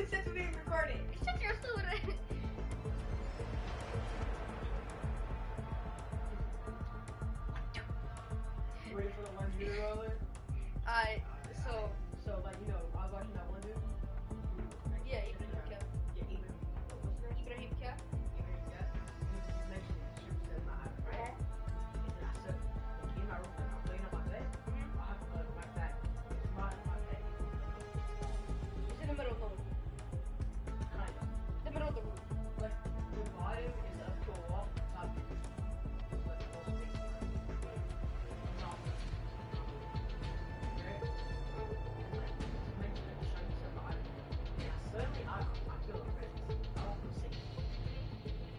Since we're being recorded. Shut your food. Ready for the one video roller? So like I was watching that one dude. Yeah, Ibrahim Kya. Yeah, Ibrahim. What's his name? Ibrahim Kya. Ibrahim, yeah. He was mentioning shit said my eye, right? And then I said, like, in my room, like, I'm laying on my bed. I have my back. It's my bed. It's in the middle of the room. Kind of. The middle of the room. Like the bottom is up to a wall. Top is like the whole space. Not. Right? Suddenly, I feel a presence. I don't feel safe.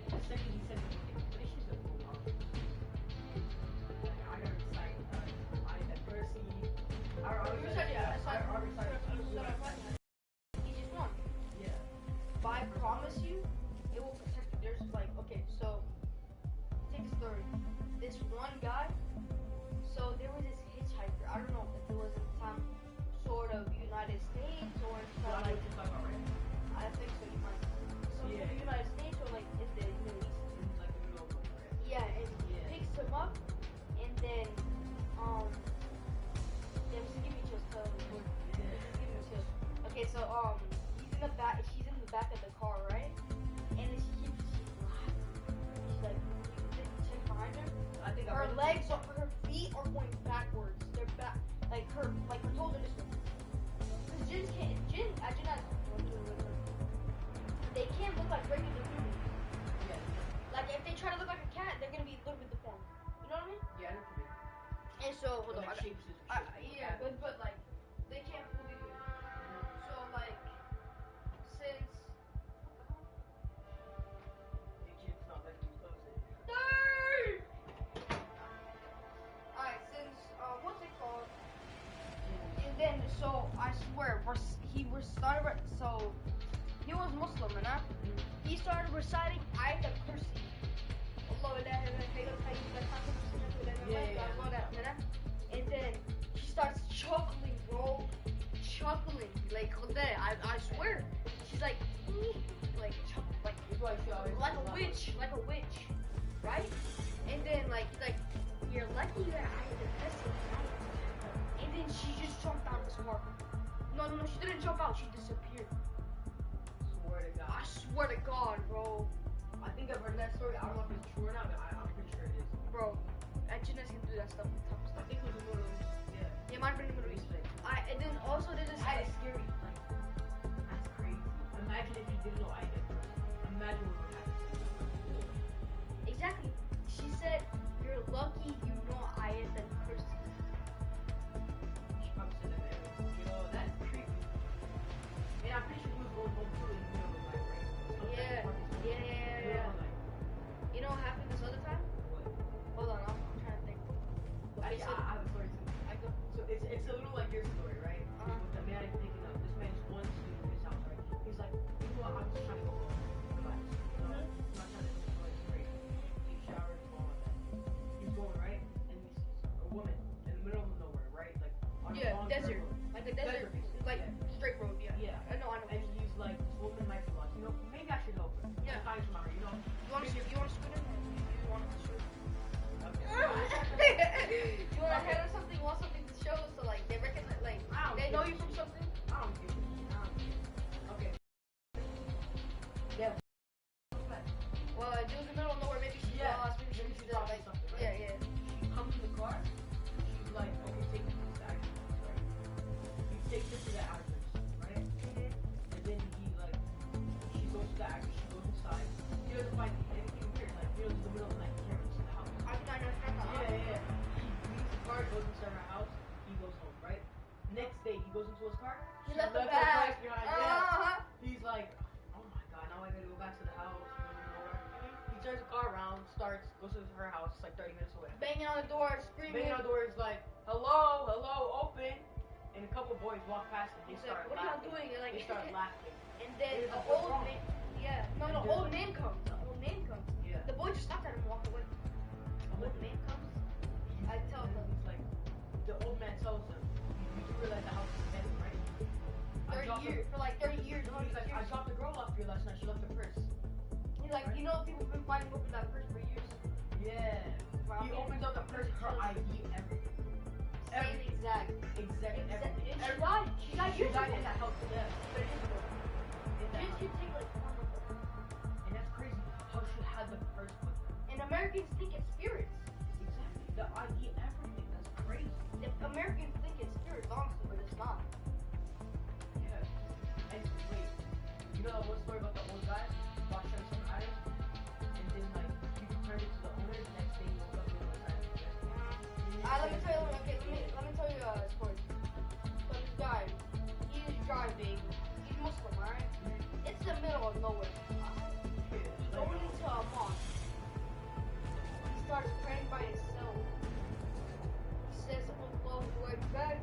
The second he said anything, but it's just a cool off. Like, I heard it's like, I that Percy. I already started. He just won. Yeah. But I promise you, it will protect you. There's like, okay, so take a story. This one guy, so there was this hitchhiker. I don't know if it was in some sort of United States or in So some I know like, what you're talking about, right? I think so. You might. So Yeah. the United States or like in the Middle East. It's like the middle of nowhere. Yeah, and he Yeah. picks him up, and then yeah, just give me chills. Tell me. Just give me chills. Okay, so he's in the back. She's in the back of the car, right? And then she's laughing. She's like, check behind her. I think Her legs are, her feet are going backwards. They're back, like her toes are this way. Cause they can't look like regular humans. Yeah. Like if they try to look like a cat, they're gonna be a little bit deformed. You know what I mean? Yeah, I know what you mean. And so hold on. Like shapes is Yeah, but like they can't fully do it. So like since Egypt's not letting me close it. Alright, since what's it called? And then so I swear he started so he was Muslim and he started reciting Ayat al-Kursi. And then he starts chuckling, bro. Chuckling. Like I swear. She's like like a witch. Right? And then like you're lucky that I had the message. And then she just jumped out of his car. No, she didn't jump out, she disappeared. Swear to God. I swear to God, bro. I think I've heard that story. I don't know if it's true or not, but I'm pretty sure it is. Bro, engineers can do that stuff, tough I stuff. think it was a little, yeah. Yeah, might have been in the Middle East. And then also there's this That is scary. Like, that's crazy. Imagine if you didn't know I did. Imagine what would happen. Exactly. She said, you're lucky you know Ayat al-Kursi. She probably said that every that's creepy. And I'm pretty sure he was going home too in the middle of like rain. Yeah. Like, You know what happened this other time? what? Hold on, I'm trying to think. I have a story too. I go. So it's a little like your story, right? Uh-huh. With the man thinking of this man's one sleep in his house, right? He's like, you know what? I'm just trying to go home. Relax. You know, I'm not trying to do like crazy. Deep shower, all of that. He's going right, and he sees a woman in the middle of nowhere, right? Like on a long Desert. road. Like a desert. basically, Like yeah. straight road, yeah. Yeah. I know. And he's like, this woman might be lost. You know, maybe I should help her. Yeah. Find some out, you know. You want to scoot in? You want to shoot? Okay. You want to head or something? You want something to show so like they recognize, like I don't they give know a you from shit. something? I don't give a shit. Okay. Yeah. Well, it was in the middle of nowhere. Maybe she's Yeah. lost. Maybe Maybe she's she's lost like, or something, right? yeah. She comes to the car. She's like, okay, take this to the address, right? You take this to the address, right? And then he like, she goes to the address. She goes inside. He doesn't find anything weird. Like, you know, it's the middle of the night. He can't reach the house. Yeah. He leaves the car, goes inside her house. He goes home, right? Next day, he goes into his car. He She left the her bag. purse behind. He's like, oh my god, now I gotta go back to the house. He turns the car around, goes to her house, it's like 30 minutes away. Banging on the door, screaming. Banging on the door is like, hello, open. And a couple boys walk past and they He's like, start what are laughing. y'all doing? You're like, They start laughing. And then What the is wrong? old man, old man comes. Yeah. The boy just stopped at him and walked away. The old man comes. I tell them. He's like, the old man tells him, you do realize the house is abandoned, right? I I dropped 30 years, for like 30 years, He's 100 like, I years. dropped the girl off here last night. She left her purse. He's like, you know, people have been finding open that purse for years. Yeah. Wow. He opens up the purse, her ID, everything. Same Everything. exact. Exactly. And she Everything. died. She died She years died ago. in that house. Yeah. 30 years ago. In that Kids house. can take like 4 months. And that's crazy how she had the purse with her. And Americans think it's spirits. Exactly. The ID, everything. That's crazy. The Americans think it's spirits, honestly, but it's not. Yeah. And wait, you know that one story about the old guy washed up some iron, and then like he returned it to the owner. The next day he woke up with it was Let me tell you. Okay, let me tell you a story. So this guy, he's driving. He's Muslim, alright? It's the middle of nowhere. Going into a mosque. He starts praying by himself. He says, Allahu Akbar.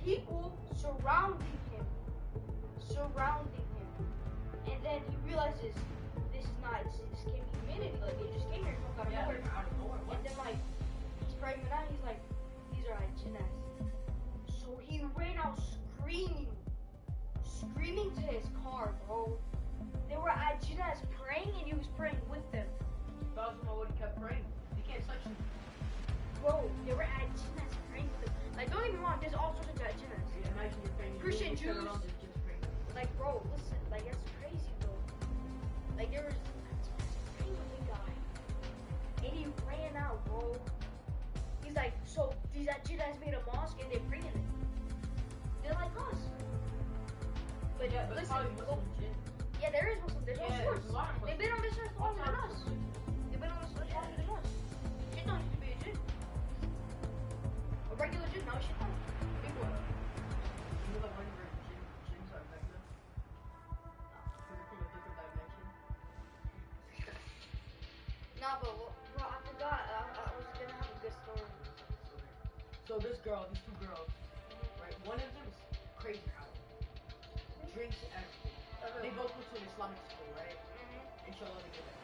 People surrounding him. And then he realizes this can't be humanity. Like, they just came here from Yeah, nowhere. out of nowhere. What? And then like, he's praying and out, he's like, these are jinnahs. So he ran out screaming to his car, bro. They were at jinnahs praying and he was praying with them. That was what he kept praying. He can't touch him. Bro, they were at jinnahs praying with them. Like, don't get me wrong, there's all sorts of jinnahs. Yeah, imagine you're praying. Christian you turn Jews. around, there's just praying. Like, bro, listen, like, that's crazy, bro. Like, there was praying with the guy. And he ran out, bro. He's like, so these jinnahs made a mosque and they're praying it. They're like us. But Yeah, but it's listen, probably Muslim jinn. yeah, there is Muslim. There's Yeah, all there's sorts. a lot of They've been on this earth All longer than sorts us. of religions. They've been on this earth longer than us. Shit don't used to be a jinn. A regular jinn, now shit don't. Big one. You know the one where jinns are regular? Because they're from a different dimension. Nah, but bro, I forgot. I was gonna have a good story. So this girl, these two girls, right? One of them is crazy how drinks everything. They both go to an Islamic school, right? Inshallah, they get it.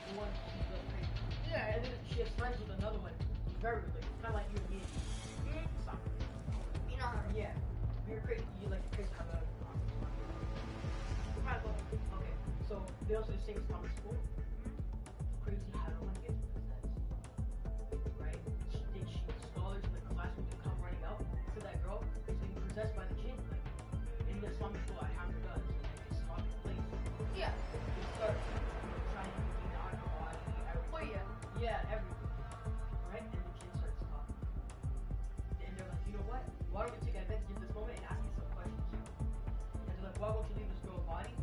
The one she's really crazy. Yeah. And then she has friends with another one who's very religious, kind of like you and me. Stop. You know how to. Yeah. You're crazy. You like crazy how Okay. So they also the same Islamic school. Crazy how the one gets possessed. Right? She scholars in the classroom to come running out to that girl who's getting possessed by the jinn. Like in the Islamic school, I have does in like Islamic place. Yeah. They start trying to get out of body, everything. Oh yeah. Yeah, everything. Right? And the jinn starts talking. And they're like, you know what? Why don't we take advantage of this moment and ask you some questions? And they're like, why won't you leave this girl's body?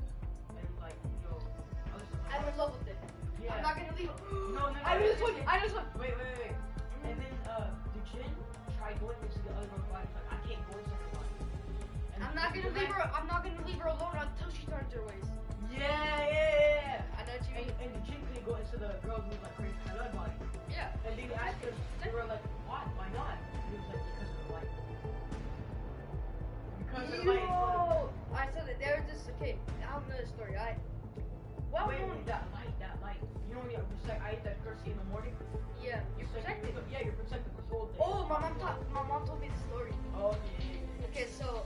And like, you know, other stuff like I'm that. in love with it. Yeah. I'm not gonna leave. No. I just want. Wait. And then the jinn tried going into the other girl's body. He's like, I can't go into her body. And I'm not the gonna leave man- her. I'm not gonna leave her alone until she turns her ways. Yeah. I know what you mean. And the jinn couldn't go into the girl who was like crazy halal body. Yeah. And they asked us, they were like, why? Why not? And he was like, because of the light. Because of the light. Yo! I said that there was this. Okay, I have another story. Well Wait, known. that light. You know when you recite ayat al kursi in the morning? Yeah, you're protected. Yeah, you're protected this whole day. Oh, my mom told me the story. Oh, yeah. Okay, so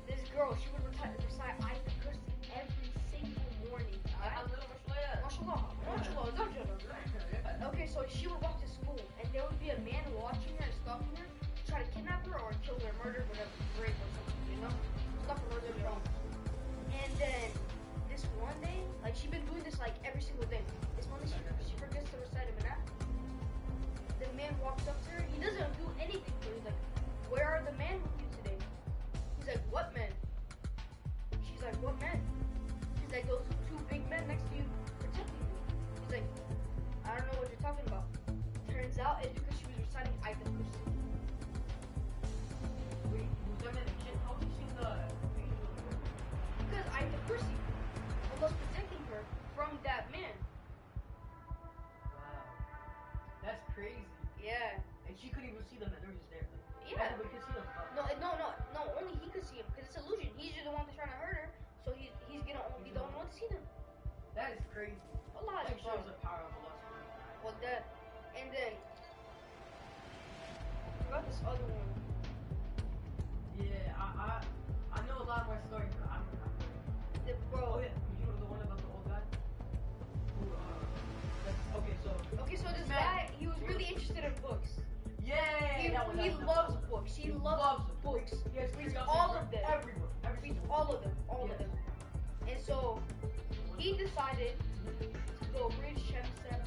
this girl, she would recite ayat al-kursi every single morning. Mashallah. Okay, so she would walk to school, and there would be a man watching her and stalking her, to try to kidnap her or kill her, murder, whatever, rape or something, you know? Stuff her murder wrong. And then this one day, like she'd been doing this like every single day. This one day she forgets to recite a minute. The man walks up to her. He doesn't do anything for her. He's like, "Where are the men with you today?" He's like, "What men?" She's like, "What men?" He's like, "Those two big men next to you protecting you." He's like, "I don't know what you're talking about." Turns out it's because she was reciting ayat al-kursi. Wait, was that man a kid? How did you see the Because ayat al-kursi was protecting her from that man. Wow. That's crazy. Yeah. And she couldn't even see them, and they were just there. Like, Yeah. everybody could see them. No. Only he could see him because it's illusion. He's the one that's trying to hurt her, so he's gonna be the only one to see them. That is crazy. Allah That is shows strong. the power of Allah subhanahu wa ta'ala. Well, that, and then what about this other one? loves books. He has Reads curiosity all for of them. Every book. Every Reads single all book. of them. All of them. And so he decided to go read Shemset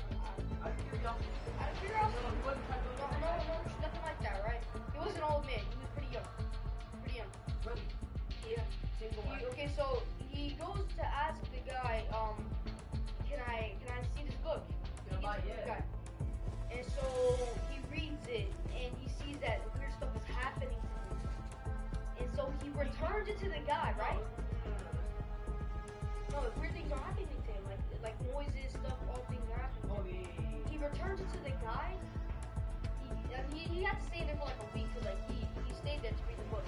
Out of curiosity. out of curiosity. No, he wasn't trying to do No, anything. nothing like that, right? He was an old man. He was pretty young. Pretty young. Really? Yeah. Single one. Okay, so he goes to ask the guy, can I see this book? Can I buy it? He's a Yeah. guy. And so he reads it, and he sees that weird stuff is happening to him. And so he returns it to the guy, right? No, weird things are happening to him, like noises, stuff, all things are happening. Oh, yeah. He returns it to the guy. He had to stay there for like a week, cause like he stayed there to read the book.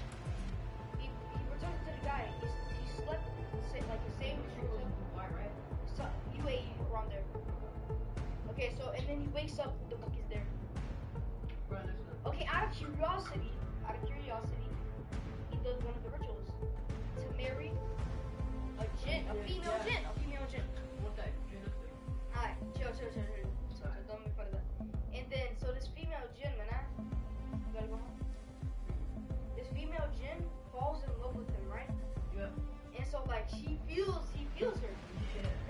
He returns it to the guy. He slept like the same. Why, right? So UAE around there. Okay, so and then he wakes up, the book is there. Right next to them. Okay, out of curiosity, he does one of the rituals to marry a jinn, a female jinn, a female jinn. What's that? Genetic. Alright, chill. Don't make fun of that. And then, so this female jinn, man, you gotta go home. This female jinn falls in love with him, right? Yeah. And so like he feels her. Yeah.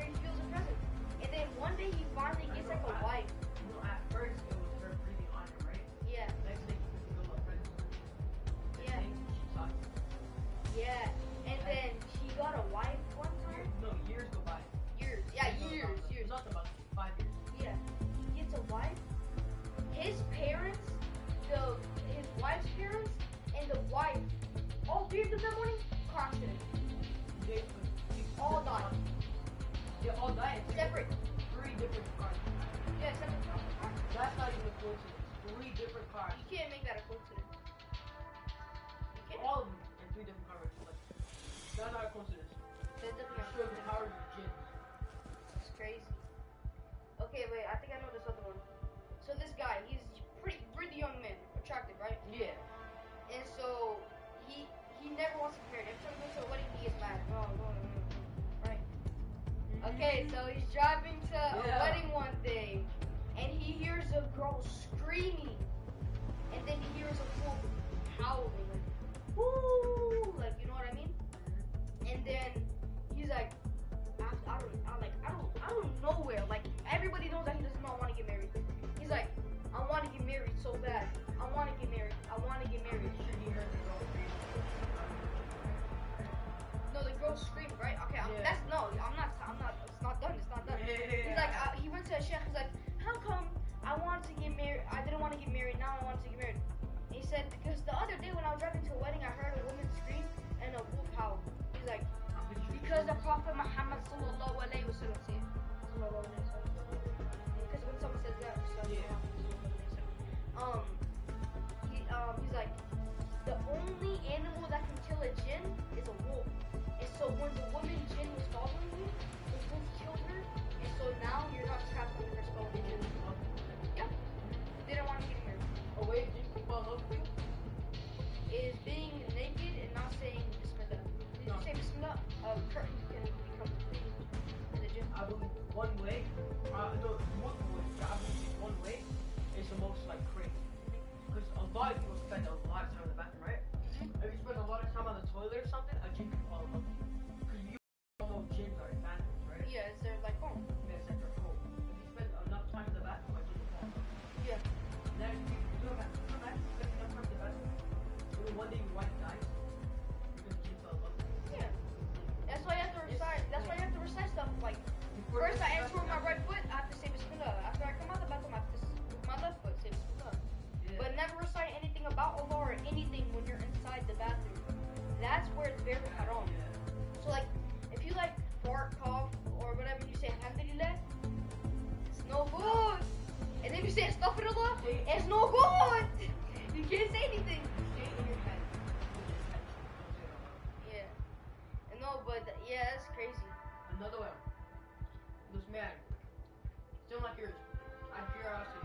He feels her presence. And then one day he finally gets like a wife. You know, at first it was her breathing on him, right? Yeah. Next thing, you feel my friends. Yeah. She talked. Yeah. And then he got a wife one time. No, years go by. Years. Yeah, years. Nothing about 5 years. Yeah. He gets a wife. His parents, his wife's parents, and the wife, all three of them that morning, car accident. They All died. They all died. Separate. 3 different cars. Yeah, separate cars. That's not even a coincidence. 3 different cars. You can't make that a coincidence. You can't. All of them in 3 different cars. Like, that's not a coincidence. That's definitely not a Shows the coincidence. power of the gin. It's crazy. Okay, wait, I think I know this other one. So this guy, he's pretty young man, attractive, right? Yeah. And so he never wants to get married. Every time he goes to a wedding, he gets mad. No. Right? Okay, so he's driving to a wedding one day, and he hears a girl screaming, and then he hears a wolf howling, like, woo, like, you know what I mean? And then he's like, I don't nowhere, like, everybody knows that he does not want to get married. He's like, I want to get married so bad. I want to get married. Sure, he heard the girl scream. No, the girl screamed, right? Okay, I'm not, it's not done. He's like, he went to a sheikh, he's like, how come I wanted to get married, I didn't want to get married, now I want to get married? And he said, because the other day when I was driving to a wedding, I heard a woman scream and a wolf howl. He's like, because the Prophet Muhammad sallallahu alayhi wa sallam said, because when someone says that, he's like, the only animal that can kill a jinn is a wolf. And so when the woman jinn was following you, the wolf killed her, and so now you're not trapped in her spell of the jinn. Yeah. Didn't want to get married. Oh wait, did you fall in love with you? Is being naked and not saying Bismillah. Did you say Bismillah? Curtain can become clean in the jinn. I believe one way, no, multiple ways. I believe one way is the most like crazy. Because a lot of people spend a lot of time in the bathroom, right? If you spend a lot of time on the toilet or something, a jinn can fall in love with you. Because you all know jinns are in bathrooms, right? Yeah, is there like home? Yeah, it's like they're cold. If you spend enough time in the bathroom, a jinn will fall in love with you. Yeah. Then you don't have to spend enough time in the bathroom. Maybe one day your wife dies, because the jinn fell in love with you. Yeah. That's why you have to recite. That's why you have to recite stuff like. First, I enter with my right foot. I have to say Bismillah. After I come out the bathroom, I have to with my left foot say Bismillah. Yeah. But never recite anything about Allah or anything when you're inside the bathroom. That's where it's very haram. Yeah. So like, if you like fart, cough, or whatever, you say Alhamdulillah, it's no good. And then you say Astaghfirullah, it's no good. You can't say anything. Stay in your head. Yeah. No, but yeah, that's crazy. Another one. This man, still like yours, out of curiosity,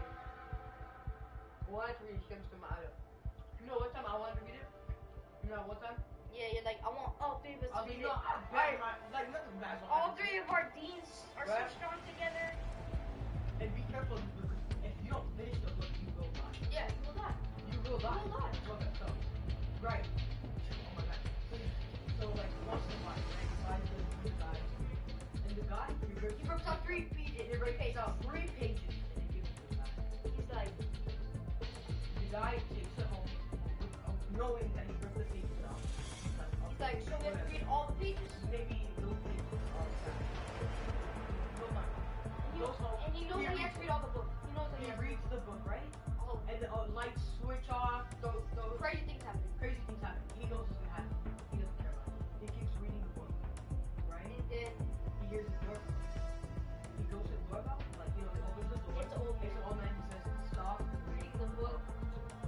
wanted to read Shams Ma'ada. You know what time I wanted to read it? You know what time? Yeah, you're like, I want all three of us to I was read like, no, it. like nothing bad. All three of our deans are so Right. strong together. And be careful because if you don't finish the book, you will die. Yeah, you will die. You will die. You will die. Okay, so It writes out 3 pages and it gives it to the guy. He's like, The guy takes it home knowing that he ripped the pages out. he's like, so we have to whatever. read all the pages. Maybe those pages are exact. No matter. Those home. And he knows that he has to read all the book. He knows that he He has to read reads the book, right? all of And the lights switch off. The crazy things happening. crazy things happen. He knows it's gonna happen. He doesn't care about it. He keeps reading the book, right? And then He hears the doorbell. He goes to the doorbell, like he opens the door. it's an old It's an old man. He says, "Stop reading the book.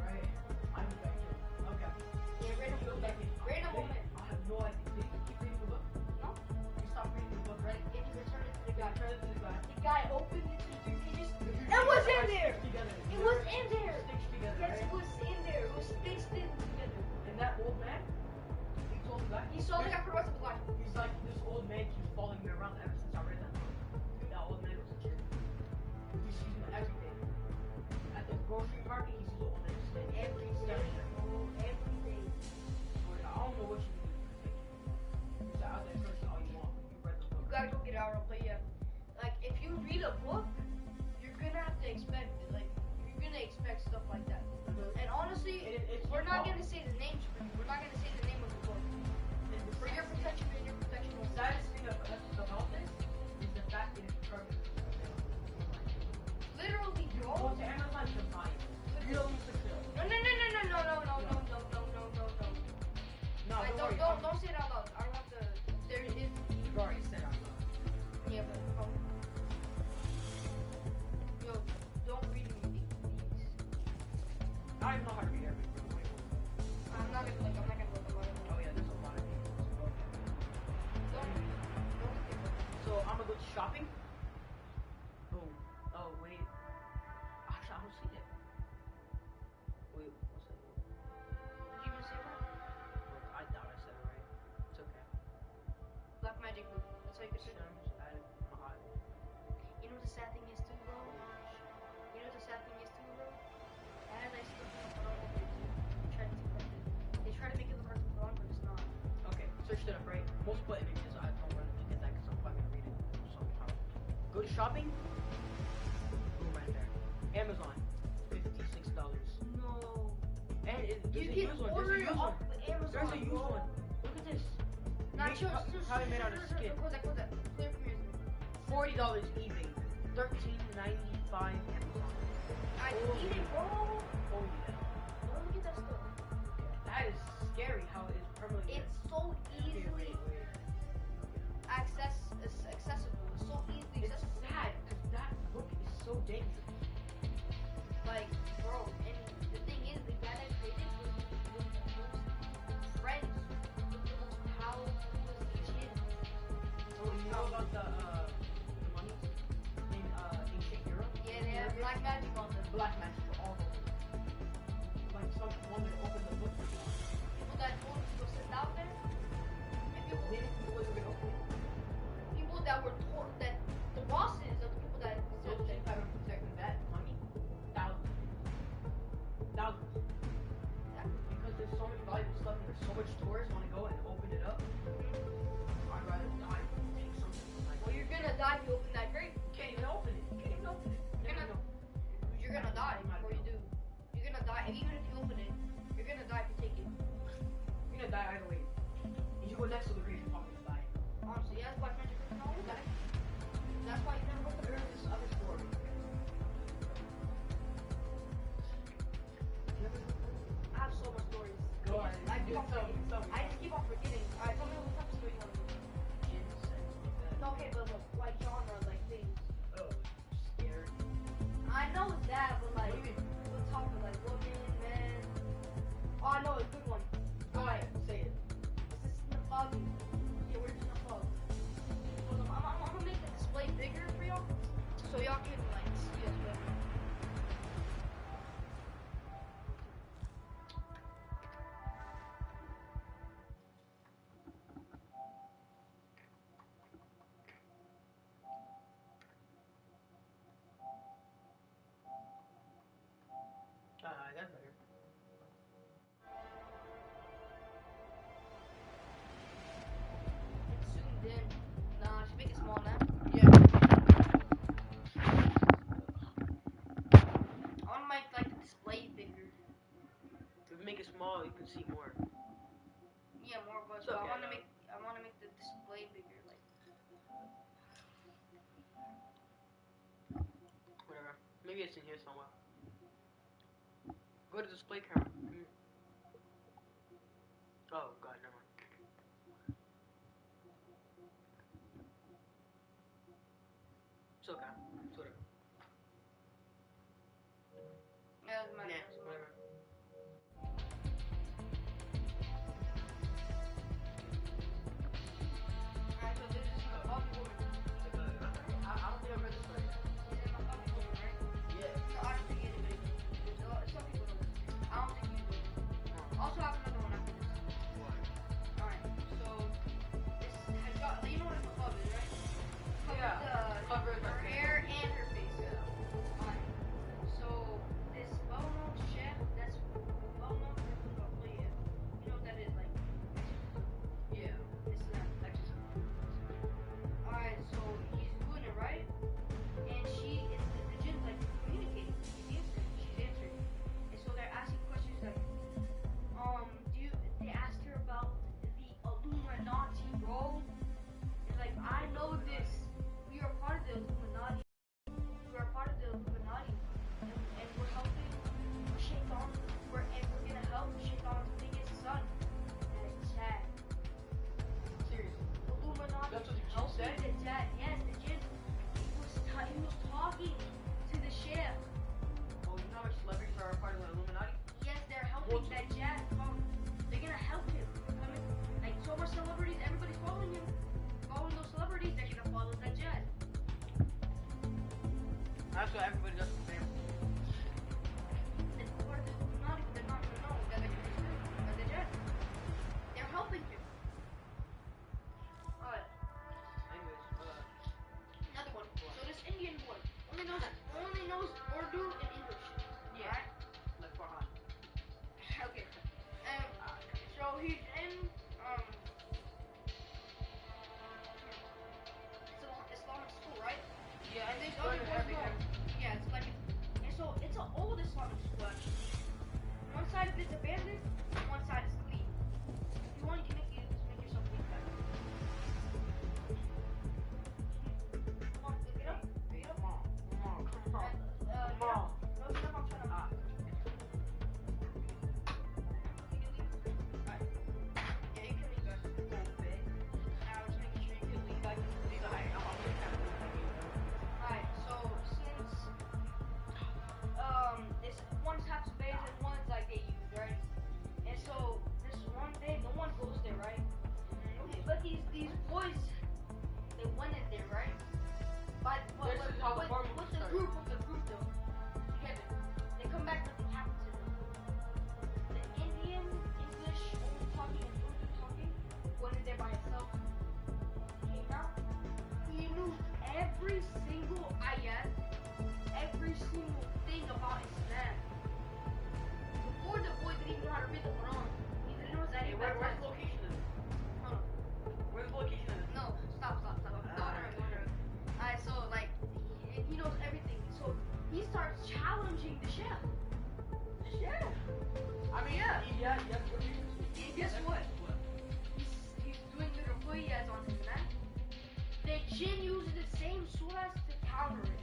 right? I'm back here." Okay. Yeah, random He goes moment. back in. Random moment. I have no idea. Did he keep reading the book? No? He stopped reading the book, right? And he returned it to the Yeah, guy. turn it to the guy. The guy opened it to the 3 pages. It was in there! Together. It was in there. Stitched together, Yes, right? it was in there. It was stitched in together. And that old man, he told the guy. He saw the guy for the rest of his life. He's like, this old man keeps following me around ever since I read that book. That old man was a kid. He sees him every day. At the grocery market, he sees the old man standing Every day, staring at him. bro. Every day. I don't know what you do to protect you. You say out there search all you want. You read the book. You gotta go get out, but yeah. Like, if you read a book, you're gonna have to expect it. Like, you're gonna expect stuff like that. And honestly, It's we're your not fault. gonna say the names for you. We're not gonna say the name of the book. For your protection and your protection. The saddest thing about this is the fact that it's permanent. Literally, You bro. go to Amazon, you can buy it. You don't use the pill. No, no, no, no, no, no, no, no, no, no, no, no, no, no. No, Like, don't worry. don't say it out loud. I don't have to. There is. You've already said out loud. Yeah, but yo, don't read me these. I don't know how to read everything. I'm not gonna look. I'm not gonna look about it. Oh yeah, there's a lot of things. Don't skip it. So I'm gonna go shopping. Boom. Oh wait. Actually, I don't see it. Wait, what's that? Did you even say that? I doubt I said it right. It's okay. Black magic book. That's how you can say it. Shams added Mahal. You know what the sad thing is too, bro? You know what the sad thing is too, bro? As I still put on the video, they try to make it look hard to put on, but it's not. Okay, searched it up right. Multiple images. I don't want to get that because I'm probably gonna read it. So go to shopping. Boom, right there. Amazon, $56. No. And You there's a can used one. order There's a it used off one. of Amazon, There's a used bro. one. Look at this. Nachos. Probably made out of skin. Close that. Clear from yours. $40 eBay. $13.95 Amazon. I Holy- eat it, bro. Holy hell. Oh, look at that stuff. That is scary how it is permanently. It's so easily wait. accessible. It's so easily It's accessible. sad because that book is so dangerous. Like, bro, and the thing is, the guy that created it was the most friends with the most powerful kid. Oh, you know about the mummies in ancient Europe? Yeah, they have black magic on them. Black magic for all of them. Like some woman opened the book for them. People that told them to go sit down there, and They didn't know they were gonna open it. people that were told that the bosses of the people that So said the that. people that were protecting that money, thousands. Thousands. Yeah. Because there's so much valuable stuff and there's so much tourists want to go and open it up. I'd rather die than take something from like, Well, you're gonna die if you open that crate. you can't even open it. You can't even open it. You're Never gonna- know. You're gonna die before you do. You're gonna die, and even if you open it, you're gonna die if you take it. You're gonna die either way. If you go next to the grave, you're probably gonna die. Honestly, yeah, that's black magic. No, you die. That's why you never go to There's Earth. this other story. I have so much stories. Go on. I keep on Tell me, forgetting. tell me. I just keep on forgetting. Alright, tell me what type of story you want to do. No, okay, but like genre, like things. Oh, scared. I know that, but like, What do you mean? what topic? Like women, men. Oh, I know a good one. Go ahead, say it. This is the fog. Yeah, we're just in the fog. I'm gonna make the display bigger for y'all, so y'all can like see us better. That's better. But It's okay, I want to though. make the display bigger. Like, Whatever. Maybe it's in here somewhere. Go to display camera. Oh god, never mind. It's okay. It's whatever. yeah, it doesn't matter. Nah, whatever. Alright, so this is the fucking woman. I don't think I've read this story yet. This is the fucking woman, right? Yeah. No, I don't think anybody does. No, some people don't. I don't think you do. Also, I have another one after this. What? Alright, so this has got, you know what a club is, right? Club Yeah. is Covers her her hair and her face. Alright, so this well-known chef that's well-known for doing a play, you know what that is, like, Yeah. this is that. Alright, so he's doing it right, and she is the gym's like communicating. She's answering, and so they're asking questions like, they asked her about the Illuminati, bro. It's like, I know this. We are part of the Illuminati. We are part of the Illuminati, and we're helping Shaitan. We're gonna help Shaitan's biggest son, and it's Chad. Seriously. Illuminati That's what the kid helping said? the Jed. Yes, the Jed. He was talking to the chef. Oh, you know how much celebrities are a part of the Illuminati? Yes, they're helping What's- that Jed come. They're gonna help him. Coming, like so much celebrities, everybody's following him. Following those celebrities, they're gonna follow that Jed. That's what everybody does for family. It's part of the Illuminati, but they're not gonna know that they're gonna do by the Jed. They're helping him. Alright, Anyways, another one. So this Indian boy only knows Urdu and English. Yeah. Alright? like Farhan. Okay. So he's in Islamic school, right? Yeah, And this it's other good boy, everything. yeah, it's like, and so it's an old Islamic school actually. One side of it's abandoned, one side is clean. If you want, you can make yourself think that. Come on, get up. Hey, come on. Come on. Get Come on. up. No, get up. I'm trying to. Ah. You can leave. Alright. Yeah, you can leave, guys. Okay. I was making sure you could leave. Alright, I'm gonna have to Alright, so since this one's half space and one's like they use, right? And so this one day no one goes there, right? But these boys they went in there, right? But This is how the farm with the started. group though together. They come back with the captain. The Indian, English only talking and Urdu talking went in there by himself. Came out. He knew every single ayat, every single thing about Islam. Before the boy didn't even know how to read the Quran. He didn't know that he Hey, where's baptized. the location of this? Hold on. Where's the location of this? No, stop. Alright, so like he knows everything. So he starts challenging the chef. The chef. I mean, yeah. And guess what? He's doing little koyas on him, man. The jinn uses the same surahs to counter it.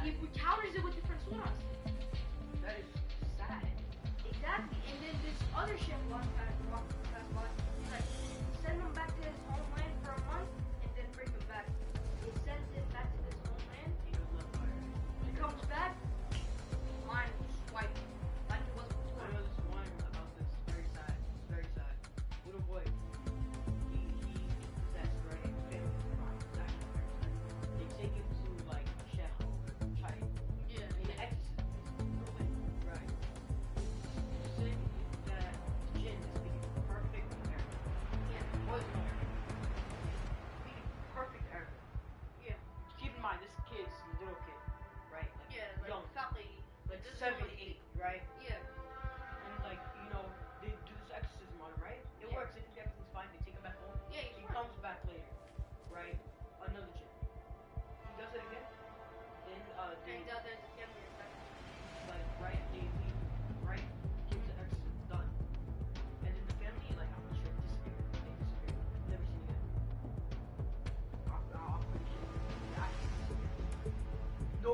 He counters it with different surahs. That is sad. Exactly. And then this other chef walks by. He's like, send him back to his homeland for a month and then bring him back. He sends him back to his homeland. He comes back. Mine was white. Like it was I before. know this one about this. Very sad. It's very sad. Little boy. He possessed, right? Family crime. It's actually very sad. They take him to like chef try Yeah. in the exorcism. Right. Sick that jinn is speaking for her.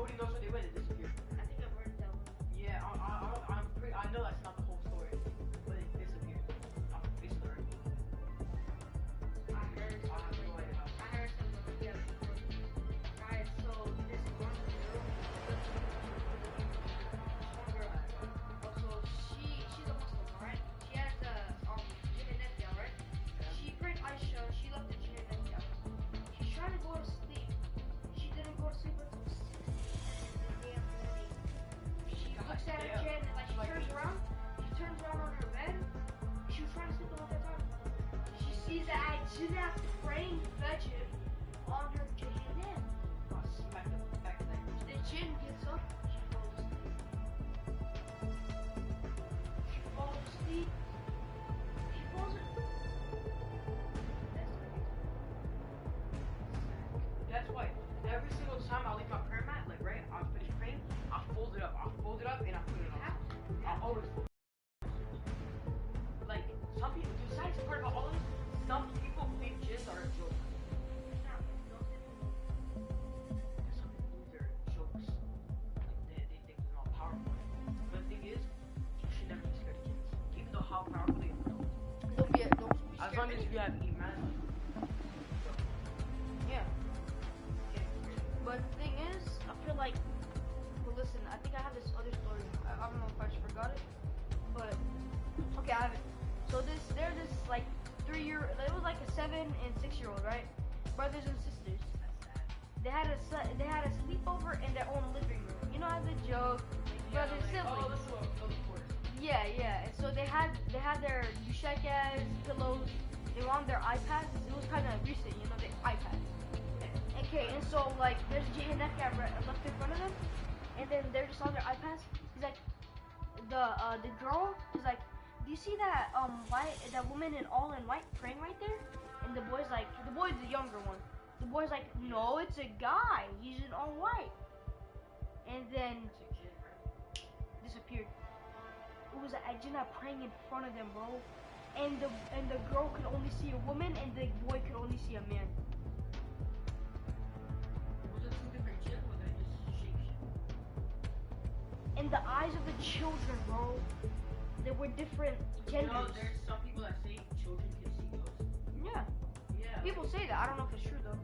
nobody knows where they went. It disappeared. I think I've heard that one. Yeah, I know that's not the whole story, but it disappeared. I'm facing the earth. I heard I have no idea how. I heard something like that before. Guys, so this one girl, also she's a Muslim, alright? She has jinn and nephew, right? She prayed Aisha, she left the jinn and nephew. She's trying to go to sleep. She didn't go to sleep until 6 in the damn morning. She looks at her jinn and like she turns around on her bed. She was trying to sleep the whole time. She sees that Jinnah praying Fajr on her Jahannam. I smacked the back of that. The jinn gets up, she falls asleep. She falls asleep. She falls asleep. That's why every single time I leave my prayer mat, like right, I finish praying, I fold it up and I put it on. I always fold it. Like some people, the sad part about all this, some people believe jinns are a joke. Some people believe they're jokes. Like they think they're not powerful. But the thing is, you should never be scared of jinns, even though how powerful they are. Don't be As long as you have iman. Yeah. But the thing is, I feel like, well, listen, I think I have this other story. I don't know if I just forgot it, but okay, I have it. So they're this like it was like a 7 and 6-year-old, right? Brothers and sisters. They had a sleepover in their own living room. You know how they joke, brothers, siblings. Oh, this is what quarters. Yeah, yeah. And so they had their Yushekas, pillows. They were on their iPads. It was kind of recent, you know, the iPads. Okay, and so like there's Jay and that guy left in front of them, and then they're just on their iPads. He's like, the girl is like, do you see that that woman in all in white praying right there? And the boy's the younger one. The boy's like, no, it's a guy. He's in all white. And then disappeared. It was a Jinnah praying in front of them, bro. And the girl could only see a woman, and the boy could only see a man. Was it two different jinns or they just shape? In the eyes of the children, bro, there were different genders. You know, there's some people that say children can see ghosts. Yeah. Yeah. People say that. I don't know if it's true though.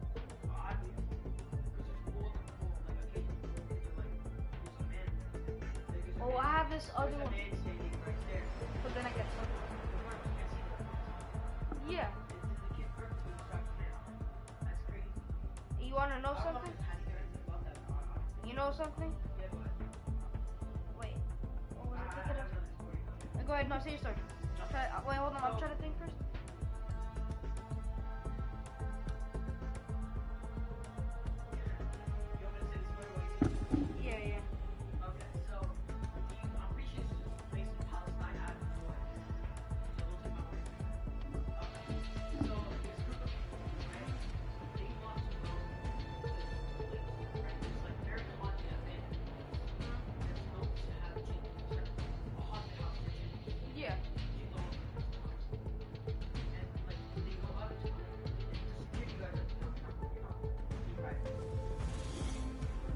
I believe it. Because there's multiple, like, occasions where they're like, there's a man. Like, there's a Oh, man, I have this other there's one. a man standing right there. But then I get stuck. Yeah. The kid perfectly describes the man. That's crazy. You wanna know I don't know something? if it's Hattie or anything about that. but I- You know something? Yeah, go ahead. Wait. What was I it? have Think of another story. Go ahead. No, say your story. Wait, hold on. I'm trying to think first. You want me to say the story while you Yeah, yeah. Okay, so I'm pretty sure this is based in Palestine. I have no idea. So don't take my word. Okay. So this group of people, right? They want to go to this place, right? It's like very haunted abandoned place. It's known to have jinns. It's like a haunted house for jinns. Yeah. Jinns all over the house. And like they go up to it, and the security guards are like, no, be private.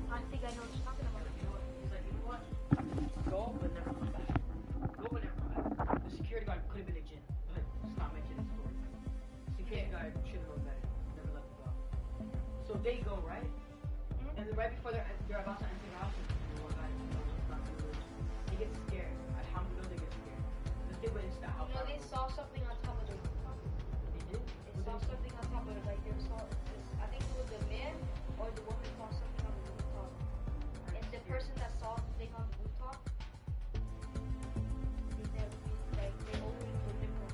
I think I know what you're talking about. You know what? He's like, you know what? Go, but never come back. Go, but never come back. The security guard could have been a jinn, but it's not mentioned in the story. Security guard should have known better. Never let them go. So they go, right? And then right before they're about to enter the house, the one guy, not religious, he gets scared. Alhamdulillah, they get scared. Because they went into the house. You know, they saw something on top of the rooftop. They did? They saw something on top of it. Like, they saw, I think it was the man or the woman saw something on the rooftop. And the person that saw the thing on the rooftop, they opened the window.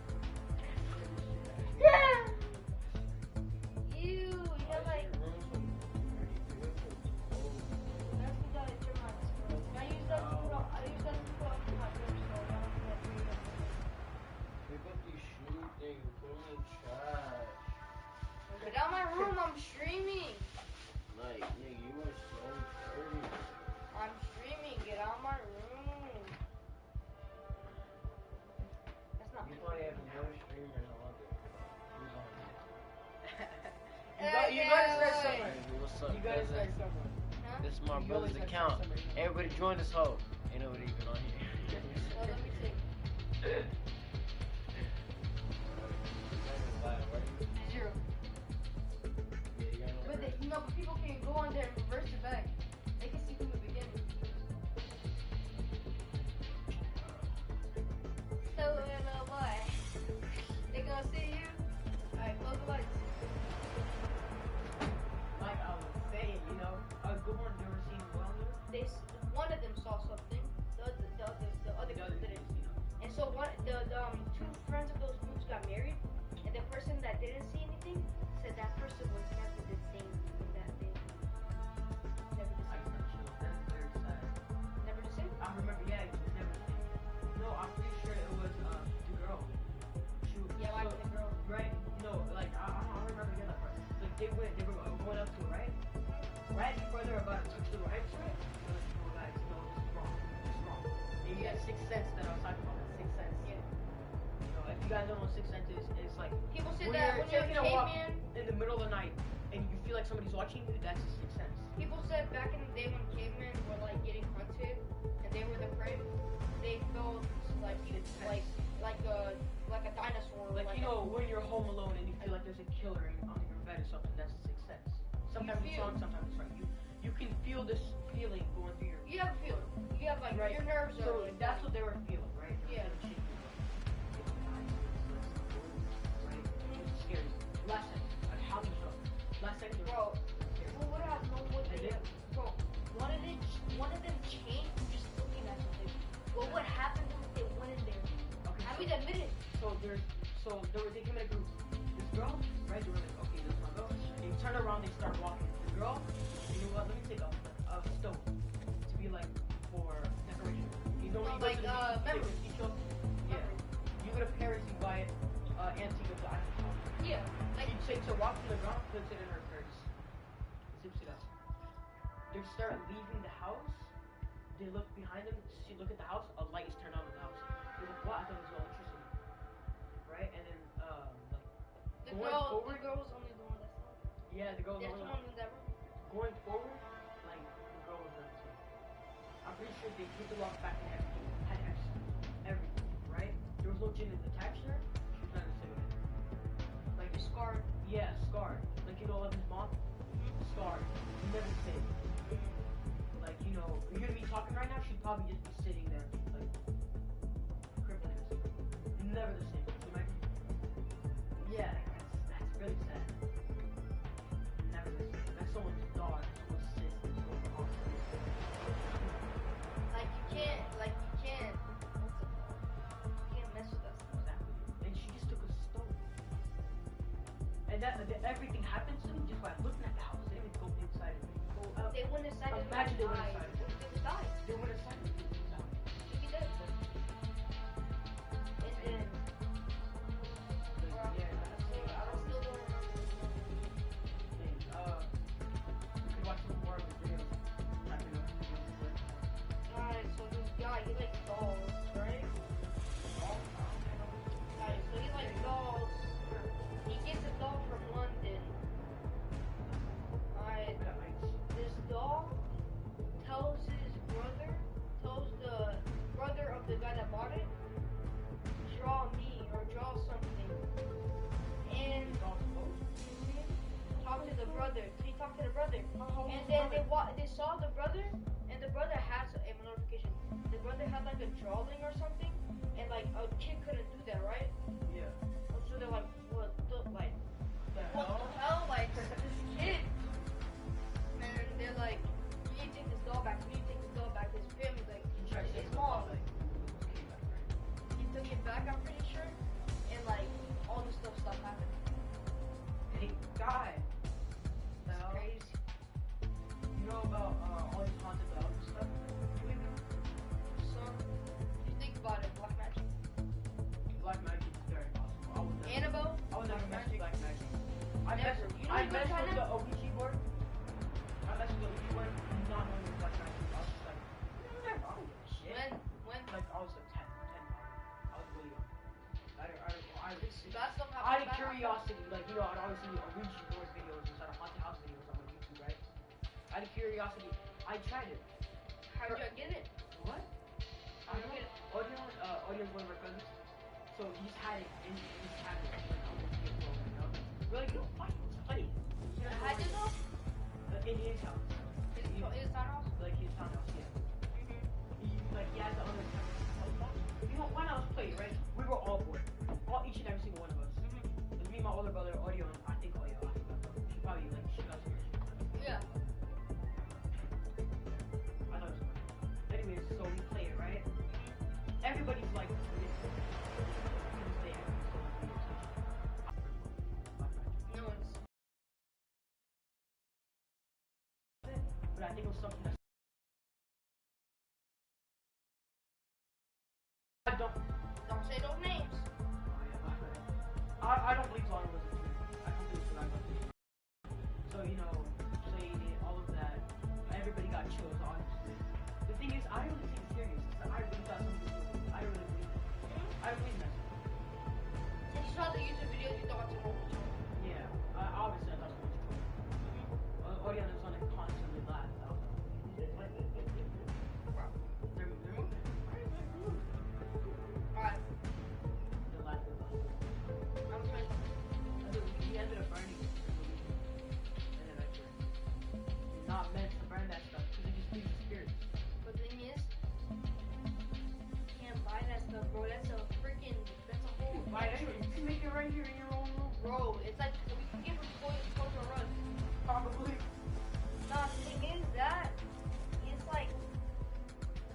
Yeah! Ew, you know, like, that's the guy that you're not. I use that to put on my door, so I don't have to read it. Pick up these shoe things, put them in the trash. Get out my room, I'm streaming. Like, nigga, you are so dirty. I'm streaming, get out my room. That's not You me. probably have no streamers on it. You gotta start Hey, somewhere. Hey, what's up, You gotta cousin? start somewhere. Huh? This is my You brother's always have account. somebody. Everybody join this hoe. Ain't nobody even on here. Well, let me see. 0. But they, no, but people can go on there and reverse it back. They can see from the beginning. So, boy, they gonna see you. Alright, close the lights. Like I was saying, you know, a good one never seen well here. One of them saw something. The other group didn't. And so the two friends of those groups got married, and the person that didn't see anything said that person was never the same from that day. Never the I same. that's very sad. Never the same. I remember, yeah, it was never the same. No, I'm pretty sure it was the girl. She was, Yeah, like the girl. Right? No, like I don't remember the other part. Like they were going up to it, right? Right before they were about to touch the right to it. They're like, oh guys, no, this is wrong. This is wrong. Maybe that sixth sense that I was talking about, that sixth sense. Yeah. You know, if you guys don't know what sixth sense is, it's like People said when that you're when you're taking a a walk caveman. in the middle of the night and you feel like somebody's watching you, that's a sixth sense. People said back in the day when cavemen were like getting hunted and they were the prey, they felt like like a dinosaur. Like, or you know, when you're home alone and you feel like there's a killer on your bed or something, that's a sixth sense. Sometimes it's feel- wrong, sometimes it's right. You can feel this feeling going through your you have a feeling. You have like Right. your nerves are. So that's what they were feeling, right? Yeah. Right? It's scary. Last second, like how much up? Last second, they were Bro, who would have known what They they did. Bro, one of them changed from just looking at something. What would happen if they went in there? okay. I mean, admit it. They came in a group. This girl, right? They were like, okay, this one go. They turn around, they start walking. The girl, you know what? Let me take a stone to be like for decoration. You know when you go Like, to the memory. beach, yeah. You go to Paris, you buy antique of the Eiffel Tower. Yeah. Like, She takes a rock from the ground, puts it in her purse, zips it up. They start leaving the house. They look behind them. Look at the house. A light is turned on in the house. They're like, what? I thought it was electricity. Right? And then, the going girl forward. was only the one that saw it. Yeah, the girl was There's the the only one in that room. going forward. Like the girl was there too. I'm pretty sure they put the rock back in everything. Had everything. Right? There was no gin attached to her. She was not a cigarette. Like You're scarred. yeah, scarred. Like you know, Evan's mom, scarred. Never the same. Like you know, you're gonna be talking right now. She'd probably just be sitting there, like crippling or something. Never the same. You might yeah, that's really sad. Never the same. That's someone's daughter, someone's sister, someone's aunt. Like you can't. What's it called? You can't mess with us. Exactly. And she just took a stone. And everything happened to them just by looking at the house. They didn't even go inside of it. Go out. They went inside. Imagine they went died. inside. They would die. They went inside of it. They'd be dead. And then. Yeah, that's I still don't remember. you can watch some more of the videos. Alright, so this guy, he likes dolls, right? Alright, so he likes dolls. He gets a doll from London. Alright, this doll tells the brother of the guy that bought it, draw me or draw something. And talk to the brother. So he talked to the brother. And then they saw the brother, and the brother has a notification. The brother had like a drawing or something, and like a kid couldn't do that, right? Yeah. So they're like, what the hell? Like this kid. And they're like, we need to take this doll back. We need to take this doll back. His family's like, it's mom. He took it back, I'm pretty sure, and like all this stuff stopped happening. Hey, guy. It's crazy. You know about all these haunted dogs and stuff? So, you think about it, black magic. Black magic is very possible. Annabelle? I would never mess with black magic. I Never. You know I what messed you're with trying the Ouija board. I messed with the Ouija board, not knowing it was black magic. I was just like, I don't give a shit. When? Like, I was like 10. I was really young. Bad stuff Out happened. of curiosity, like, you know, I'd always see Ouija board videos instead of haunted house videos on my YouTube, right? Out of curiosity, I tried it. How'd you get it? What? I don't know. Audion's one of our cousins. So he's had it in his cabinet when I was getting older, you know? We're like, yo, why? It's funny. You had it though? In his house. His townhouse? Like his townhouse, yeah. He has the other townhouse. You know, when I was playing, right? We were all bored. Each and every single one of us. Like me and my older brother, Audio, and I think Audio. She probably like she got scared. Yeah. I know it's funny. Anyways, so we play it, right? Everybody's like, No one's. but I think it was something that I Don't say those names. I don't believe Zion was a true. I don't believe so. I don't believe. So you know, played it, all of that. Everybody got chills, honestly. The thing is, I really take it serious. I really got something to do with it. I really believe it. I believe that. If you saw the YouTube videos, you thought it was a Yeah, obviously I thought it was true. Audio is gonna constantly laugh. I was like, they're moving. Alright, They're laughing. I'm coming. He ended up burning it. And then you're not meant to burn that stuff because it just leaves the spirits. But the thing is, you can't buy that stuff, bro. That's a whole. Why anyway? You can make it right here in your own room. Bro, it's like we can get from Toys R Us. Probably. Nah, the thing is that it's like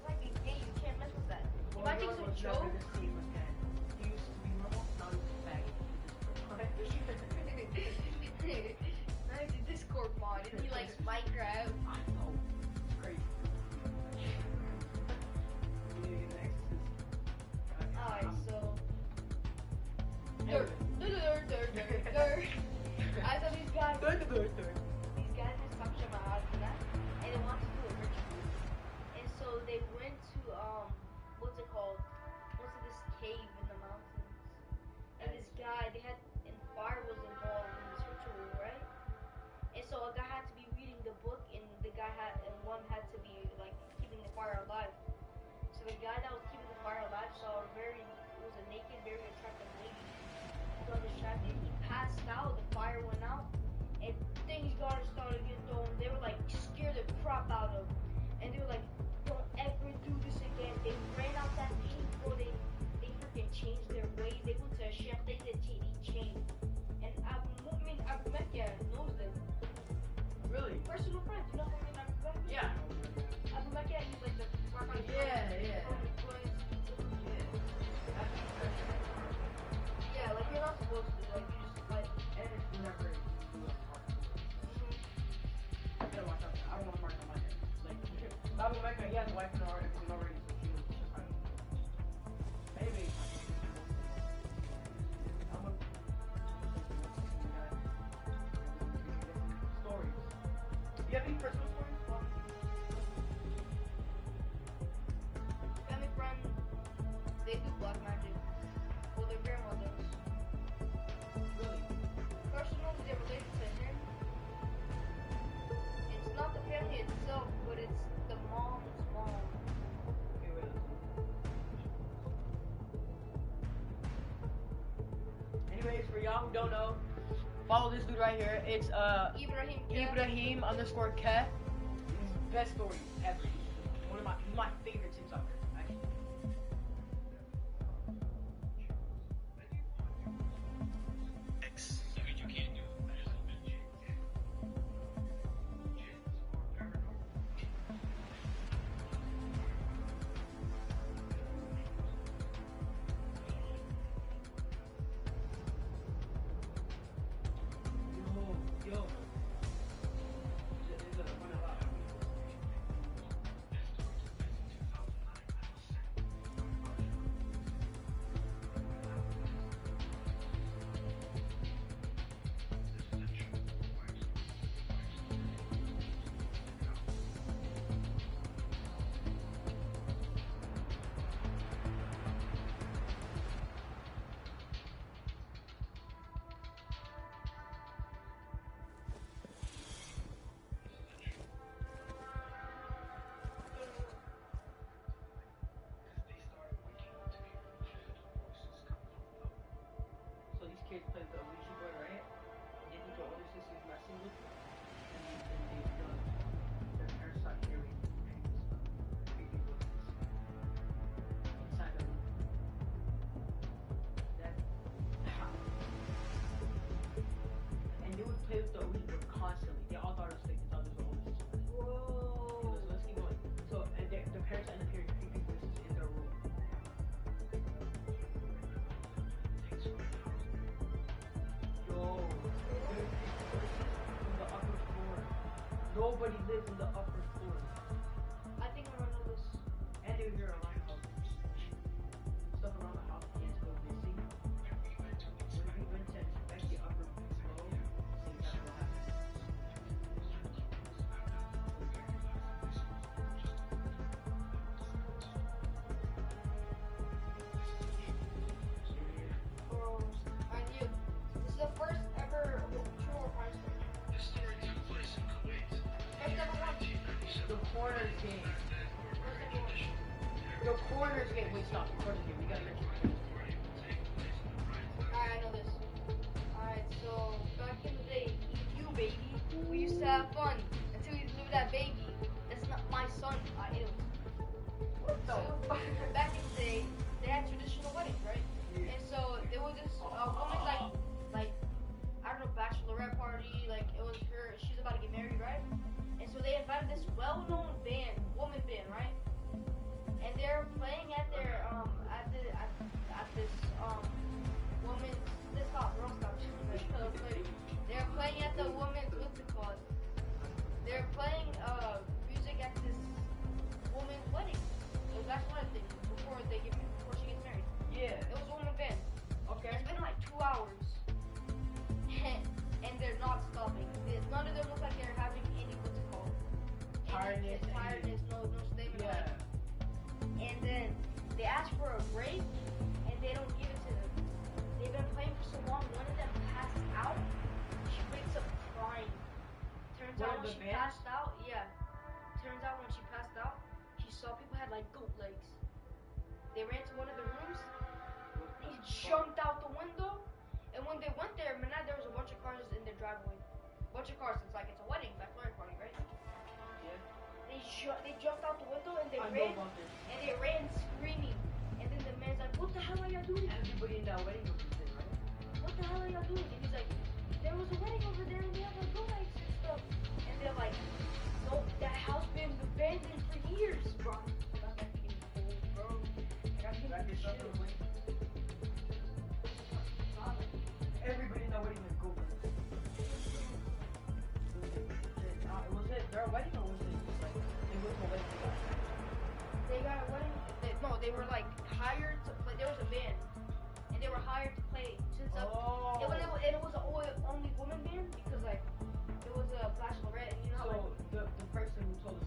a game. You can't mess with that. If I take some Joe. He used to be normal, now he's a faggot. Now he's a Discord mod and he likes Minecraft. I know. It's crazy. You need to get an exorcist. Alright, so. Anyway. I saw these guys. These guys just talk shit about how to do that, and they want to do a ritual. And so they went to what's it called? What's it, this cave in the mountains? And this guy, and fire was involved in this ritual, right? And so a guy had to be reading the book, and one had to be like keeping the fire alive. So the guy that was keeping the fire alive saw it was a naked, very attractive lady. He got distracted, he passed out, the fire went out, and things started getting thrown. They were like scared the crap out of him. And they were like, don't ever do this again. They ran out that cave, bro. They freaking changed their ways. They went to a chef, they changed. And Abu Mecca knows them. Really? Personal friends, you know Abu Mecca? Yeah. Abu Mecca, he's like the Yeah. Yeah, like you're not supposed to, like you just like. And it's never. I gotta watch out. I don't want to mark on my head. Like, Babu Mecca, he has a wife and already, so she was just fine. Maybe. I'm a. Stories. Do you have any personal stories? Family friend, they do black magic. Well, their grandma does. Really? Personally, they're related to him. It's not the family itself, but it's the mom's mom. Okay, wait. Anyways, for y'all who don't know, follow this dude right here. It's Ibrahim. Ibrahim _ Ke. His best story ever. He's my favorite TikToker, actually. Yo. nobody lives in the upper floors. I think I know this. And if you're around house, stuff around the house is go missing. When you went to inspect the upper floor, same time will happen. Bro, I knew. This is the first ever true or false story. First ever one. The corners game. First ever one. The corners game. Wait, stop. The corners game. We gotta mention it. Alright, I know this. Alright, so back in the day, you baby, we used to have fun until you blew that baby. That's not my son. I it was. What the So, back in the day, they had traditional weddings, right? And so there was this woman like I don't know, bachelorette party, like it was her. She's about to get married, right? And so they invited this well-known band, woman band, right? And they're playing at their at this woman's. This stop, wrong stop. They're playing at the woman's what's it called? They're playing music at this woman's wedding. It was bachelorette thing before she gets married. Yeah. It was a woman band. Okay. It's been like 2 hours. And they're not stopping. None of them look like they're having any what's it called? Tiredness, no stamina. Yeah. And then they ask for a break and they don't give it to them. They've been playing for so long, one of them passes out. She wakes up crying. Turns One out of when the she band? passed out, yeah. Turns out when she passed out, she saw people had like goat legs. They ran to one of the rooms. He jumped out the window, and when they went there, man, there was a bunch of cars in their driveway. Bunch of cars. It's like it's a wedding, bachelorette party, right? Yeah. They jumped out the window and they I ran know about this. and they ran screaming. And then the man's like, "What the hell are y'all doing? Everybody in that wedding was there, right? What the hell are y'all doing?" And he's like, "There was a wedding over there and they have like goat legs and stuff." And they're like, "No, that house been abandoned for years, bro." That's like getting cold, bro. Like, I'm Back getting in shit. the wedding. Everybody in that wedding was go. Was it their wedding or was it just like they went to a wedding? They got a wedding. They were like hired to play. There was a band, and they were hired to play. Since Oh. it was an only woman band because like it was a bachelorette, and you know So like the person who told the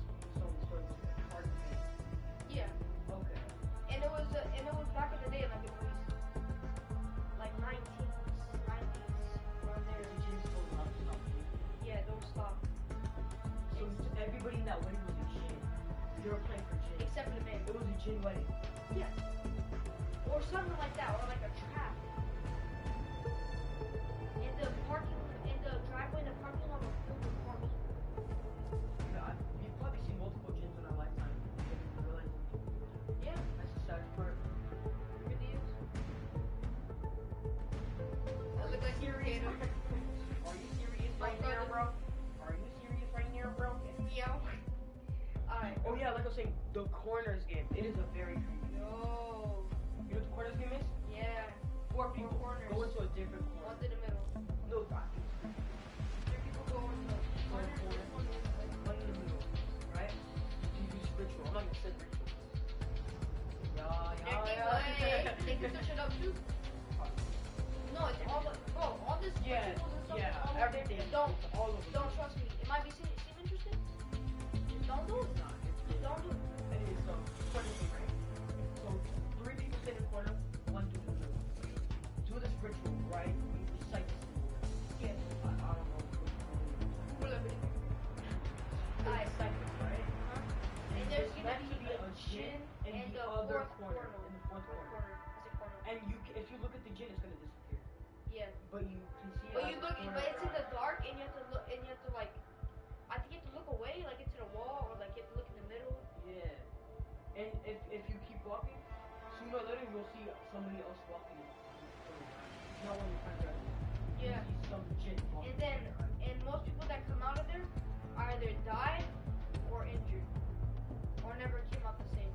story was part of the yeah, Okay. and it was back in the day like it was like 1990s around there. The gym told them not to stop. Yeah, don't stop. So everybody in that wedding was a gin. They were playing for gin. Except for the band. It was a gin wedding. Yeah. Or something like that, or like a trap. In the driveway, the parking lot was filled with cars. Yeah, you've probably seen multiple gyms in our lifetime. You didn't realize it. Yeah, That's the sad part. it really is. That look like Serious? potato. Are you serious right now, bro? Are you serious right now, bro? Meow. Alright. Oh yeah, like I was saying, the corners game. It is a very creepy. Yo. You know what the corners game is? Yeah. 4 people corners. go into a different One corner. in the middle. No, not 3 people go into One corner. corner. One in the middle, right? You use ritual. I'm not gonna say ritual. They can switch it up too. No, it's all this Yeah, rituals and stuff. yeah, all of everything. it. Don't all of them. trust me. It might seem interesting. Don't do it. Nah, it's good. Don't do it. Anyway, so corner game, right? So 3 people sit in the corner, 1 dude in the middle. Do this ritual, right? You recite this ritual. Yeah. I don't know. Alright. Recite this, right? And there's gonna meant to be be a a gin gin in in the the other fourth corner. corner. In the fourth corner. I said corner. And if you look at the gin, it's gonna disappear. Yeah. But you can see it. But out you the look, corner but of it's your in the eye. dark, and you have to look, and you have to like, I think you have to look away, like into the wall, or like you have to look in the middle. Yeah. And if you keep walking, sooner or later you'll see somebody else walking. No one kind of. Yeah. You see some gin walking. And then, and most people that come out of there either died or injured, or never came out the same.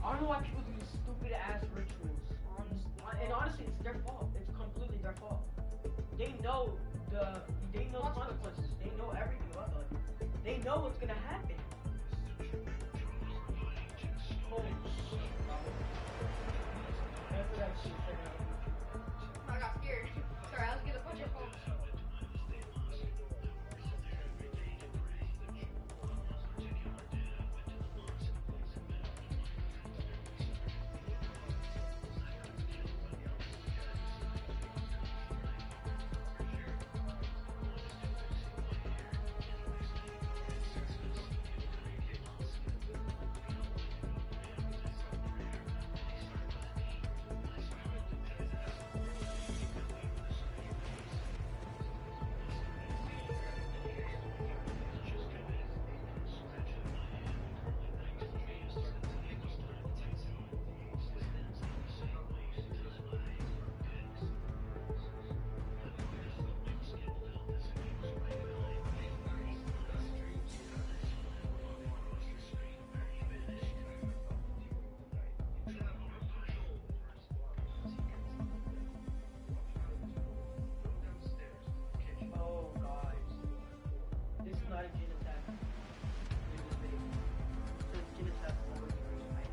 I don't know why people do these stupid ass rituals. Honestly. And honestly, it's their fault. It's completely their fault. They know the consequences. They know They know what's gonna happen. Holy shit. After that shit, I got scared. Sorry, I was gonna punch your phone. oh god. This is not a gin attack. In this video. So gin attack always very high.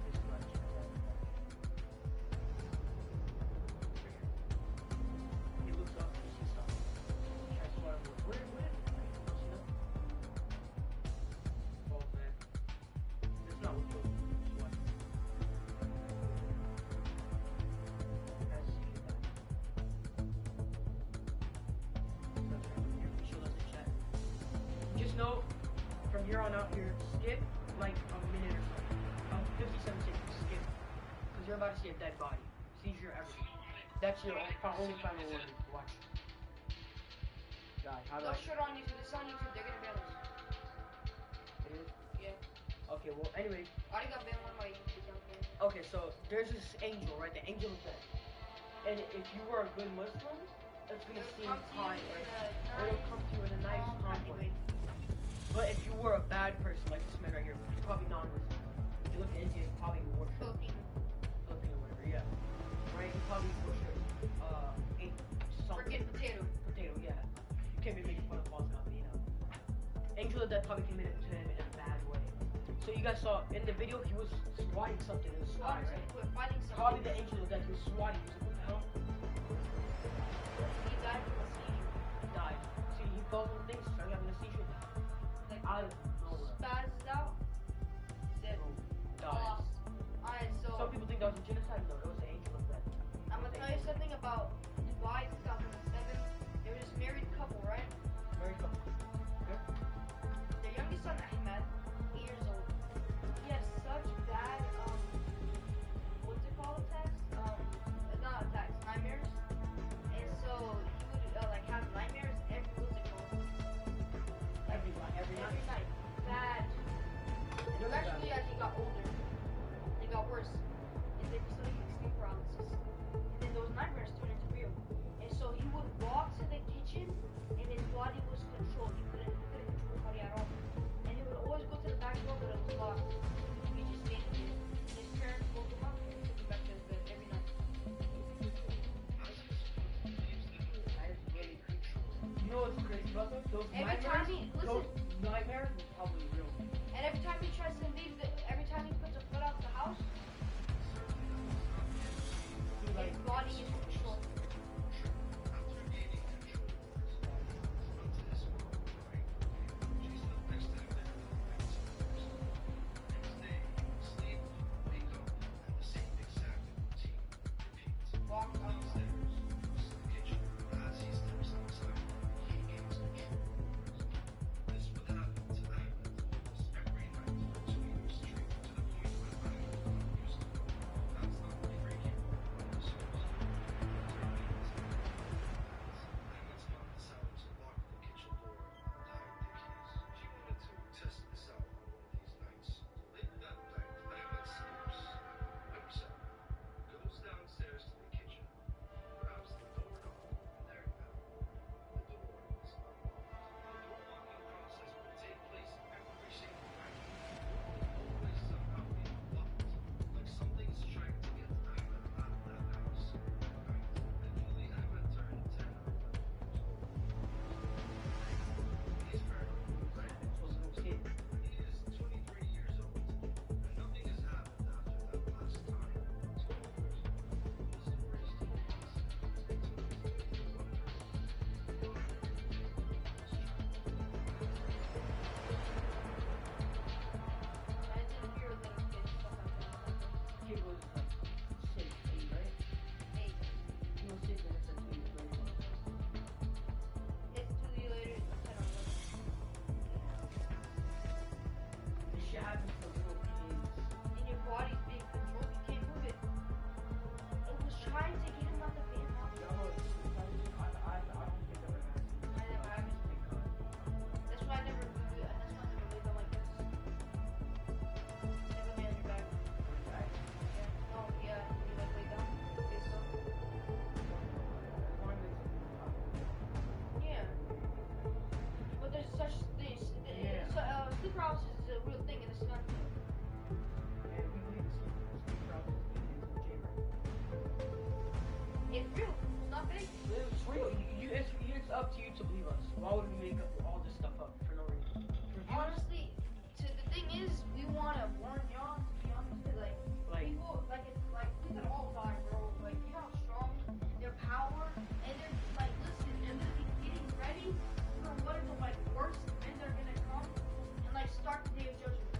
This is not a gin attack. He looks up and he sees something. He tries to swat him. What is it? You know? Oh man. That's not what you're what. Guys, see that. Just know, from here on out here, skip like a minute or so. 57 seconds, skip. Because you're about to see a dead body. Seizure, everything. That's your only final warning. Watch. God, how do Don't I... show it on YouTube. This is on YouTube. They're gonna ban us. It is? Yeah. Okay, well, anyway. I already got banned on my YouTube. Okay, so there's this angel, right? The angel of death. And if you were a good Muslim, it's gonna seem kind, right? It'll come to you in a nice, calm way. But if you were a bad person, like this man right here, he's probably non-Muslim. If you look at India, he's probably worship. Filipino, whatever, yeah. Right? He probably worship, ate something. Forget potato. Potato, yeah. You can't be making fun of false God, you know. Angel of Death probably committed to him in a bad way. So you guys saw, in the video, he was swatting something. It was swatting, right? We're fighting something. Probably the Angel of Death, he was swatting. He was like, what the hell? He died from a seizure. He died. See, he felt some things, started having a seizure. Like, Out of nowhere. spazzed out. Dead. Died. Lost. Alright, so Some people think that was a genocide. No, that was the Angel of Death. I'm gonna tell you something about Dubai 2007. There was this married couple, right? Very cool. Okay. Their youngest son, Ahmed, 8 years old. He had such bad, what's it called, attacks? Not attacks, nightmares. And so he would, like, have nightmares every, what's it called? Every night. Bad. And eventually, as he got older, they got worse. And they were starting to get sleep paralysis. And then those nightmares turned into real. And so he would walk to the kitchen, and his body was controlled. He couldn't control his body at all. And he would always go to the back door, but it was locked. He just stayed in there. And his parents woke him up and took him back to his bed every night. That is really creepy. You know what's crazy about those? Those Every nightmares? time he- listen. Those nightmares were probably real. And every time he tries to leave, every time he puts a foot out the house, He, like, his body is controlled. Walk outside. Why would we make up all this stuff up for no reason? Reviews? Honestly, the thing is, we want to warn y'all, to be honest, 'cause, like, Like, people, like, it's like, we can all die, bro. Like, you know how strong their power, and they're, like, listen, they're literally getting ready for one of the, like, worst events that are gonna come, and, like, start the day of judgment.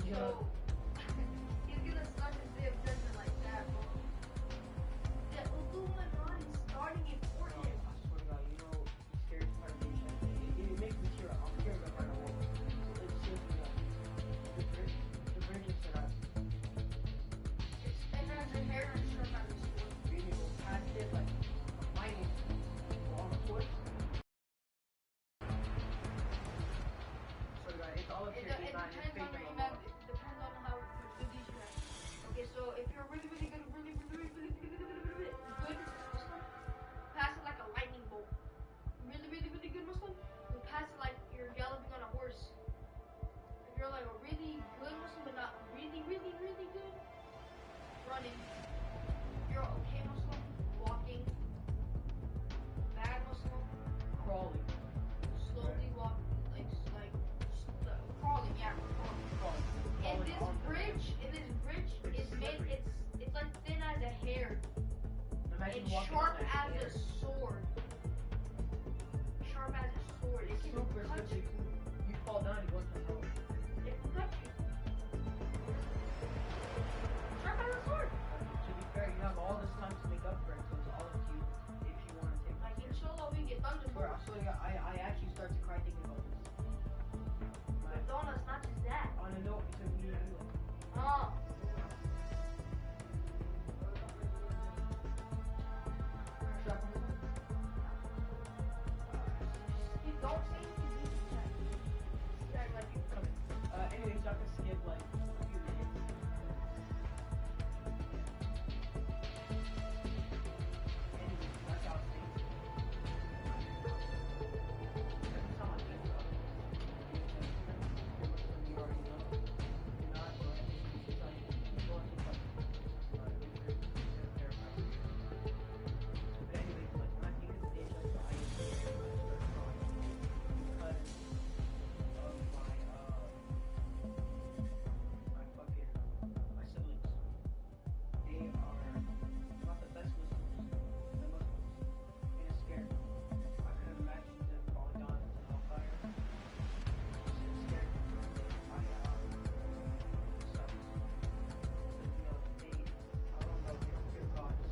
yeah. So, he's gonna start the day of judgment like that, bro. The Illuminati starting a No, I fortress. swear to God, you know, the scariest part of being China, it makes me tear up. I'm tearing up right now. It's seriously like, the bridge is set up. And there's a hair and shirt on the sword. We need to go past it, like, mining on the foot. So, guys, it's all up to It your depends iman and faith on in your Allah. iman. It depends on how good these you have. Okay, so if you're really, really good, good Muslim, pass it like a lightning bolt. Really, really, really good Muslim, you pass it like you're galloping on a horse. If you're like a really good Muslim, but not really, really, really good, running. You're okay Muslim, walking. Bad Muslim, Crawling. slowly walk, like crawling, yeah, crawling. Crawling. And Crawling on the this bridge It's is made, slippery. it's like thin as a hair Imagine and walking sharp on that as air. a sword. Sharp as a sword. It It's can super cut slippery. you. You fall down, you go to hell. It can cut you. Sharp as a sword. To be fair, you have all this time to make up for it, so it's all up to you if you want to take Like it. inshallah we get thunder Swear, I bolts. swear to God, I actually start to cry thinking about this. But donuts, not just that. On a note, because me and you. Oh. You don't say anything. You act like you Anyways, y'all can skip like a few minutes. Anyways, that's how it stays. Every time I think about it, you already know. You're not, but it's like, you want to like, terrifying. But anyways, like when I think of the day, just I start crying because of my siblings. They are not the best Muslims. They're Muslims. And it's scary. I couldn't imagine them falling down into hellfire. It's scary. I sucks. But you know, I don't know, they don't fear God, so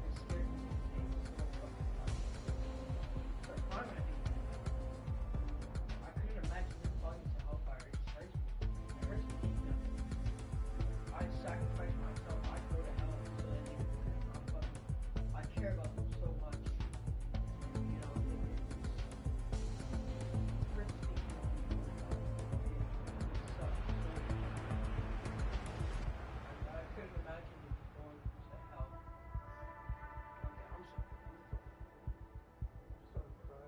it's scary. They just don't fucking God. But why would I think that? I couldn't imagine them falling into hellfire. It just hurts me. It hurts me thinking of it. I'd sacrifice myself. I'd go to hell so that they can I'm fucking, I care about them so much. You know, it hurts thinking of people. It sucks so much. I couldn't imagine them going to hell. Okay, I'm sorry. I'm sorry to cry.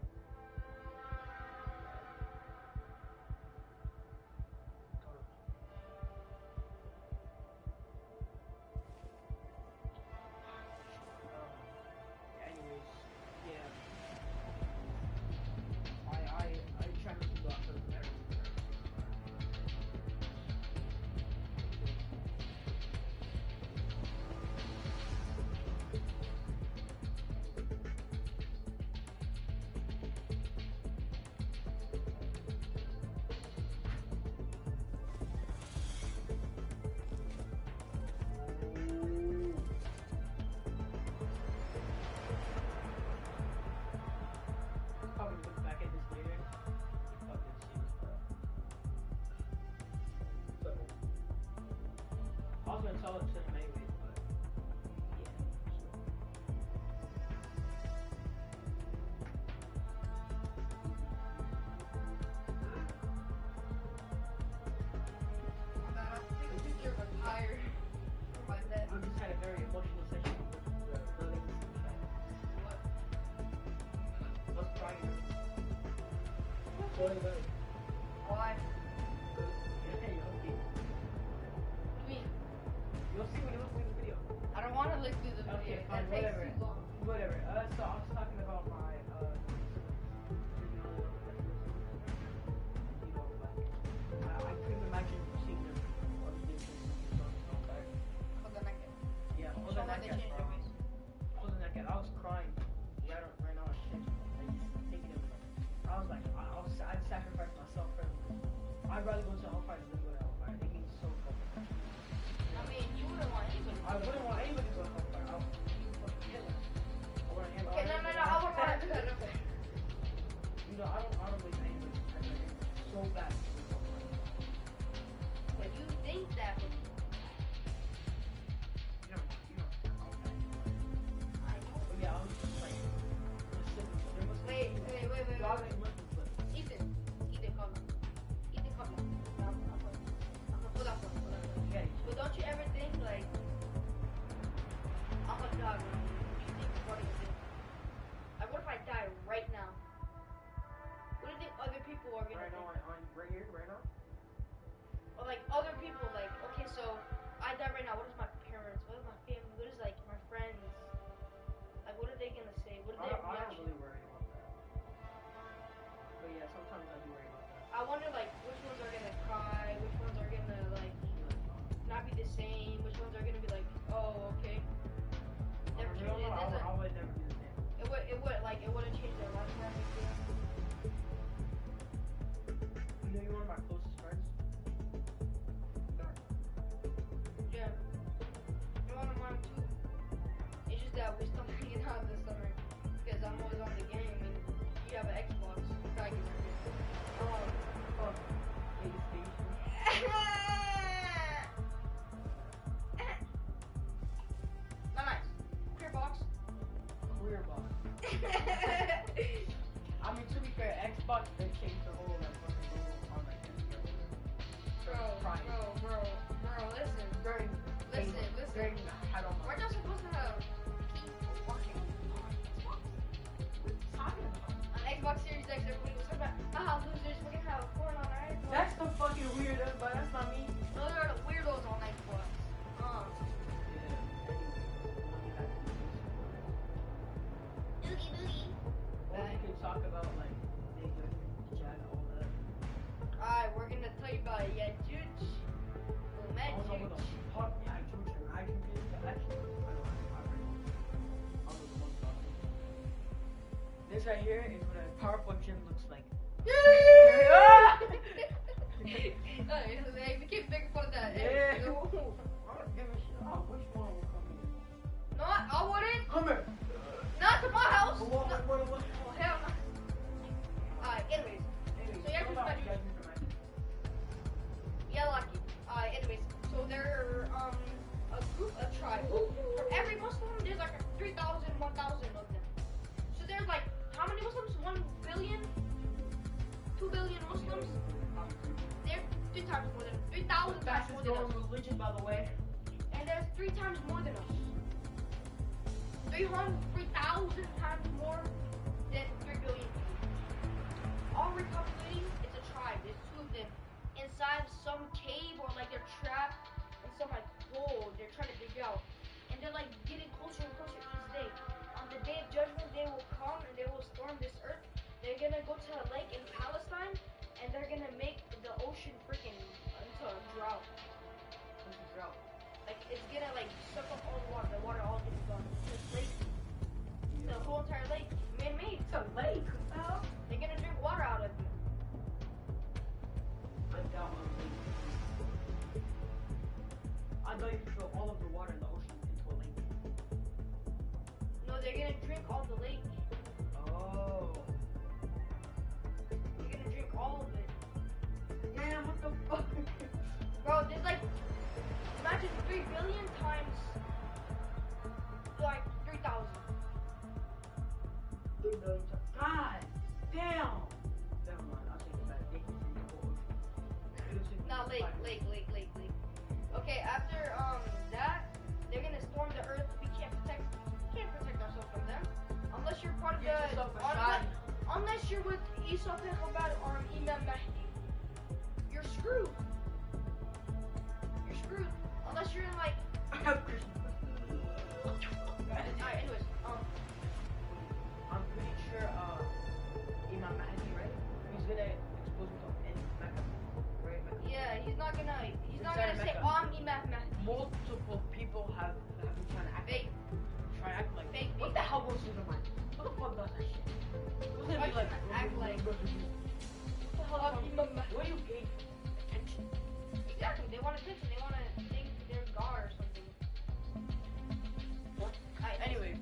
Anyways, yeah. I try not to go out for the better. Probably look back at this later. Fucking serious, bro. So, I was gonna tell it to him anyways, but yeah. I think you're tired from my bed. We just had a very emotional session with the ladies in the chat. What? Let's cry. Why? Yeah, you'll see. I mean, You'll see when you look through the video. I don't want to look through the video. Okay, fine, That takes whatever. too long. Whatever. So I was talking about my Yeah, we stopped hanging out this summer because I'm always on the game and you have an Xbox. Thank you. Fuck. PlayStation. Not nice. Clear box. Career box. I mean, to be fair, Xbox, they changed the whole, like, fucking logo on, like, this year. Bro, listen. During, during, I don't know. We're not supposed to have people walking on Xbox. What are you talking about? On Xbox Series X, everybody was talking about, losers, we're gonna have porn on our Xbox. That's the fucking weirdo, but that's not me. Those are the weirdos on Xbox. Doogie boogie. Or we can talk about, like, nigga, chat, all that. Alright, we're gonna tell you about Yajuj. I don't know what the fuck iTunes and iTunes is, but actually, I don't know. This right here is what a powerful gym looks like. Hey, we keep making fun of that. Yeah. Hey, I don't give a shit. Oh, which one will come in? no, I wouldn't. Come here. Not to my house. What? Oh, hell no. Alright, anyways. Anyways, So yeah, what about just you guys in the match? Yeah, lucky. Anyways, so they're a group, a tribe. For every Muslim, there's like 3,000, 1,000 of them. So there's like how many Muslims? 1 billion, 2 billion Muslims. They're 3 times more than 3,000 times more Fastest than growing us. religion, by the way. And there's 3 times more than us. 3,000 times more than 3 billion people. All recopulating, it's a tribe. There's 2 of them inside some cave or like they're trapped in some like hole they're trying to dig out. And they're like getting closer and closer each day. On the day of judgment, they will come and they will storm this earth. They're gonna go to a lake in Palestine and they're gonna make the ocean freaking into a drought. Into a drought. Like it's gonna like suck up all the water. The water all gets gone. This lake, the whole entire lake, man-made. It's a lake. What the hell? They're gonna drink water out of it. I doubt I'm a lake. I thought you could throw all of the water in the ocean into a lake. No, they're gonna drink all the lake. Oh. They're gonna drink all of it. Damn, what the fuck? Bro, there's like, imagine 3 billion times, like, 3,000. God damn. Never mind, I'll take it back. They can see the whole ocean. Not lake. Okay, after, that, they're gonna storm the earth. We can't protect ourselves from them. Unless you're part of Get yourself a shot. unless you're with Isa Pechobad or Imam Mahdi. You're screwed. You're screwed. Unless you're in like, alright, anyways, I'm pretty sure Imam Mahdi, right? He's gonna expose himself in Mecca, right? Mecca. yeah, he's not gonna say, Inside Mecca. oh, I'm Imam Mahdi. Multiple people have been trying to act Fake. like Fake. what the hell goes through their mind? What the fuck does that shit? What's Why it be like? should I act like- What the hell? I'm Imam Mahdi. What do you gain? Attention. Exactly, they want attention, they want to think they're God or something. What? Alright, Anyway,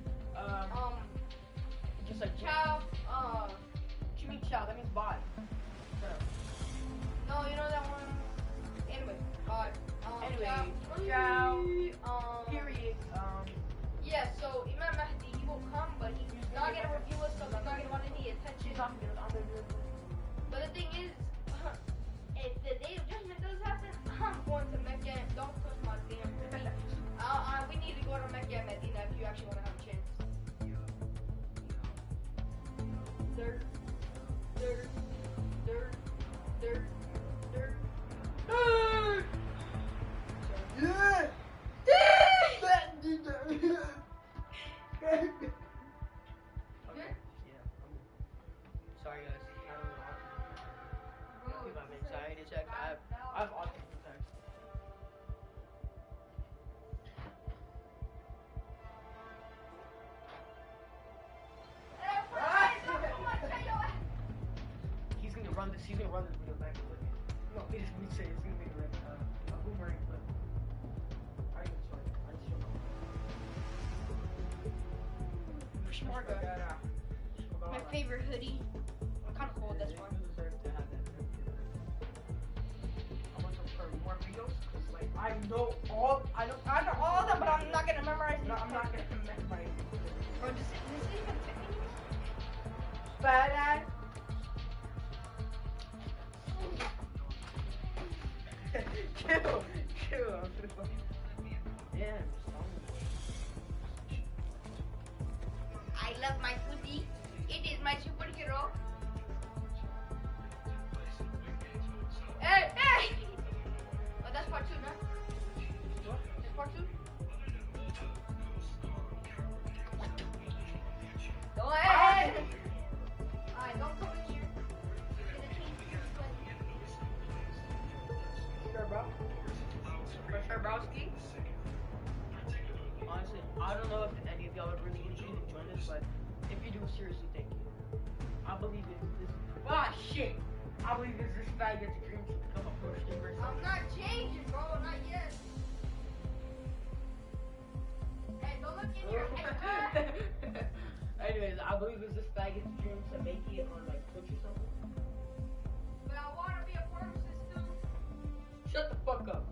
just like Chow, Jimmy Chow, that means bye. Shut up. no, you know that one. Anyway, Anyway, Chow. Period. Yeah, so Imam Mahdi, he will come, but he's not gonna reveal himself. He's not gonna want any attention. But the thing is, if the day of judgment does happen, I'm going to Mecca. Don't touch my damn feet. We need to go to Mecca and Medina if you actually want to have a chance. Dirt, dirt, dirt, dirt, dirt, dirt. Yeah. Smart guy. My favorite hoodie. I'm kind of cold, that's why. You deserve to have that. I'm gonna prefer more videos, cause like I know all of them, but I'm not gonna memorize. No, I'm not gonna memorize. Bro, does it even fit me? Fat ass. Chill. I'm gonna fucking. Yeah. I love my hoodie. It is my superhero. Hey, hey! Oh, that's part 2, no? What? That's part 2? Go ahead! Alright, don't come in here. You're gonna change your Sure, bro. For sure, broski. Honestly, I don't know if any of y'all are really gonna join this, but if you do, seriously, thank you. I believe in this. Ah, shit! I believe it's this fat gets a dream to become a pro streamer. I'm not changing, bro. Not yet. Hey, don't look in here. Anyways, I believe it's this fat gets a dream to make it on like Twitch or something. But I want to be a pharmacist too. Shut the fuck up.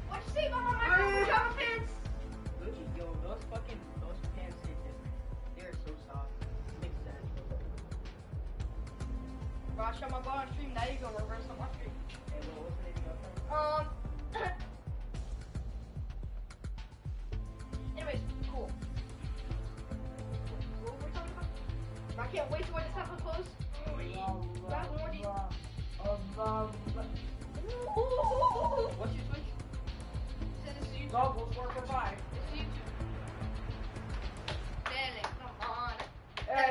What you say about my pajama pants? Gucci, yo, those pants hit different. They're so soft. Makes sense. Bro, I shot my ball on stream. Now you go reverse on my stream. Hey, well, what's the name of your friend? Anyways, cool. What we're talking about? I can't wait to wear this type of clothes. Got more these. What's your Twitch? So this is YouTube. Goggles work for five. This is YouTube. Dele, come on. Sorry,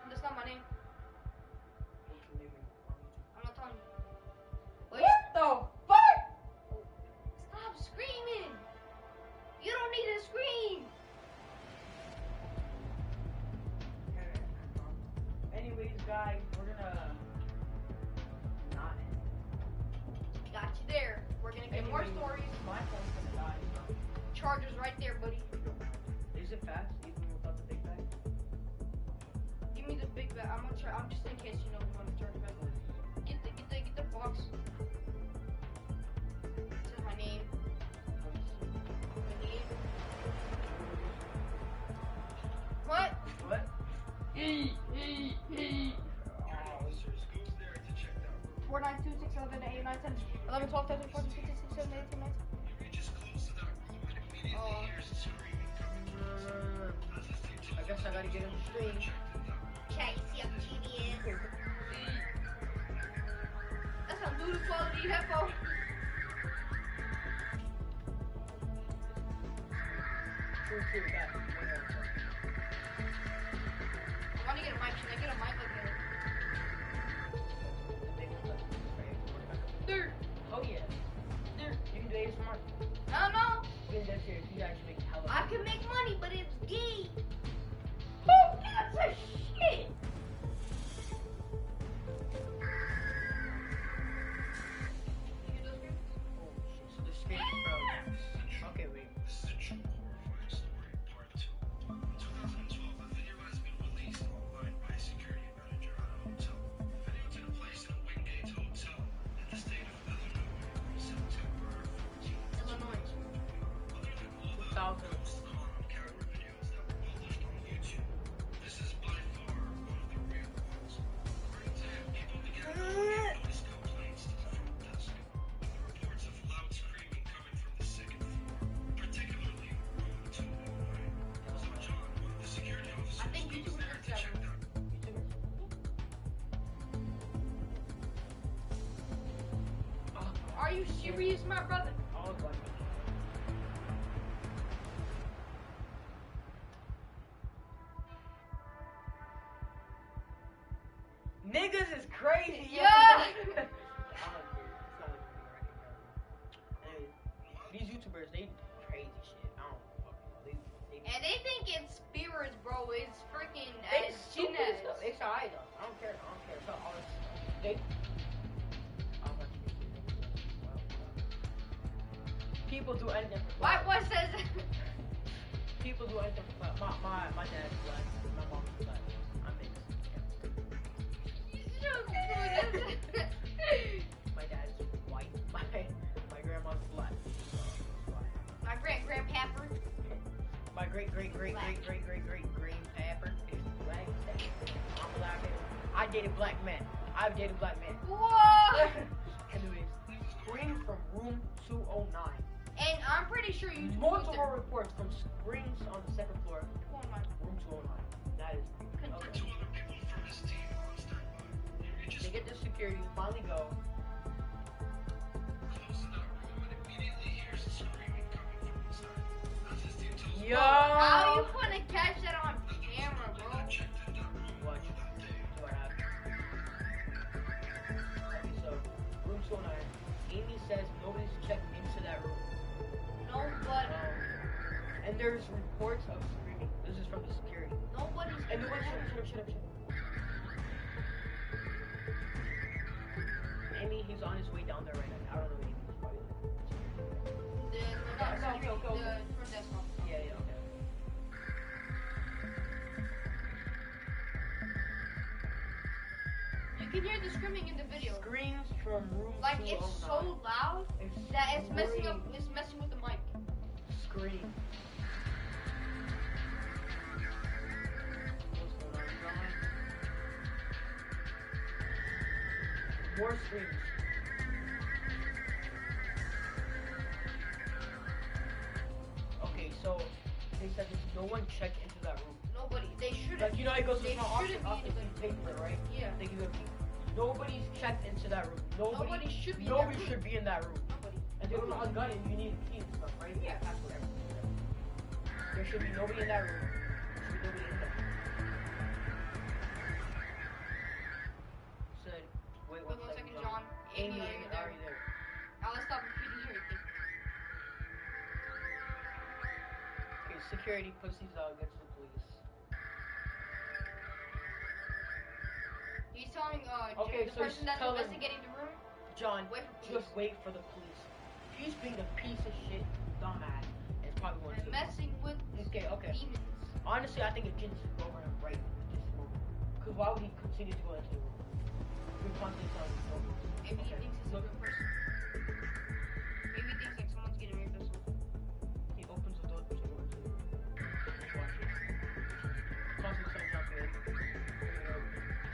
that's not my name. I'm not telling you. Wait. What the fuck? Stop screaming! You don't need to scream! Anyways, guys, we're gonna not end. Got you there. We're gonna get more stories. My phone's gonna die. Charger's right there, buddy. Is it fast, even without the big bag? Give me the big bag. I'm gonna try. I'm just in case you know we want to charge it back. Get the box. It says my name. My name. What? What? 4, 9, 2, 6, 7, 8, 9, 10, 11, 12, 13, 14, 15, 16, 17, 18, 19. I guess I gotta get in the stream. Chase, I'm genius. That's some doodle quality headphone. I want to get a mic. Should I get a mic like that? Dude. Oh yeah. Dude. You can do ASMR. I don't know. You can do that if you actually make hella I can make money, but it's gay. Who gives a shit? You do those screens? Oh shit, so the screen from... Okay, wait. Illinois. 2000. I think YouTubers are seven. Are you serious, my brother? I was like... Niggas is crazy. Yeah. I don't care. It's not like anything recognizable. Anyways, these YouTubers, they crazy shit. I don't fucking know. They And they think it's spirits, bro. It's freaking They Gina. stupid as hell. It's alright though. I don't care. It's all this stuff. They. I'll let you get it. People do anything for White clout. boy says. People do anything for clout. My dad's black. My mom's black. I'm mixed. My dad's white. My grandma's black. My grandpapper. My grandpapper is black. I'm black. I dated black men. I've dated black men. Whoa! Anyways, scream from room 209. And I'm pretty sure you Multiple reports from screams on the second floor. Oh my. Room 209. That is creepy. Okay. Two other people from his team are on standby. You just They get the security, finally go. close in that room and immediately hears screaming coming from inside. As his team tells Yo! How you gonna catch that on camera, They bro? had checked in that room Watch. that day. See what happens. Okay, so, room 209. Amy says nobody's checked into that room. Nobody. And there's reports of screaming. This is from the security. Nobody's. And the one, shut up. Amy, he's on his way down there right now. I don't know if he's probably The Go. front desk officer. Yeah, okay. You can hear the screaming in the video. Screams from room Like 209. it's so loud that it's messing up. screams. It's messing with the mic. Scream. What's going on, John? More screams. Okay, so they said that no one checked into that room. Nobody. They shouldn't. Like, you know, it goes to They the front shouldn't office, be you pay for it, right? Yeah. They give you a key. Nobody's checked into that room. Nobody should be in that Nobody room. should be in that room. Nobody. And they don't know a gun and you need a key and stuff, right? Yeah. That's whatever. There should be nobody in that room. There should be nobody in there. Said, wait Wait 1 second, John. Amy, are you are there? you there? Now let's stop repeating everything. Okay, security pussies out, gets the police. He's telling Okay, the so person that's tell them- investigating the room. John, Wait for just wait for the police. He's being a piece of shit, dumbass, and it's probably going And to. messing with Okay. demons. Honestly, I think it just go around right at this moment. Because why would he continue to go into the room? We're constantly telling him, "Don't go." Maybe he Okay, thinks it's a look, real person. Maybe he thinks like someone's getting raped or something. he opens the door to go into the room. Watch this. Constantly saying something.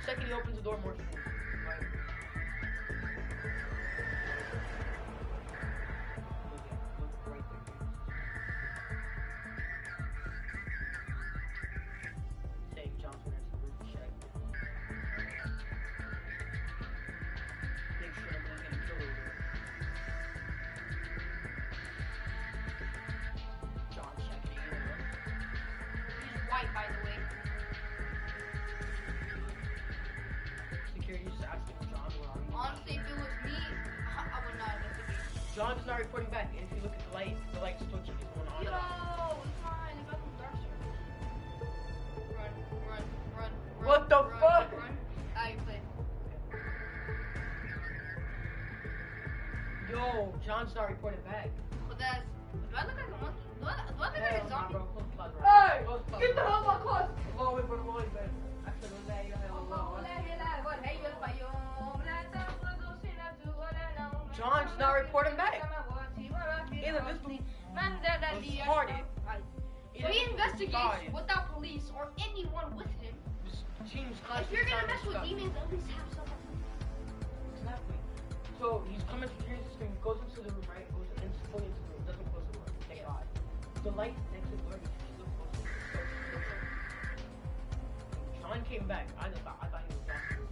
Second, he opens the door more smooth. Right? Look right there. Saying Johnson has the room check. Make sure nobody's gonna kill over there. John checking it out. He's white, by the way. Security just asking John where are you? Honestly, if it was me, I would not investigate. John's not reporting back. If you look at the light's twitching. It's going on Yo, and off. it's fine. I got some dark circles. Run. What the fuck? Run. I played. Yo, John's not reporting back. But that's. Do I look like a monkey? Do I look like a Hell nah, zombie? bro. Close the plaza. Hey! Close the plaza. Get the hell out of my closet! Hello, everybody. Hello, everybody. Actually, don't let you hello. John's not reporting back. Either this dude retarded. So he investigates without police or anyone with him. Team's If you're gonna mess with demons, at least have someone. Exactly. So he's coming to Jesus thing, goes into the room, right? Goes fully into the room, doesn't close the door. Thank God. The light next to the door, he's still closed. John came back. I thought he was lost.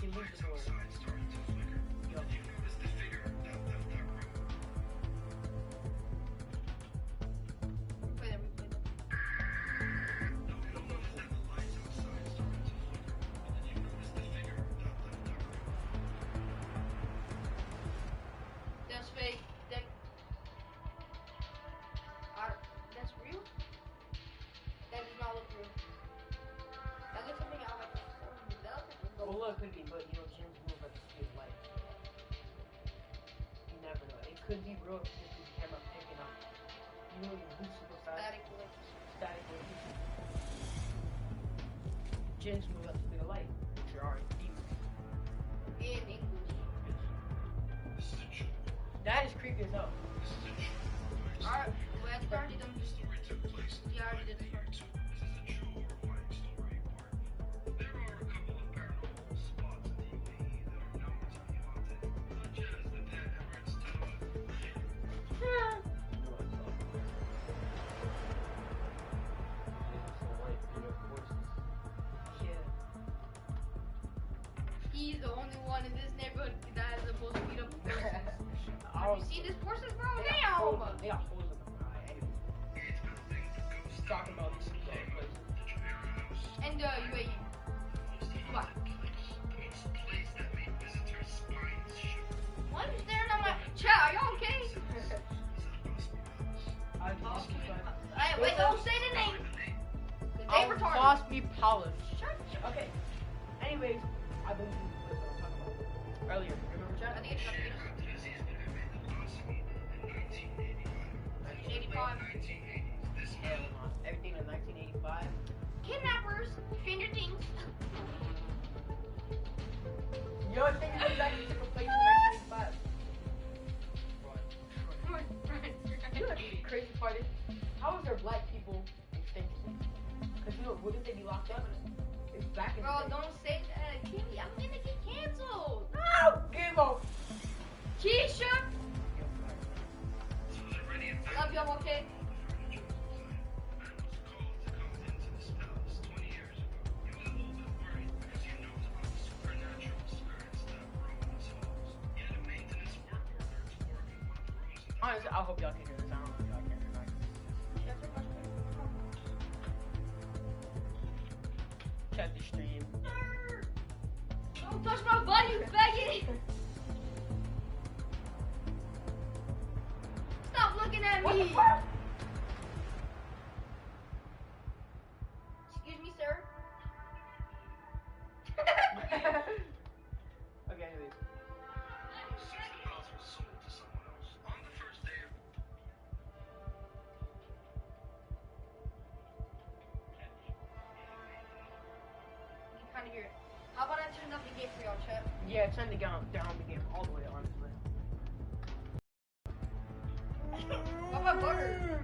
He leaves the door. Yo. Replay that, replay that. That's fake. That's real? That does not look real. That looks something out like that. That looks like a Well, ghost. look, could be, but you know, Jim's move like a speed of light. You never know. It could be real. It could be hammer picking up. You know your boots super fast. Static electricity. Static electricity. Jinx move up to speed of light, which you're already deep. In English. This is a chore. That is creepy as hell. This is a chore. Alright, well, I already done The story took place in Yeah, I already did this the year 2. This is a chore horrifying story part. There are a couple of paranormal spots in the UAE that are known to be haunted, such as the Pat Emirates Tower. Yeah. He's the only one in this neighborhood that has the most beat up horses. Have you seen this horses, bro? Damn! They got holes in them. Alright, anyways. Talking about these places. And UAE. What? Why are you staring at my chat? Are you okay? I just Hey, wait, don't say the name. They retarded. Boss be polished. Shut up. Okay. Anyways, I believe what I was talking about earlier. Remember I chat? think it's 1985. Hell no. Everything in 1985. Kidnappers, Stranger Things. Yo, I think it's actually took a place in 1985. You know what the crazy part is? How is there black people extinct? Because you know, wouldn't they be locked up? It's back in Bro, the day. don't say that. Kitty, I'm gonna get canceled. No! Game over. Keisha, love you, I'm okay. Honestly, I hope y'all can hear this. I don't know if y'all can hear it. Check the stream. Don't touch my body, you faggot. Stop looking at What me. the fuck? Excuse me, sir. Okay, anyways. You kind of hear it. How about I turn up the game for y'all, chat? Yeah, turn the down the game all the way, honestly. What about butter?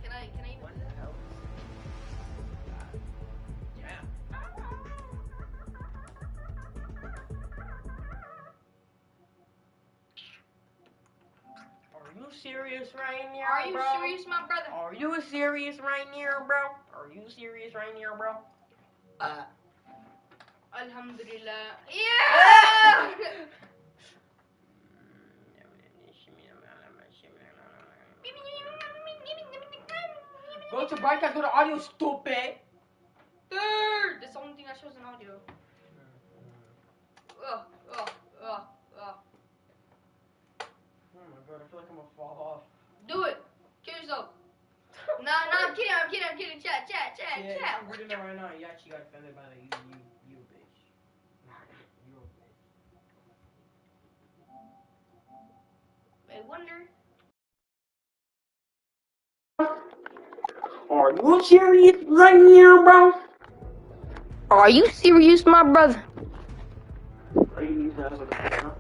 Can I eat What the hell? Yeah. Are you serious right now, Are you bro? serious, my brother? Are you serious right now, bro? Are you serious right now, bro? Alhamdulillah. Yeah! Go to broadcast, go to audio, stupid. Third! That's the only thing that shows in audio. Ugh, ugh, ugh, ugh. Oh my god, I feel like I'm gonna fall off. Do it. Kill yourself. Nah, I'm kidding. Chat. Yeah, we're doing it right now. You actually got offended by that. You a bitch. You a bitch. I wonder. Are you serious right now, bro? Are you serious, my brother? Ladies, that's what I'm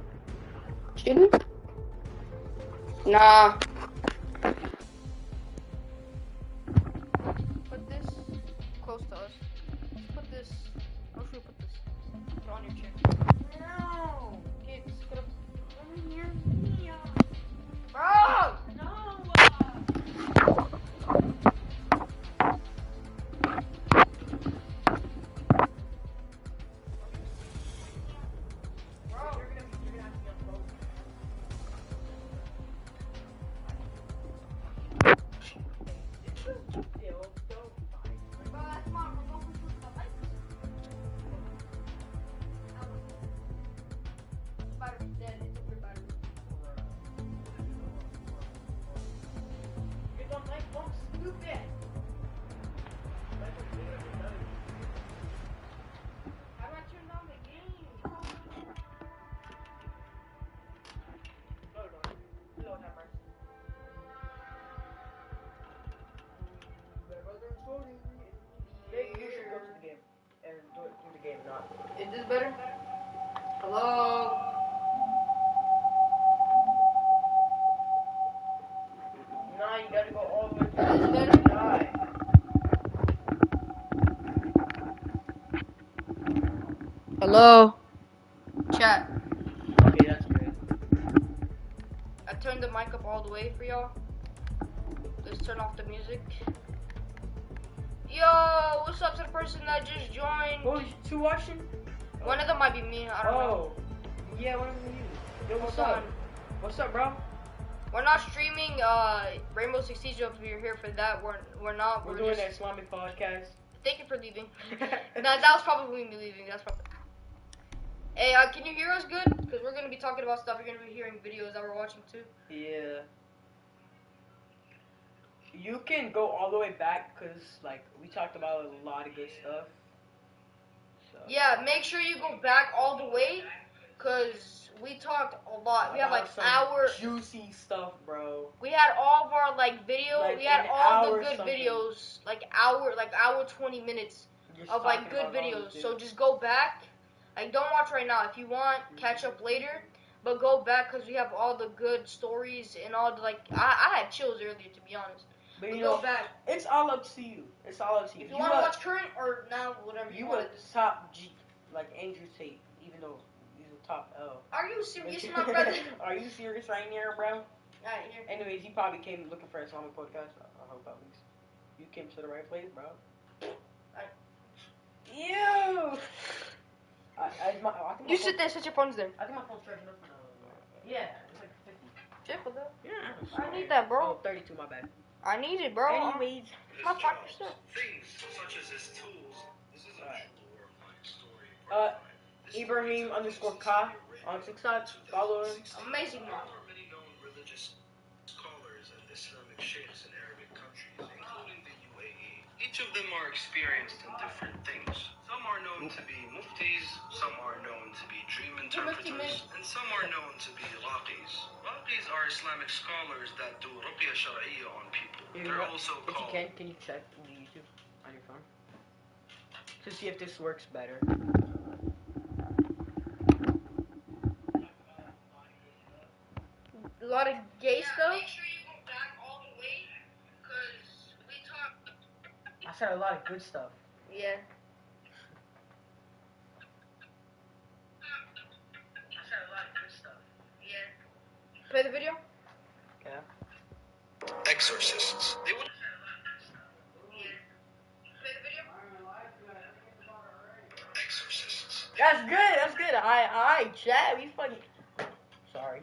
Kidding? Nah. Put this close to us. Put this. How should we put this? Put it on your chair. No! Okay, just put it. Bro! Bro! Bro, that's my remote this better? Hello? Nah, you gotta go all the way Is this through better? the sky. Hello? Chat. Okay, that's good. I turned the mic up all the way for y'all. Let's turn off the music. Yo, what's up to the person that just joined? Who's watching? One of them might be me, I don't know. Oh, yeah, one of them you. Yo, what's Hold up? on. What's up, bro? We're not streaming Rainbow Six Siege if you're here for that. We're not. We're doing just... an Islamic podcast. Thank you for leaving. No, that was probably me leaving. That's probably. Hey, can you hear us good? Because we're gonna be talking about stuff. You're gonna be hearing videos that we're watching too. Yeah. You can go all the way back because, like, we talked about a lot of good stuff. So. Yeah, make sure you go back all the way, cause we talked a lot. We have like About some hour. juicy stuff, bro. We had all of our like video. Like, we had an all the hour good something. videos, like hour 20 minutes Just of like talking good about all videos. this So shit. just go back. Like don't watch right now. If you want, catch up later. But go back because we have all the good stories and all the like. I had chills earlier to be honest. But But you go know, back. it's all up to you. It's all up to you. If you want to watch current or now, whatever you You want. would top G, like Andrew Tate, even though he's a top L. Are you serious, my brother? Are you serious right here, bro? Alright, here. Anyways, he probably came looking for a Islamic podcast. I hope at least. You came to the right place, bro. Ew! I think You sit there, set your phones there. I think my phone's charging up now. Yeah, it's like 50. Shit, for that. Yeah. I need that, bro. Oh, 32, my bad. I need it, bro. Anyways. My 5%. Things such as his tools. This is a Alright. glorifying story. Ibrahim _ Ka on TikTok. Follow him. Amazing, There man. are many known religious scholars and Islamic sheikhs in Arabic countries, including the UAE. Each of them are experienced in different things. Some are known to be muftis, some are known to be dream interpreters, and some are known to be raqis. Raqis are Islamic scholars that do ruqya shar'iyya on people. They're also If you called... can you check the YouTube on your phone? To see if this works better. A lot of gay stuff. Make sure you go back all the way, cause we talked. I said a lot of good stuff. Yeah. I said a lot of good stuff. Yeah. Play the video. Yeah. exorcists. They would... Play the video. Exorcists. That's good. That's good. Alright, chat. We funny. Sorry.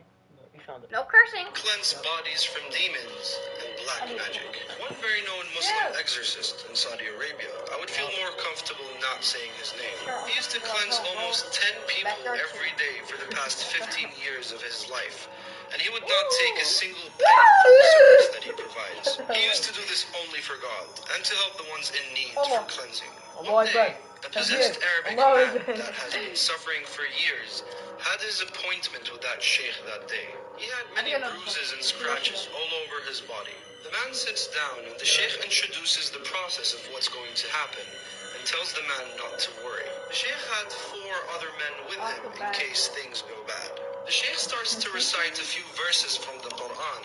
We found it. No cursing. cleanse bodies from demons and black magic. One very known Muslim exorcist in Saudi Arabia. I would feel more comfortable not saying his name. He used to cleanse almost 10 people every day for the past 15 years of his life. And he would not take a single penny from the service that he provides. He used to do this only for God and to help the ones in need for cleansing. One day, a possessed Arabic man that has been suffering for years had his appointment with that sheikh that day. He had many bruises and scratches all over his body. The man sits down and the sheikh introduces the process of what's going to happen and tells the man not to worry. The sheikh had 4 other men with him in case things go bad. The sheikh starts to recite a few verses from the Quran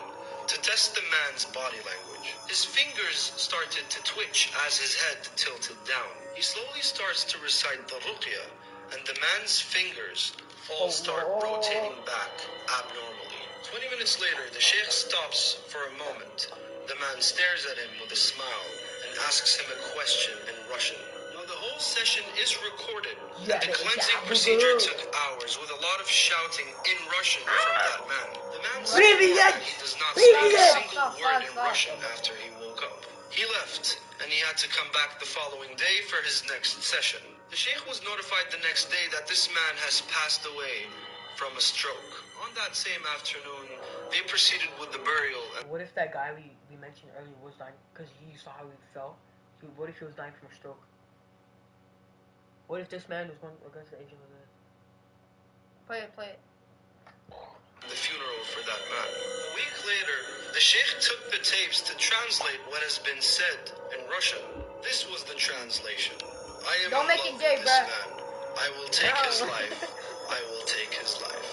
to test the man's body language. His fingers started to twitch as his head tilted down. He slowly starts to recite the ruqya, and the man's fingers all start rotating back abnormally. 20 minutes later, the sheikh stops for a moment. The man stares at him with a smile and asks him a question in Russian. Now, the whole session is recorded, and the cleansing procedure took hours with a lot of shouting in Russian from that man. The man said that he does not speak a single word in Russian after he woke up. He left, and he had to come back the following day for his next session. The sheikh was notified the next day that this man has passed away from a stroke. On that same afternoon, they proceeded with the burial. What if that guy we mentioned earlier was dying because you saw how he fell? What if he was dying from a stroke? What if this man was going against the angel of death? Play it. The funeral for that man. A week later, the sheikh took the tapes to translate what has been said in Russian. This was the translation. I am Don't in make love it gay, with this bruh. man. I will take his life. I will take his life.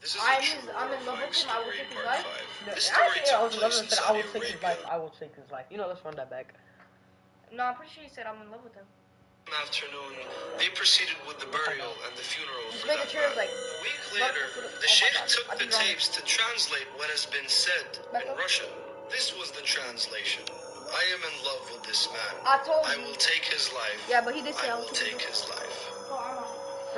This is a I'm true in love horrifying with him. I will story, take his part life. 5. No, This I story think I took was in love place in with him. I Saudi will take his life. Arabia. I will take his life. You know, let's run that back. No, I'm pretty sure he said I'm in love with him. Afternoon, they proceeded with the burial and the funeral Just for making that sure it's man. like. A week later, the oh my sheikh God, took I the did wrong. tapes to translate what has been said Back in up. Russian. This was the translation. I am in love with this man. I told I you. will take his life. Yeah, but he did say I I will will take his life.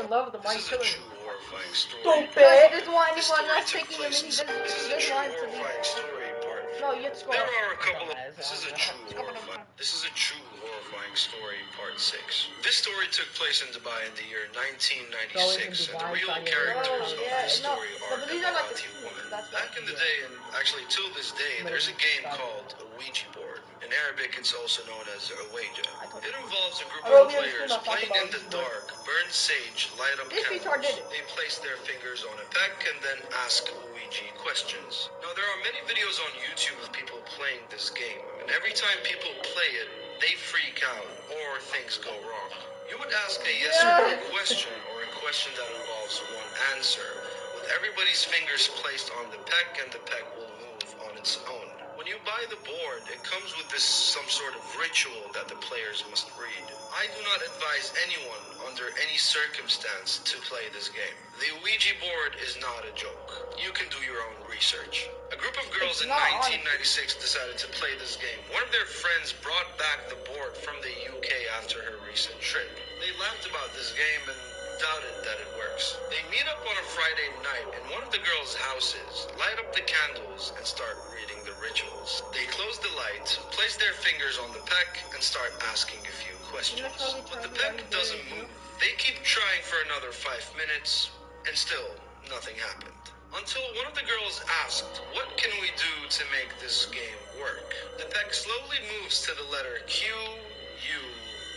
In love with him, why This you is a killing true him? horrifying story. Stupid. Because he doesn't want This anyone story else took taking him, place and in This is a doesn't true want him to be. horrifying story, part No, you have to go. There are a couple of. Dumbass. This is a true horrifying. This is a true horrifying story, part 6. This story took place in Dubai in the year 1996, and the real characters of this story are but these are like the Emirati women. that's Back in the day, and actually till this day, there's a game called a Ouija board. In Arabic, it's also known as a Ouija. It involves a group of players playing in the dark, burn sage, light up candles. They place their fingers on a peck and then ask Ouija questions. Now, there are many videos on YouTube of people playing this game, and every time people play it, they freak out or things go wrong. You would ask a yes or no question, or a question that involves one answer, with everybody's fingers placed on the peck, and the peck will move on its own. When you buy the board, it comes with some sort of ritual that the players must read. I do not advise anyone under any circumstance to play this game. The Ouija board is not a joke. You can do your own research. A group of girls in 1996 decided to play this game. One of their friends brought back the board from the UK after her recent trip. They laughed about this game and doubted that it works. They meet up on a Friday night in one of the girls' houses, light up the candles, and start reading the rituals. They close the light, place their fingers on the peck, and start asking a few questions. But the peck doesn't move. They keep trying for another 5 minutes, and still nothing happened. Until one of the girls asked, "What can we do to make this game work?" The peck slowly moves to the letter Q, U,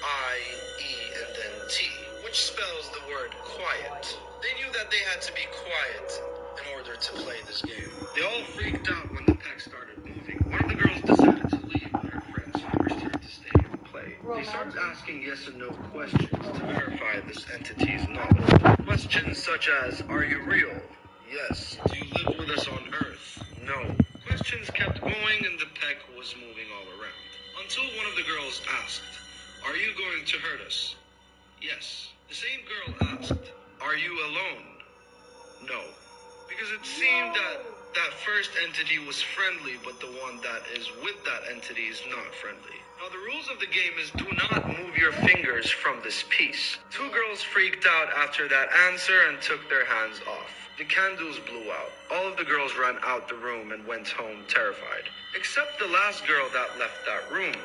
I, E, and then T, which spells the word quiet. They knew that they had to be quiet in order to play this game. They all freaked out when the peck started moving. One of the girls decided to leave, but her friends forced her to stay and play. They started asking yes and no questions to verify this entity's knowledge. Questions such as, "Are you real? Yes. Do you live with us on Earth? No." Questions kept going and the peck was moving all around. Until one of the girls asked, "Are you going to hurt us?" Yes. The same girl asked, "Are you alone?" No. Because it seemed that first entity was friendly, but the one that is with that entity is not friendly. Now, the rules of the game is do not move your fingers from this piece. 2 girls freaked out after that answer and took their hands off. The candles blew out. All of the girls ran out the room and went home terrified. Except the last girl that left that room,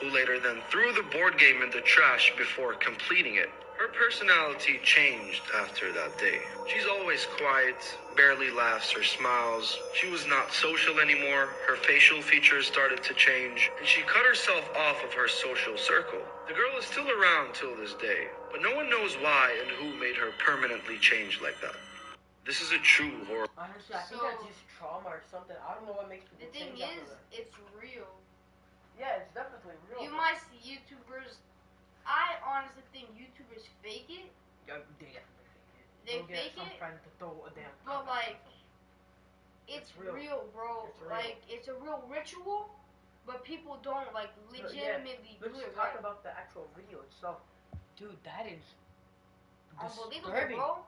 who later then threw the board game in the trash before completing it. Her personality changed after that day. She's always quiet, barely laughs or smiles. She was not social anymore. Her facial features started to change, and she cut herself off of her social circle. The girl is still around till this day, but no one knows why and who made her permanently change like that. This is a true horror. Honestly, I think that's just trauma or something. I don't know what makes people change after that. it's real. Yeah, it's definitely real. You might see YouTubers. I honestly think YouTubers fake it. Yeah, they definitely fake it. They They'll get fake some it, friend to throw a damn. but like, it's real, bro. It's real. Like, it's a real ritual, but people don't like legitimately do Let's it talk right. about the actual video itself. Dude, that is Unbelievable, disturbing. bro.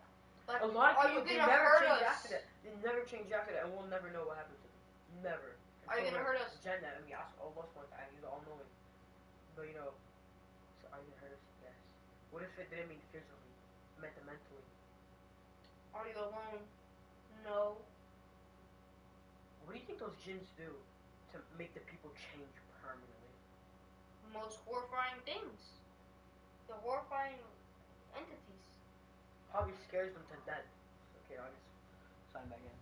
Like, A lot of people, they never change us? after that. They never change after that, and we'll never know what happened to them. Never. Are you gonna hurt us? Jenna, and we asked almost one time, he's all knowing. But you know, so are you gonna hurt us? Yes. What if it didn't mean physically, meant mentally? Are you alone? No. What do you think those jinns do to make the people change permanently? Most horrifying things. The horrifying entities. Probably scares them to death. Okay, I'll just sign back in.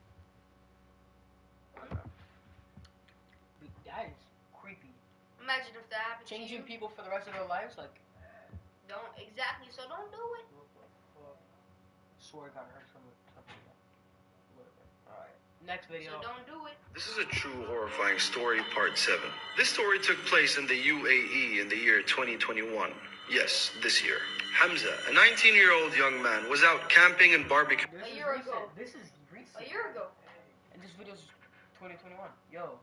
Dude, that is creepy. Imagine if that happened Changing to you. people for the rest of their lives, like. Don't exactly. So don't do it. Swear got hurt from something. Alright. Next video. So don't do it. This is a true horrifying story, part 7. This story took place in the UAE in the year 2021. Yes, this year. Hamza, a 19-year-old young man, was out camping and barbecuing. This A is year recent. ago. This is recent. A year ago. And this video's 2021. Yo.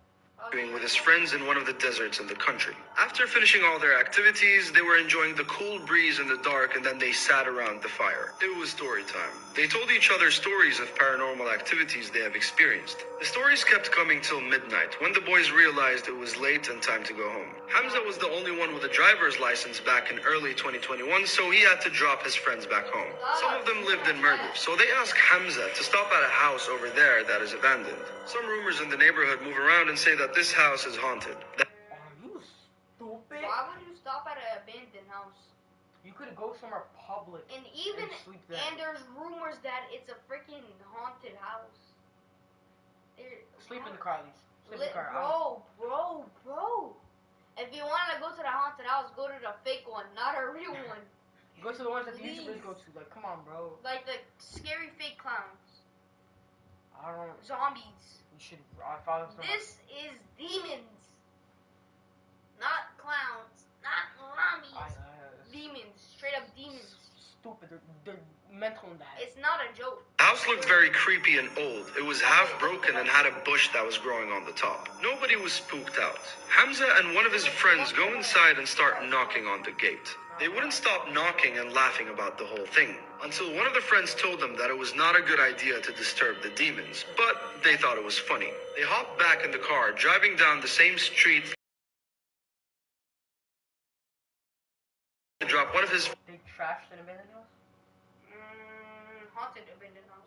With his friends in one of the deserts in the country. After finishing all their activities, they were enjoying the cool breeze in the dark, and then they sat around the fire. It was story time. They told each other stories of paranormal activities they have experienced. The stories kept coming till midnight, when the boys realized it was late and time to go home. Hamza was the only one with a driver's license back in early 2021, so he had to drop his friends back home. Some of them lived in Merdif, so they asked Hamza to stop at a house over there that is abandoned. Some rumors in the neighborhood move around and say that this house is haunted. Are you stupid? Why would you stop at an abandoned house? You could go somewhere public And even and sleep there. and there's rumors that it's a freaking haunted house. Sleep in the car, at least. Sleep in the car. Bro. If you want to go to the haunted house, go to the fake one, not a real one. Go to the ones that the Please. YouTubers go to. Like, come on, bro. Like the scary fake clowns, I don't. zombies. You should. I follow some. This is demons, not clowns, not zombies. Demons, straight up demons. Stupid. They're mental in the head. It's not a joke. The house looked very creepy and old. It was half broken and had a bush that was growing on the top. Nobody was spooked out. Hamza and one of his friends go inside and start knocking on the gate. They wouldn't stop knocking and laughing about the whole thing, until one of the friends told them that it was not a good idea to disturb the demons, but they thought it was funny. They hopped back in the car, driving down the same street to drop one of his They trashed an abandoned house? Haunted abandoned house.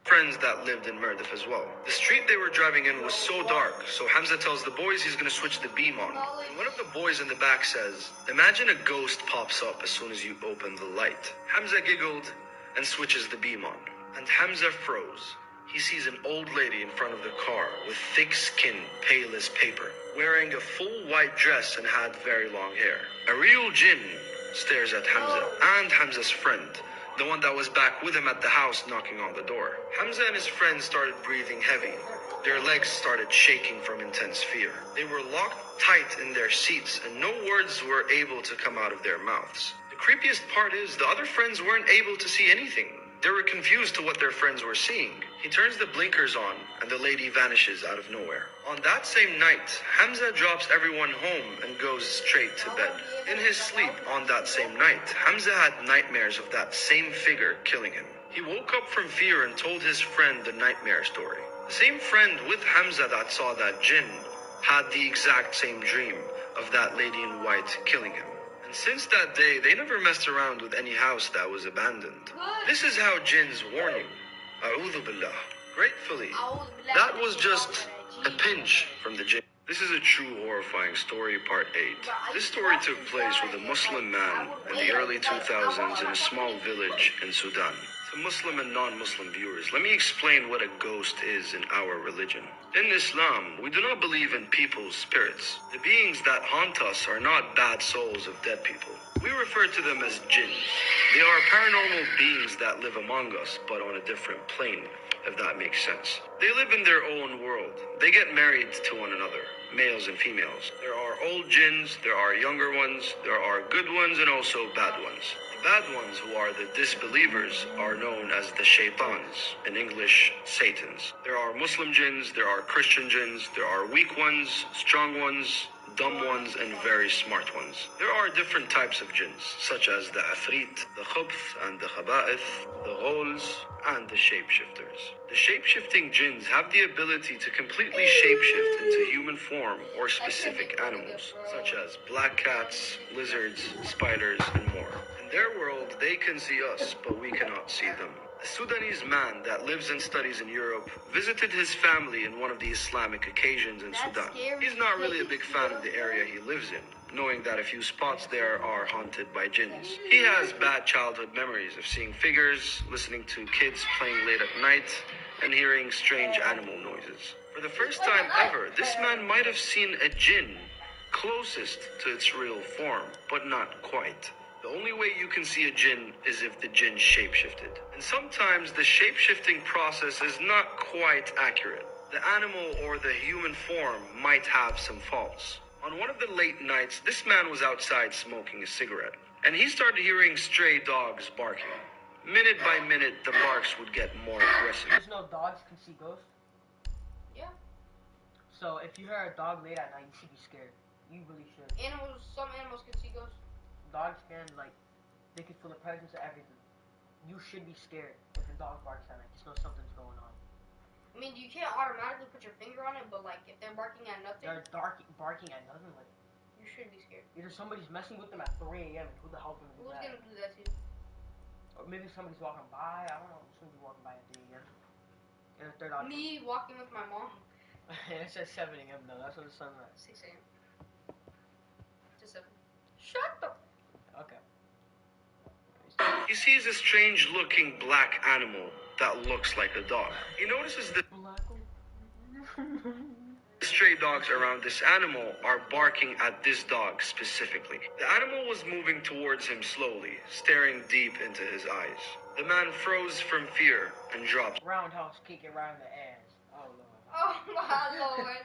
friends that lived in Merdif as well. The street they were driving in was so dark, so Hamza tells the boys he's gonna switch the beam on. And one of the boys in the back says, "Imagine a ghost pops up as soon as you open the light." Hamza giggled and switches the beam on. And Hamza froze. He sees an old lady in front of the car with thick skin, pale as paper, wearing a full white dress and had very long hair. A real jinn stares at Hamza and Hamza's friend, the one that was back with him at the house knocking on the door. Hamza and his friends started breathing heavy. Their legs started shaking from intense fear. They were locked tight in their seats and no words were able to come out of their mouths. The creepiest part is the other friends weren't able to see anything. They were confused to what their friends were seeing. He turns the blinkers on and the lady vanishes out of nowhere. On that same night, Hamza drops everyone home and goes straight to bed. In his sleep on that same night, Hamza had nightmares of that same figure killing him. He woke up from fear and told his friend the nightmare story. The same friend with Hamza that saw that jinn had the exact same dream of that lady in white killing him. And since that day, they never messed around with any house that was abandoned. This is how jinns warn you. A'udhu billah. Gratefully, that was just a pinch from the jinn. This is a true horrifying story, part 8. This story took place with a Muslim man in the early 2000s in a small village in Sudan. To Muslim and non-Muslim viewers, let me explain what a ghost is in our religion. In Islam, we do not believe in people's spirits. The beings that haunt us are not bad souls of dead people. We refer to them as jinn. They are paranormal beings that live among us, but on a different plane, if that makes sense. They live in their own world. They get married to one another, males and females. There are old jinns, there are younger ones, there are good ones and also bad ones. The bad ones, who are the disbelievers, are known as the shaitans, in English, Satans. There are Muslim jinns, there are Christian jinns, there are weak ones, strong ones, dumb ones, and very smart ones. There are different types of jinns, such as the Afrit, the Khubth, and the Khaba'ith, the Ghols, and the shapeshifters. The shapeshifting jinns have the ability to completely shapeshift into human form or specific animals, such as black cats, lizards, spiders, and more. In their world, they can see us, but we cannot see them. A Sudanese man that lives and studies in Europe visited his family in one of the Islamic occasions in Sudan. He's not really a big fan of the area he lives in, knowing that a few spots there are haunted by jinns. He has bad childhood memories of seeing figures, listening to kids playing late at night, and hearing strange animal noises. For the first time ever, this man might have seen a jinn closest to its real form, but not quite. The only way you can see a jinn is if the jinn shapeshifted. And sometimes the shapeshifting process is not quite accurate. The animal or the human form might have some faults. On one of the late nights, this man was outside smoking a cigarette, and he started hearing stray dogs barking. Minute by minute, the barks would get more aggressive. There's no dogs can see ghosts. Yeah. So if you hear a dog late at night, you should be scared. You really should. Some animals can see ghosts. Dogs can, like, they can feel the presence of everything. You should be scared if a dog barks at night. Just know something's going on. I mean, you can't automatically put your finger on it, but like if they're barking at nothing, They're barking at nothing. Like, you should be scared. either somebody's messing with them at 3 a.m. Who the hell's gonna do Who's that? gonna do that to you? Or maybe somebody's walking by. I don't know. Somebody's walking by at 3 a.m. And if they're not. Me walking with my mom. And it says 7 a.m. though. That's when the sun rises. 6 a.m. to 7. Shut the. Okay. He sees a strange-looking black animal that looks like a dog. He notices that the stray dogs around this animal are barking at this dog specifically. The animal was moving towards him slowly, staring deep into his eyes. The man froze from fear and dropped Roundhouse kick it right in the ass. Oh lord. Oh my lord.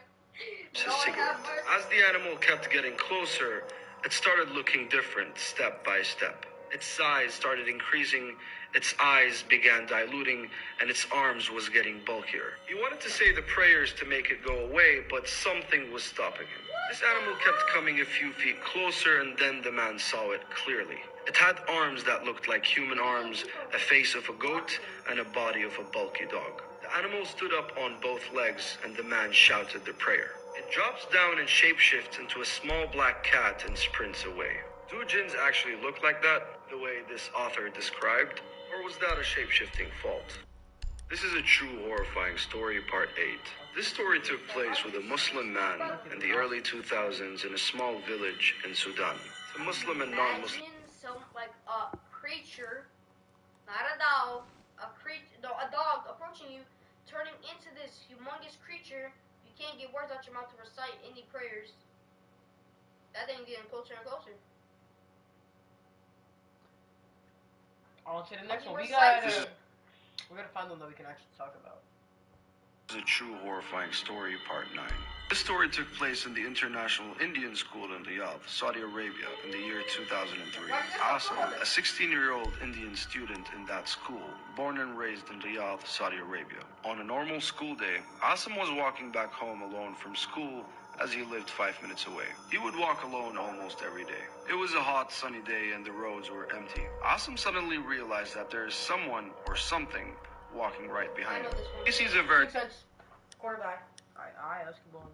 his Lord cigarette. have mercy. As the animal kept getting closer, it started looking different step by step. Its size started increasing, its eyes began diluting, and its arms was getting bulkier. He wanted to say the prayers to make it go away, but something was stopping him. This animal kept coming a few feet closer, and then the man saw it clearly. It had arms that looked like human arms, a face of a goat, and a body of a bulky dog. The animal stood up on both legs, and the man shouted the prayer. It drops down and shapeshifts into a small black cat and sprints away. Do jinns actually look like that, the way this author described? Or was that a shape-shifting fault? This is a true horrifying story, part 8. This story took place with a Muslim man in the early 2000s in a small village in Sudan. The Muslim and non-Muslim... Imagine some like a creature, not a dog, a dog approaching you, turning into this humongous creature. You can't get words out your mouth to recite any prayers. That thing's getting closer and closer. On to the next He one. recites it. We're gonna find one that we can actually talk about. This is a true horrifying story, part 9. This story took place in the International Indian School in Riyadh, Saudi Arabia, in the year 2003. Asim, a 16-year-old Indian student in that school, born and raised in Riyadh, Saudi Arabia. On a normal school day, Asim was walking back home alone from school as he lived 5 minutes away. He would walk alone almost every day. It was a hot, sunny day and the roads were empty. Asim suddenly realized that there is someone or something walking right behind him. He sees a very Makes sense. Quarterback. Alright, let's keep going.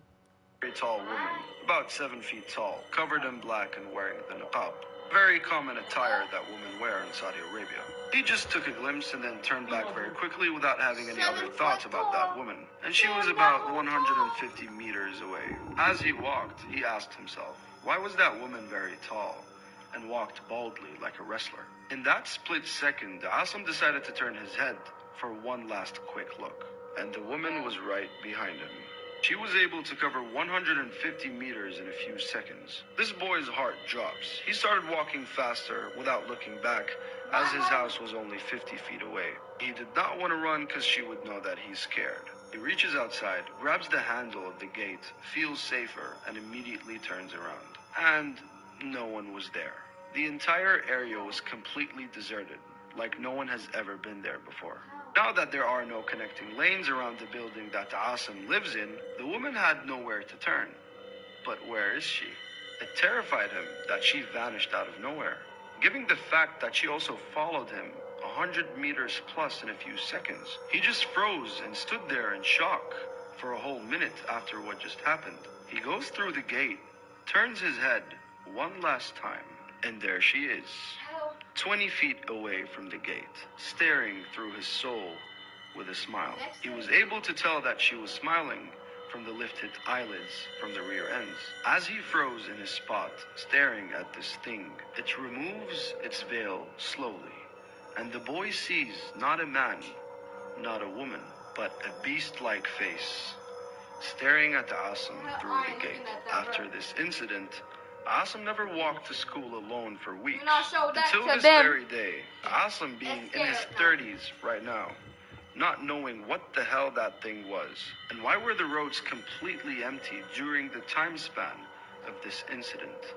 very tall woman, about 7 feet tall, covered in black and wearing the niqab. Very common attire that women wear in Saudi Arabia. He just took a glimpse and then turned back very quickly without having any other thoughts about that woman. And she was about 150 meters away. As he walked, he asked himself, why was that woman very tall and walked boldly like a wrestler? In that split second, Asim decided to turn his head for one last quick look. And the woman was right behind him. She was able to cover 150 meters in a few seconds. This boy's heart drops. He started walking faster without looking back, as his house was only 50 feet away. He did not want to run because she would know that he's scared. He reaches outside, grabs the handle of the gate, feels safer, and immediately turns around. And no one was there. The entire area was completely deserted, like no one has ever been there before. Now that there are no connecting lanes around the building that Asim lives in, the woman had nowhere to turn. But where is she? It terrified him that she vanished out of nowhere. Given the fact that she also followed him 100 meters plus in a few seconds, he just froze and stood there in shock for a whole minute after what just happened. He goes through the gate, turns his head one last time, and there she is. 20 feet away from the gate, staring through his soul with a smile. He was able to tell that she was smiling from the lifted eyelids from the rear ends. As he froze in his spot, staring at this thing, it removes its veil slowly, and the boy sees not a man, not a woman, but a beast-like face, staring at Asim through the gate. After this incident, Asim never walked to school alone for weeks. Until this very day, Asim being in his 30s right now, not knowing what the hell that thing was, and why were the roads completely empty during the time span of this incident.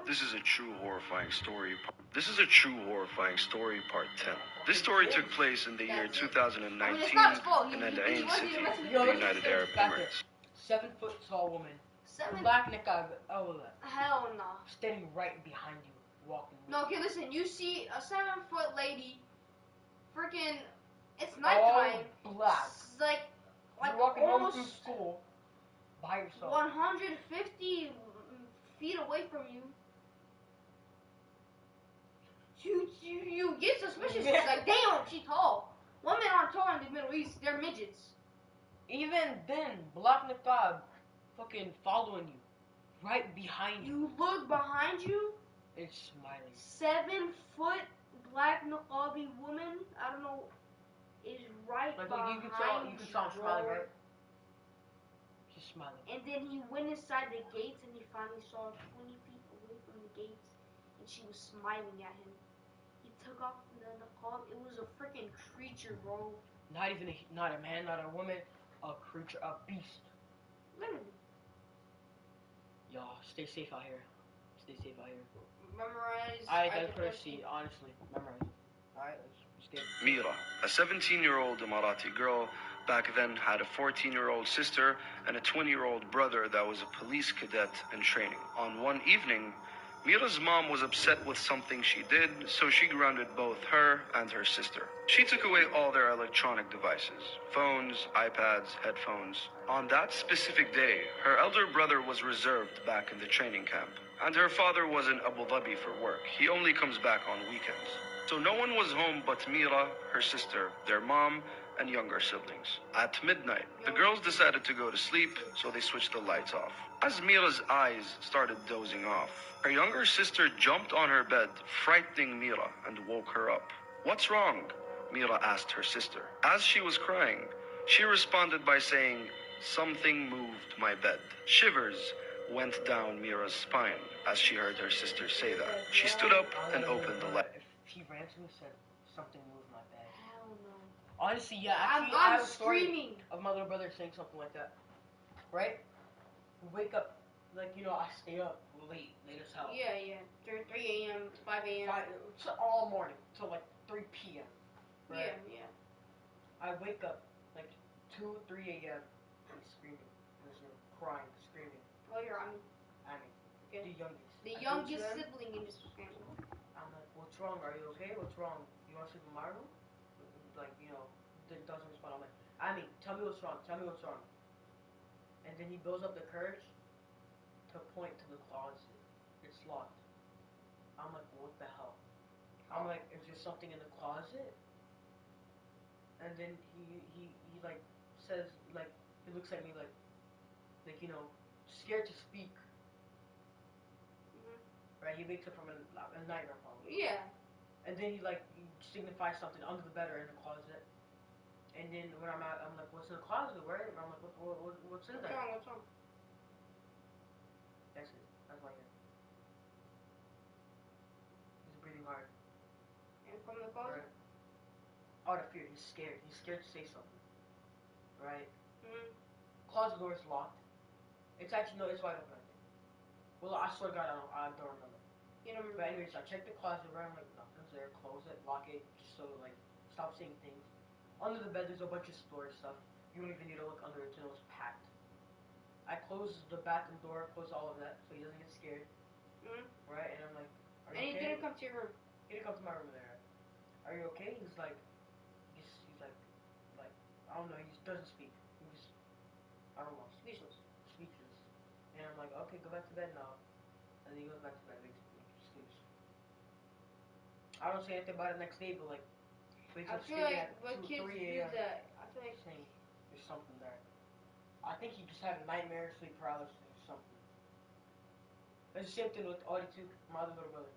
This is a true horrifying story. This is a true horrifying story, part 10. This story took place in the year 2019 in Al Ain City, the United Arab Emirates. 7 foot tall woman. Seven. Black niqab. Oh, Hell no. standing right behind you, walking. No, okay, listen. You see a 7-foot lady, freaking. It's nighttime. All black. It's like You're walking home almost from school by yourself. 150 feet away from you. You get suspicious. It's like, damn, she's tall. Women aren't tall in the Middle East. They're midgets. Even then, black niqab fucking following you, right behind you. You look behind you. It's smiling. 7-foot black niqabi woman. I don't know. Is right Like behind you can tell I'm smiling, right? She's smiling. And then he went inside the gates and he finally saw her 20 feet away from the gates, and she was smiling at him. He took off the niqab. It was a freaking creature, bro. Not a man, not a woman, a creature, a beast. Literally. Y'all, stay safe out here. Stay safe out here. Memorize. I put a C, honestly. Memorize. Alright, let's get Mira, a 17-year-old Emirati girl, back then had a 14-year-old sister and a 20-year-old brother that was a police cadet in training. On one evening, Mira's mom was upset with something she did, so she grounded both her and her sister. She took away all their electronic devices, phones, iPads, headphones. On that specific day, her elder brother was reserved back in the training camp, and her father was in Abu Dhabi for work. He only comes back on weekends. So no one was home but Mira, her sister, their mom, and younger siblings. At midnight, the girls decided to go to sleep, so they switched the lights off. As Mira's eyes started dozing off, her younger sister jumped on her bed, frightening Mira, and woke her up. "What's wrong?" Mira asked her sister. As she was crying, she responded by saying, "Something moved my bed." Shivers went down Mira's spine as she heard her sister say that. She stood up and opened the light. If he ran to me and said, something moved my bed. Hell no. Honestly, yeah, actually, I I'm have a story screaming. of my little brother saying something like that. Right? We wake up, like, I stay up late as hell. Yeah, yeah. 3 a.m., 5 a.m. All morning, till like 3 p.m. Right? Yeah, yeah. I wake up like 2, 3 a.m. and screaming. Crying, screaming. Oh, you're on. Annie, Okay. the youngest. The I go to youngest them, sibling in this family. I'm like, what's wrong? Are you okay? What's wrong? You want to sleep in my room? Like, doesn't respond. I'm like, Annie, tell me what's wrong. Tell me what's wrong. And then he builds up the courage to point to the closet. It's locked. I'm like, what the hell? I'm like, is there something in the closet? And then he like says, like, he looks at me like scared to speak. Mm-hmm. Right? He wakes up from a nightmare probably. Yeah. And then he signifies something under the bed or in the closet. And then when I'm out, I'm like, what's in the closet, right? And I'm like, what's in there? What's wrong? That's it. That's my ear. He's breathing hard. And from the closet? Right. Out of fear. He's scared. He's scared to say something. Right? Mm-hmm. Closet door is locked. It's actually, no, it's wide open, I think. Well, I swear to God, I don't remember. You don't remember? But anyways, I checked the closet, right? I'm like, nothing's there. Close it, lock it, just so, stop seeing things. Under the bed, there's a bunch of storage stuff. You don't even need to look under it to know it's packed. I closed the bathroom door, closed all of that, so he doesn't get scared. Mm-hmm. Right? And I'm like, are And you he okay? didn't come to your room. He didn't come to my room there. Are you okay? He's like, I don't know, he just doesn't speak. He just, I don't know. Speechless. And I'm like, okay, go back to bed now. And then he goes back to bed, sleeps. I don't say anything about it next day, but wakes I up feel screaming like at when 2, kids 3 do a.m. that, I feel like saying there's something there. I think he just had a nightmare, sleep paralysis, or something. It's the same thing with Audie too, my other little brother.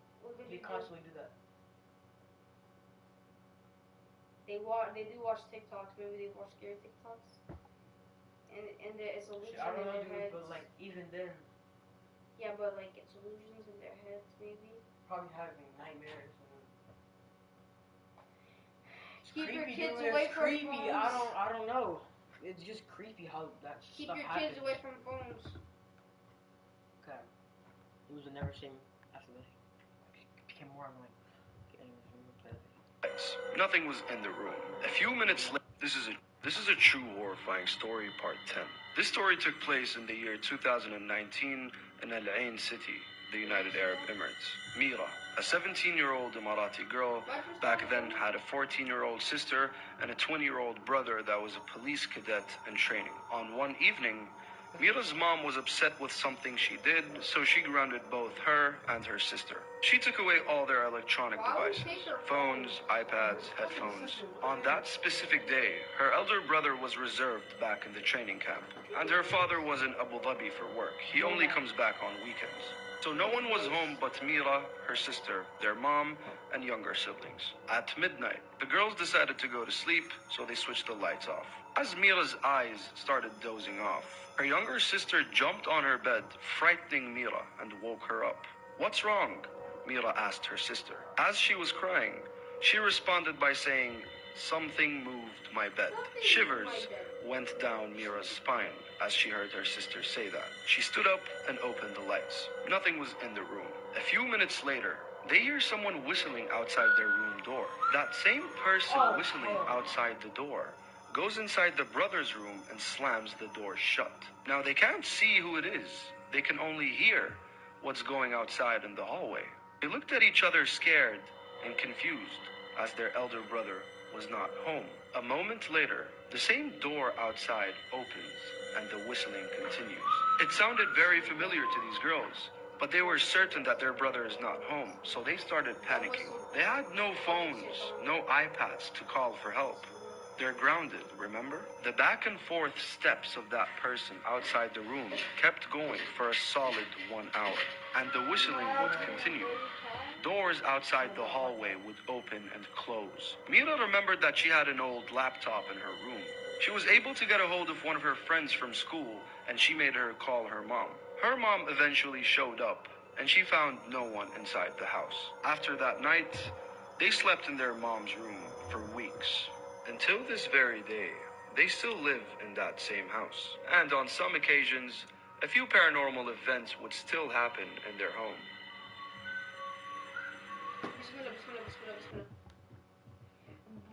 They constantly do that. They do watch TikToks. Maybe they watch scary TikToks. And it's illusions I don't in know, their dude, heads. but even then, Yeah, but it's illusions in their heads, maybe. probably having nightmares. It's Keep your creepy, kids dude. away It's from creepy. phones. I don't know. It's just creepy how that Keep stuff your happens. kids away from phones. Okay. It was never same after that. It became more annoying. Nothing was in the room. A few minutes later, this is a true horrifying story, part 10. This story took place in the year 2019 in Al Ain City, the United Arab Emirates. Mira, a 17-year-old Emirati girl, back then had a 14-year-old sister and a 20-year-old brother that was a police cadet in training. On one evening, Mira's mom was upset with something she did, so she grounded both her and her sister. She took away all their electronic devices, phones, iPads, headphones. On that specific day, her elder brother was reserved back in the training camp, and her father was in Abu Dhabi for work. He only comes back on weekends. So no one was home but Mira, her sister, their mom, and younger siblings. At midnight, the girls decided to go to sleep, so they switched the lights off. As Mira's eyes started dozing off, her younger sister jumped on her bed, frightening Mira, and woke her up. "What's wrong?" Mira asked her sister. As she was crying, she responded by saying, "Something moved my bed." Shivers went down Mira's spine as she heard her sister say that. She stood up and opened the lights. Nothing was in the room. A few minutes later, they hear someone whistling outside their room door. That same person whistling outside the door goes inside the brother's room and slams the door shut. Now they can't see who it is. They can only hear what's going outside in the hallway. They looked at each other scared and confused as their elder brother was not home. A moment later, the same door outside opens and the whistling continues. It sounded very familiar to these girls, but they were certain that their brother is not home, so they started panicking. They had no phones, no iPads to call for help. They're grounded, remember? The back and forth steps of that person outside the room kept going for a solid 1 hour, and the whistling would continue. Doors outside the hallway would open and close. Mira remembered that she had an old laptop in her room. She was able to get a hold of one of her friends from school, and she made her call her mom. Her mom eventually showed up, and she found no one inside the house. After that night, they slept in their mom's room for weeks. Until this very day, they still live in that same house. And on some occasions, a few paranormal events would still happen in their home.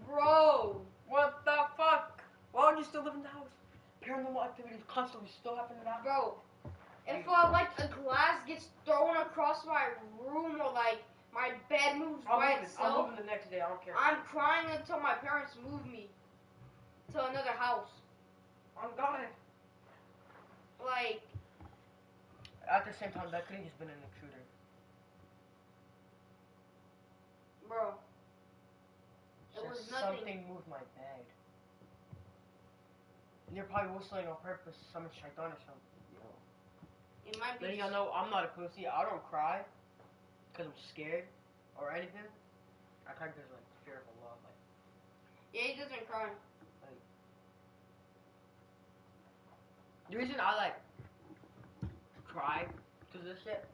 Bro, What the fuck? Why would you still live in the house? Paranormal activities constantly still happen in the house. bro, if like a glass gets thrown across my room or like my bed moves by I'm itself, moving the next day. I don't care. I'm crying until my parents move me to another house. I'm God. Like, At the same time, that could have just been an intruder. bro, it Says was nothing. something moved my bed. And you're probably whistling on purpose. Someone's shaitan or something. It might be. Letting y'all know I'm not a pussy. I don't cry because I'm scared or anything. I cry because like fear of Allah. Like, Yeah, he doesn't cry. the reason I like cry because of this shit,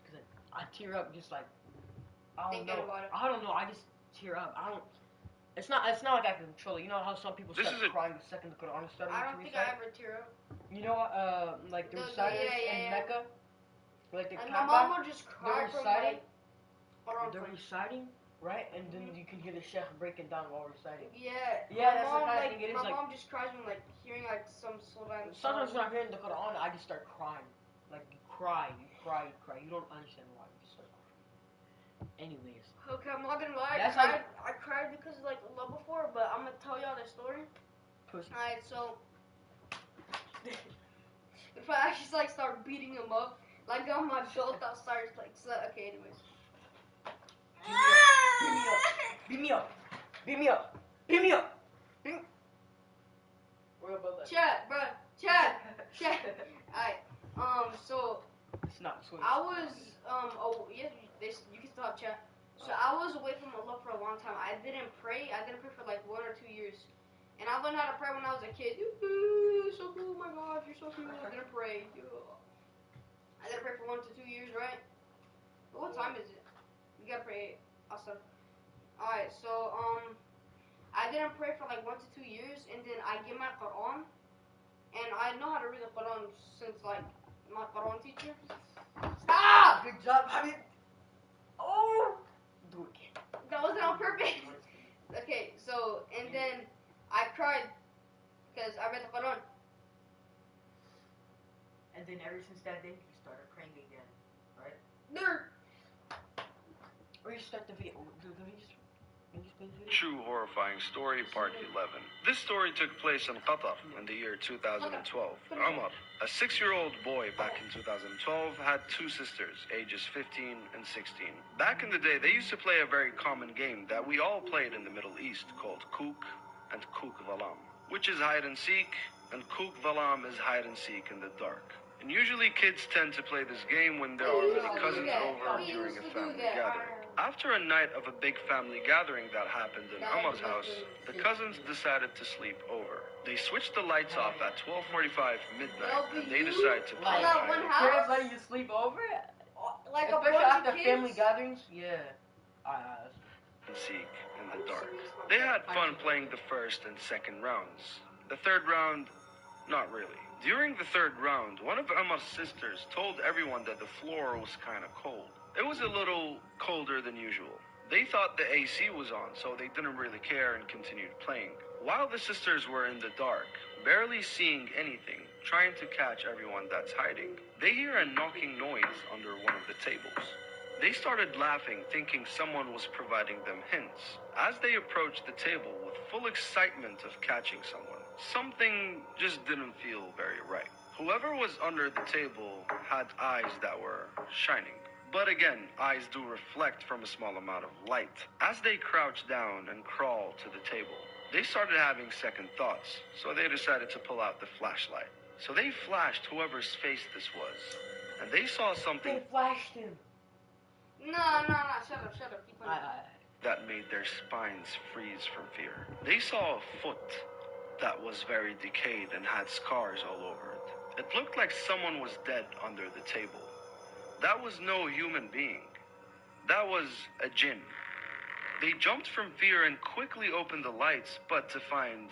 because like, I tear up just like I don't Thinking know. about it. I don't know. I just tear up. I don't. It's not like I can control it. You know how some people start crying the second the Quran is starting I to don't think recite? I ever tear up. You know what? Like the reciters in Mecca, like the And my Kaaba, mom would just cry they're from reciting. like. They're reciting, right? And then you can hear the sheikh breaking down while reciting. Yeah. Yeah, my that's mom, the kind of like, thing it is. My Like, mom just cries when like hearing like some sort of. sometimes when I'm hearing the Quran, I just start crying. Like you cry. You don't understand why. You just start crying. Anyways. Okay, I'm not gonna lie. That's I cried because of like love before, but I'm gonna tell y'all the story. Pussy. Alright, so if I actually like start beating him up, like on my belt, I'll start like so, okay. Anyways. Beat me up. We're about that. Chat, bruh. Chat. Alright. So It's not sweet. I was yes, you can still have chat. So I was away from Allah for a long time. I didn't pray. I didn't pray for like 1 or 2 years. And I learned how to pray when I was a kid. So cool, oh my gosh, you're so cool. I didn't pray. I didn't pray for 1 to 2 years, right? But what time is it? We gotta pray. Awesome. Alright, so I didn't pray for like 1 to 2 years, and then I get my Quran, and I know how to read the Quran since like my Quran teacher. Stop! good job. I mean, oh, do it again. That wasn't on purpose. Okay, so, and then I cried because I read the Quran. And then ever since that day, you started praying again, right? Nerd. Or you start the video. True horrifying story, part 11. This story took place in Qatar in the year 2012. Umar, a 6-year-old boy back in 2012, had 2 sisters, ages 15 and 16. Back in the day, they used to play a very common game that we all played in the Middle East called Kook and Kook Valam, which is hide and seek, and Kook Valam is hide and seek in the dark. And usually kids tend to play this game when there are many cousins over during a family gathering. After a night of a big family gathering that happened in Umar's house, the cousins decided to sleep over. They switched the lights off at 12:45 midnight, and they decided to play Like one hide house? Parents letting you sleep over? Like a Especially bunch after of kids? family gatherings? Yeah. and seek in the dark. They had fun playing the first and second rounds. The third round, not really. During the third round, one of Umar's sisters told everyone that the floor was kind of cold. It was a little colder than usual. They thought the AC was on, so they didn't really care and continued playing. While the sisters were in the dark, barely seeing anything, trying to catch everyone that's hiding, they hear a knocking noise under one of the tables. They started laughing, thinking someone was providing them hints. As they approached the table with full excitement of catching someone, something just didn't feel very right. Whoever was under the table had eyes that were shining. But again, eyes do reflect from a small amount of light. As they crouched down and crawled to the table, they started having second thoughts, so they decided to pull out the flashlight. So they flashed whoever's face this was, and they saw something They flashed him. No, shut up, keep on. that made their spines freeze from fear. They saw a foot that was very decayed and had scars all over it. It looked like someone was dead under the table. That was no human being. That was a jinn. They jumped from fear and quickly opened the lights, but to find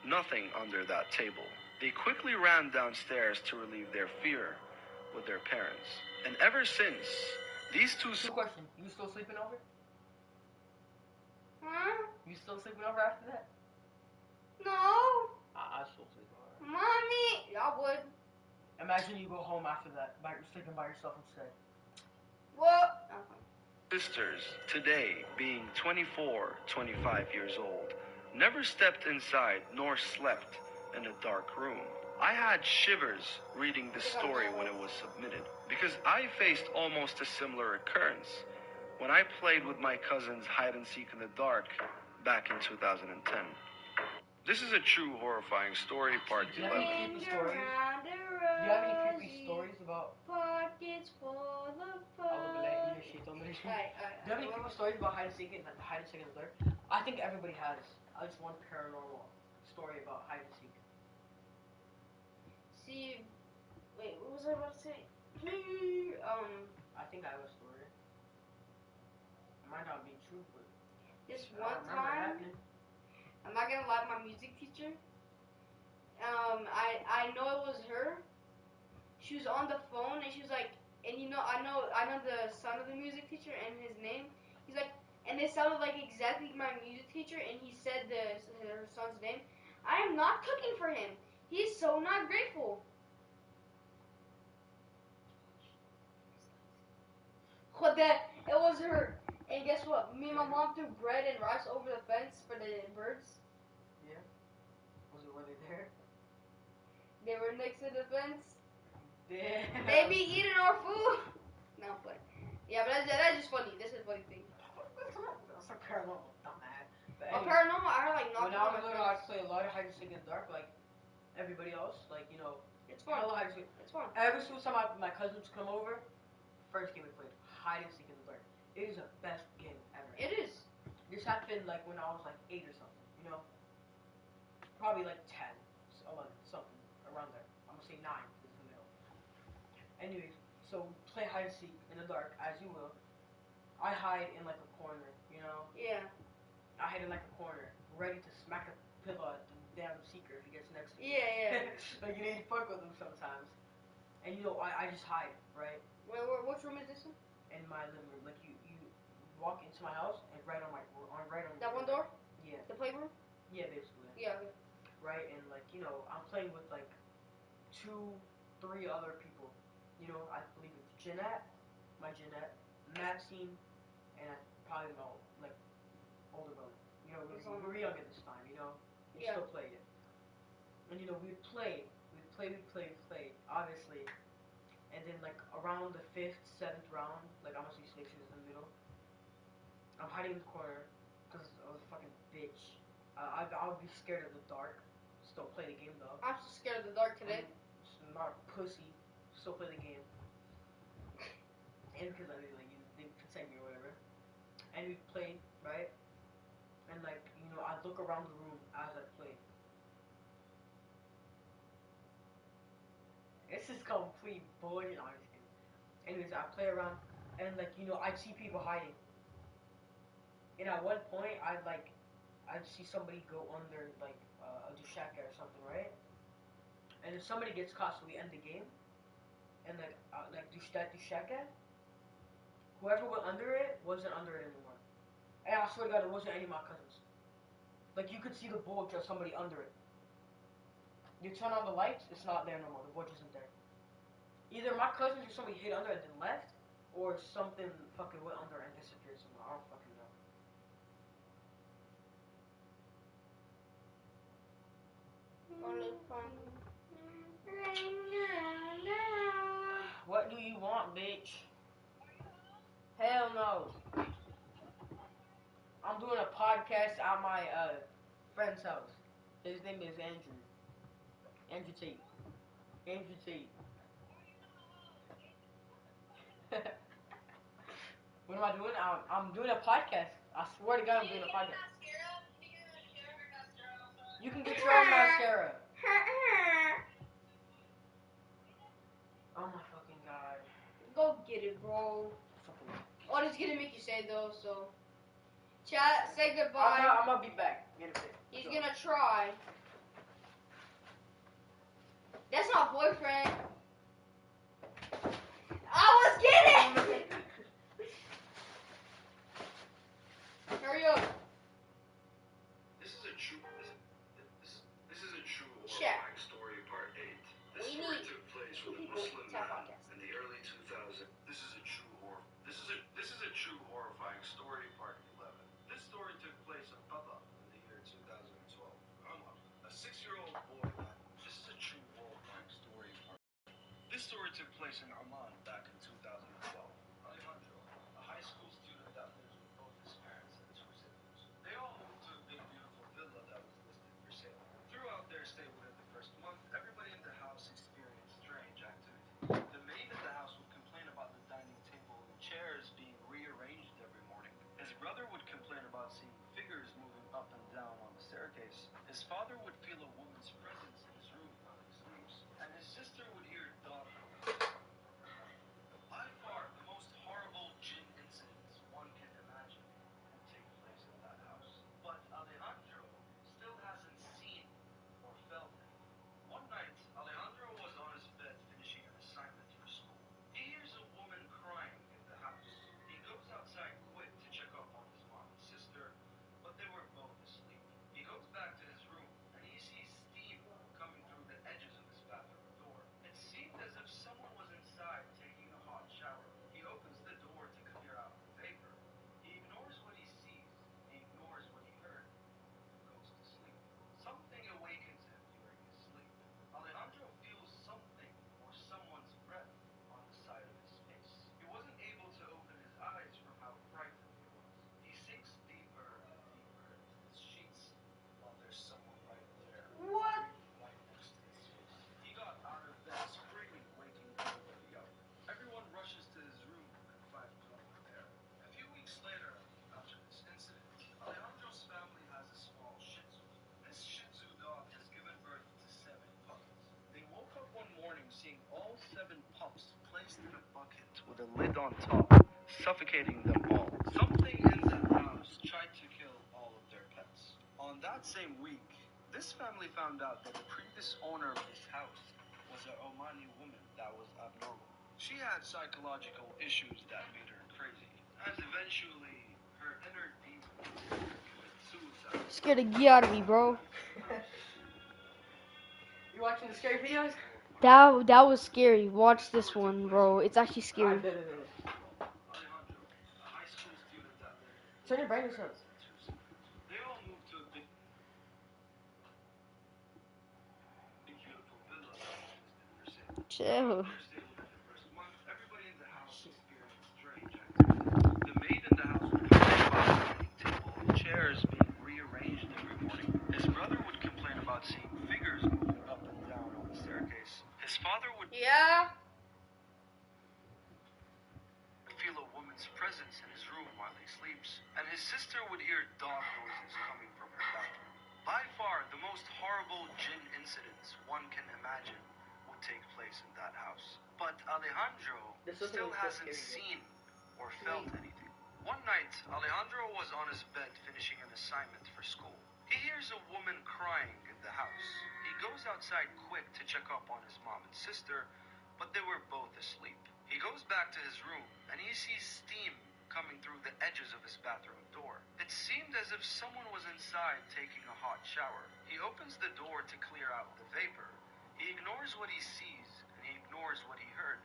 nothing under that table. They quickly ran downstairs to relieve their fear with their parents. And ever since, these two... Two questions. You still sleeping over? Huh? You still sleeping over after that? No. I still sleep over. Mommy. I would. Imagine you go home after that, sleeping by yourself instead. What? sisters, today being 24, 25 years old, never stepped inside nor slept in a dark room. I had shivers reading this story when it was submitted, because I faced almost a similar occurrence when I played with my cousins hide and seek in the dark back in 2010. This is a true horrifying story, part Do you have 11. any creepy stories? Do you have any creepy stories about Pockets full of Do you have any creepy stories about hide and seek in the dark? I think everybody has at least one paranormal story about hide and seek. See, wait, what was I about to say? I think I have a story. It might not be true, but This I one remember it time, happening. I'm not gonna lie, my music teacher, I know it was her. She was on the phone and she was like, and you know, I know the son of the music teacher and his name. He's like, and it sounded like exactly my music teacher, and he said her son's name. I am not cooking for him. He's so not grateful. What that? It was her. And guess what? Me and my mom threw bread and rice over the fence for the birds. Were they there? They were next to the fence. Damn. They be eating our food. No, but yeah, but that's just funny. This is a funny thing. That's a paranormal dumbass. But A anyway, paranormal, I heard like when knocking I on was my little, I fence. play a lot of hide and seek in the dark, like everybody else. Like, you know, It's fun. hide and seek. It's fun. Every single time my cousins come over, first game we played, hide and seek in the dark. It is the best game ever. It is. This happened like when I was like 8 or something, you know? Probably like 10, 11, something around there. I'm gonna say 9 is the middle. Anyways, so play hide and seek in the dark as you will. I hide in like a corner, you know? Yeah. I hide in like a corner, ready to smack the pillow at the damn seeker if he gets next to me. Yeah, yeah. Like, you need to fuck with him sometimes. And I just hide, right? Which room is this in? In my living room. Like you walk into my house and right on That one door? Yeah. The playroom? Yeah, basically. Yeah, okay. Right, and I'm playing with like 3 other people. I believe it's Jeanette, Maxine, and probably my like older brother. We were young at this time. We Yeah. still played it, and we played, obviously, and then like around the 5th, 7th round, like I'm gonna see Snakes is in the middle. I'm hiding in the corner because I was a fucking bitch. I'll be scared of the dark. Still play the game though. I'm so scared of the dark today. I'm not a pussy. Still play the game. And because I mean, they consent me or whatever. And we played, right? And I look around the room as I play. This is complete bullshit, honestly. Anyways, I play around, and I'd see people hiding. And at one point, I'd see somebody go under a Dushaka or something, right? And if somebody gets caught, so we end the game. And that Dushaka, whoever went under it wasn't under it anymore. And I swear to God, it wasn't any of my cousins. Like you could see the bulge of somebody under it. You turn on the lights, it's not there no more. The bulge isn't there. Either my cousins or somebody hid under it and then left, or something fucking went under and disappeared somewhere. I don't fucking know. What do you want, bitch? Hell no. I'm doing a podcast at my friend's house. His name is Andrew. Andrew Tate. What am I doing? I'm doing a podcast. I swear to God, I'm doing a podcast. You can get your own mascara. Oh my fucking God. Go get it, bro. Oh, it's gonna make you say though, so. Chat, say goodbye. I'm gonna be back. Get a bit. He's gonna try. That's not boyfriend. I was kidding! Hurry up. This is a true Check. horrifying story, part 8. This We story need took place 2 with a people Muslim to have man podcast. in the early 2000s. This is a true horrifying story, part 11. This story took place in Papa in the year 2012. Amar, a 6-year-old boy. This is a true horrifying story, part. This story took place in Oman back in 2012. Alejandro, a high school student that lives with both his parents and 2 siblings. They all moved to a big, beautiful villa that was listed for sale. Throughout their stay within the first month, everybody in the house experienced strange activity. The maid in the house would complain about the dining table and chairs being rearranged every morning. His brother would complain about seeing figures moving up and down on the staircase. His father would feel a woman's presence in his room while he sleeps. And his sister would hear dog. By far, the most horrible jinn incidents one can imagine would take place in that house. But Alejandro still hasn't seen or felt it. One night, Alejandro was on his bed finishing an assignment for school. He hears a woman crying in the house. He goes outside quick to check up on his mom and sister, but they were both asleep. He goes back to his room and he sees steam coming through the edges of his bathroom door. It seemed as if someone was inside taking a hot shower. He opens the door to clear out the vapor. He ignores what he sees. He ignores what he heard. Goes to sleep. Something awakens him during his sleep. Alejandro feels something or someone's breath on the side of his face. He wasn't able to open his eyes from how frightened he was. He sinks deeper and deeper into his sheets while there's someone right there. What? Right next to his face. He got out of bed screaming, waking everybody up. Everyone rushes to his room and finds no one there. A few weeks later, after this incident, Alejandro's family has a small Shih Tzu. This Shih Tzu dog has given birth to 7 puppies. They woke up one morning seeing all 7 pups placed in a bucket with a lid on top, suffocating them all. Something in that house tried to kill all of their pets. On that same week, this family found out that the previous owner of this house was an Omani woman that was abnormal. She had psychological issues that made her crazy, and eventually her inner demons made her commit suicide. Scared the gee out of me, bro. You watching the scary videos? That was scary. Watch this one, bro. It's actually scary. Alejandro, a high school student that lived Turn your brightness up. They all moved to a big beautiful villa in Chill. the first month, everybody in the house experienced strange activity. The maid in the house would complain about finding table and chairs being rearranged every morning. His brother would complain about seeing figures moving up and down on the staircase. His father would Yeah. feel a woman's presence in his room while he sleeps, and his sister would hear dog noises coming from her bathroom. By far, the most horrible jinn incidents one can imagine would take place in that house. But Alejandro still hasn't seen or felt anything. One night, Alejandro was on his bed finishing an assignment for school. He hears a woman crying in the house. He goes outside quick to check up on his mom and sister, but they were both asleep. He goes back to his room, and he sees steam coming through the edges of his bathroom door. It seemed as if someone was inside taking a hot shower. He opens the door to clear out the vapor. He ignores what he sees, and he ignores what he heard,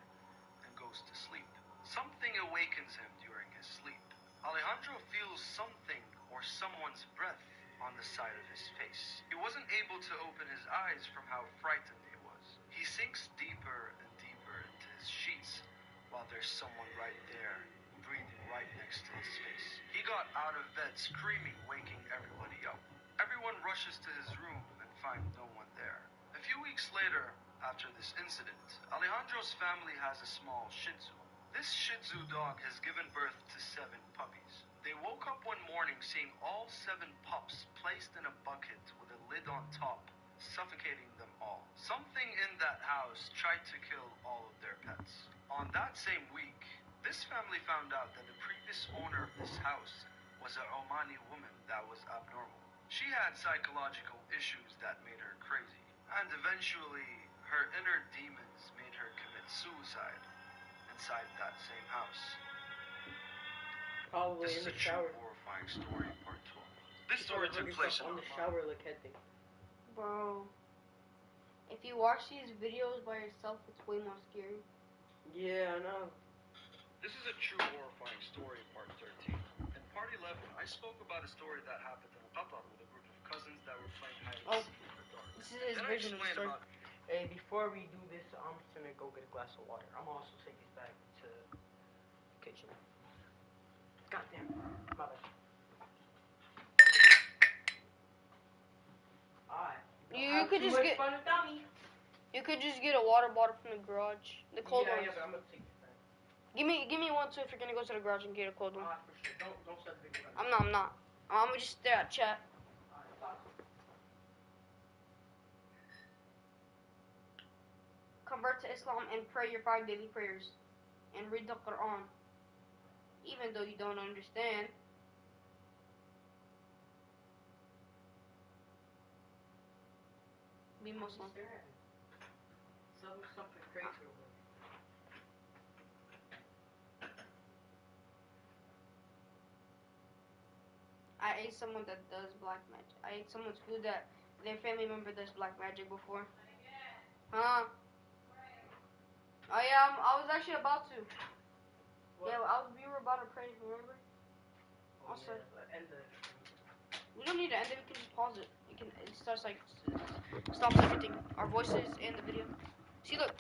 and goes to sleep. Something awakens him during his sleep. Alejandro feels something or someone's breath on the side of his face. He wasn't able to open his eyes from how frightened he was. He sinks deeper and deeper into his sheets while there's someone right there, breathing right next to his face. He got out of bed screaming, waking everybody up. Everyone rushes to his room and finds no one there. A few weeks later, after this incident, Alejandro's family has a small Shih Tzu. This Shih Tzu dog has given birth to 7 puppies. They woke up one morning seeing all 7 pups placed in a bucket with a lid on top, suffocating them all. Something in that house tried to kill all of their pets. On that same week, this family found out that the previous owner of this house was an Omani woman that was abnormal. She had psychological issues that made her crazy, and eventually her inner demons made her commit suicide inside that same house. Probably This in is the a true shower. horrifying story, part 12. This story took place on in the shower like head thing. Bro. If you watch these videos by yourself, it's way more scary. Yeah, I know. This is a true horrifying story, part 13. In part 11, I spoke about a story that happened in Qatar with a group of cousins that were playing hide and seek in the dark. This is his Then I version of the explained story. about Hey, before we do this, I'm just gonna go get a glass of water. I'm also take this back to the kitchen. God damn, my bad. Alright. You could just get. fun without me. You could just get a water bottle from the garage. The cold Yeah, ones. but I'm gonna take this back. Give me one too if you're gonna go to the garage and get a cold one. Alright, for sure. Don't start the video. I'm not. I'm gonna just stare at chat. Alright. Convert to Islam and pray your 5 daily prayers. And read the Quran. Even though you don't understand. Be Muslim. Something crazy over there. I ate someone that does black magic. I ate someone's food that their family member does black magic before. Huh? Oh yeah, I was actually about to. What? Yeah, we were about to pray, remember? Oh, Also, yeah, end the. we don't need to end it, we can just pause it. It starts like, stops everything. Our voices and the video. See, look.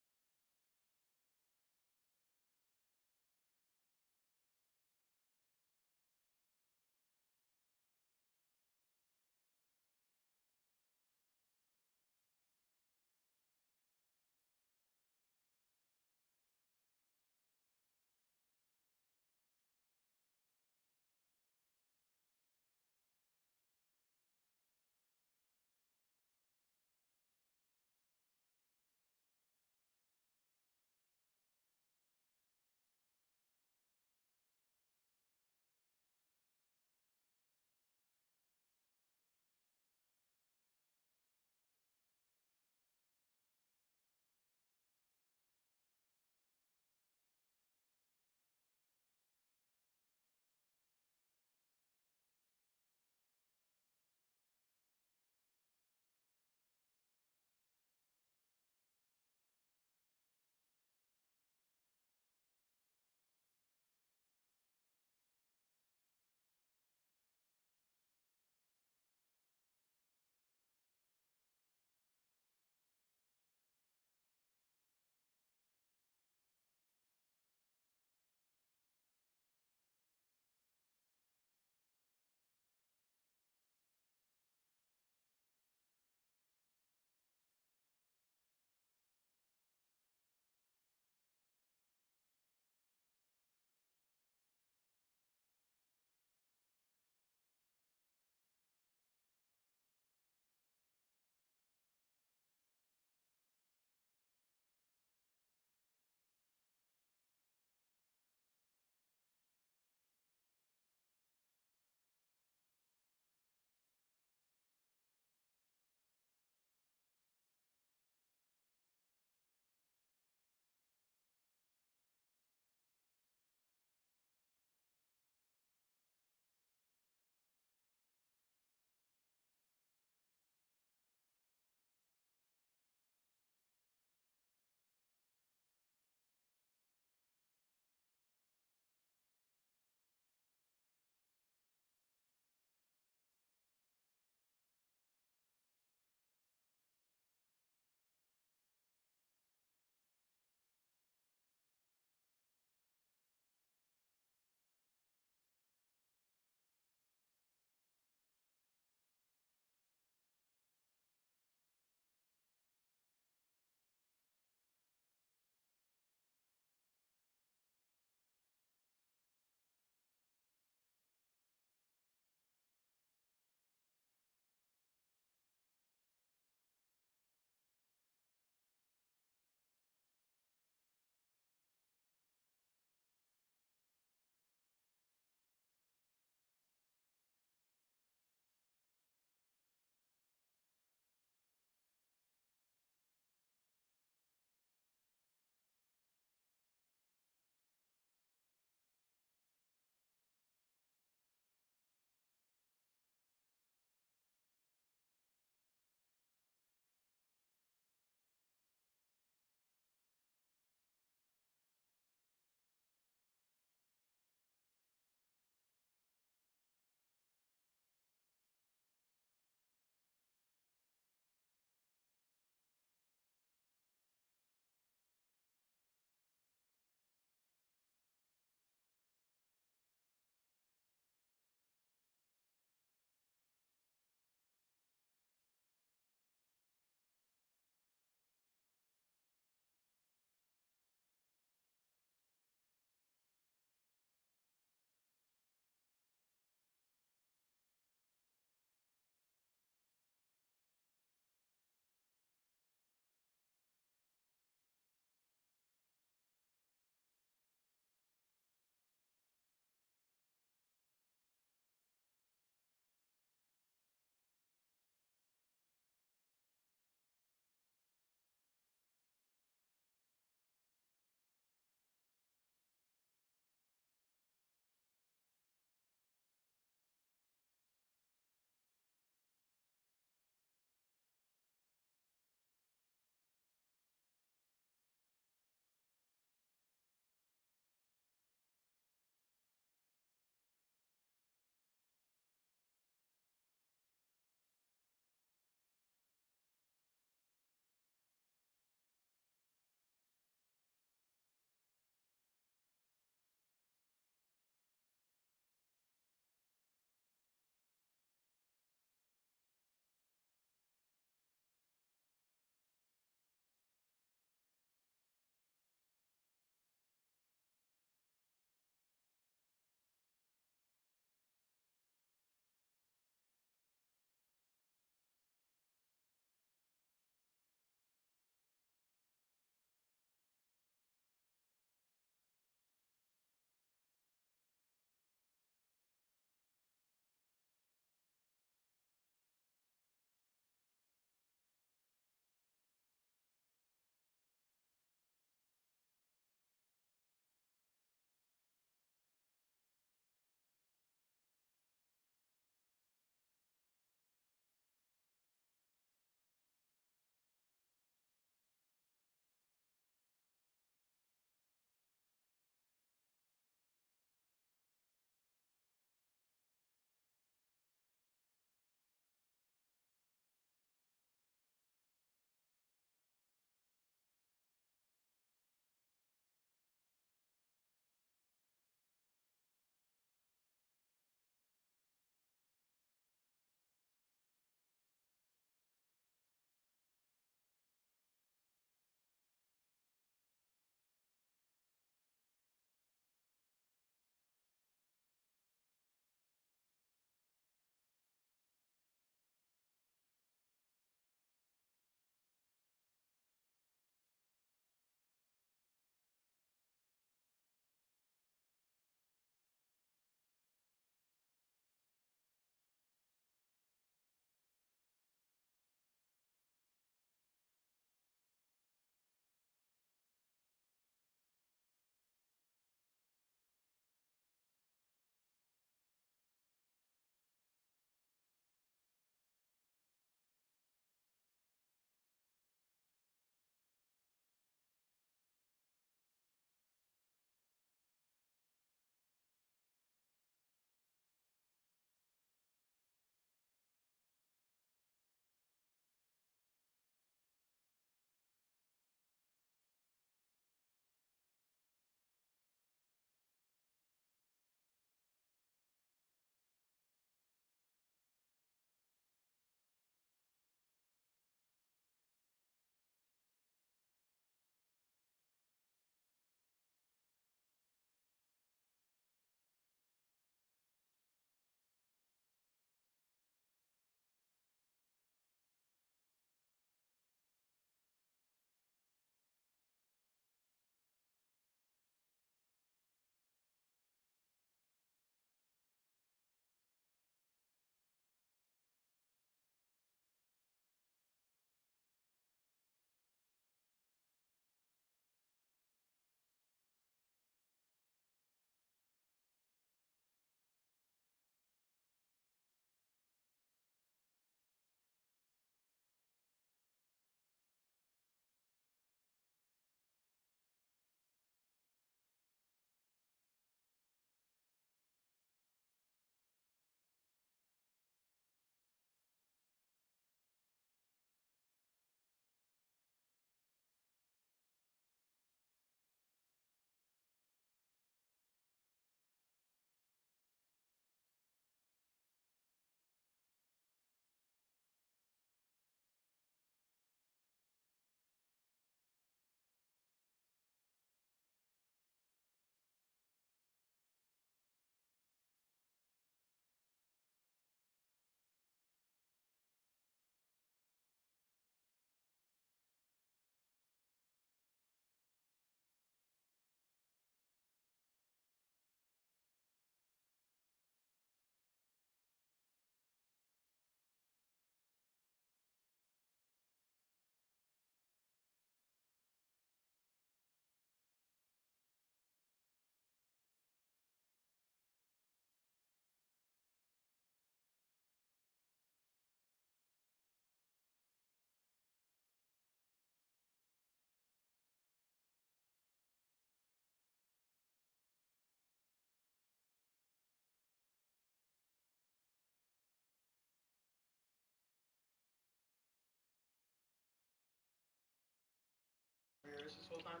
nervous this whole time?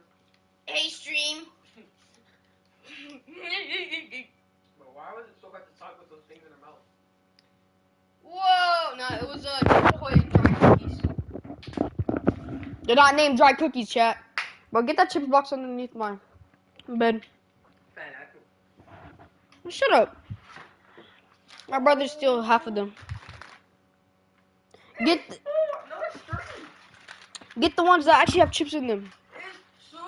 Hey, stream. But why was it so hard to talk with those things in her mouth? Whoa! No, it was Chips Ahoy dry cookies. They're not named dry cookies, chat. Bro, get that chips box underneath my bed. Man, I could. Shut up. My brother steal half of them. Get the ones that actually have chips in them. It's two.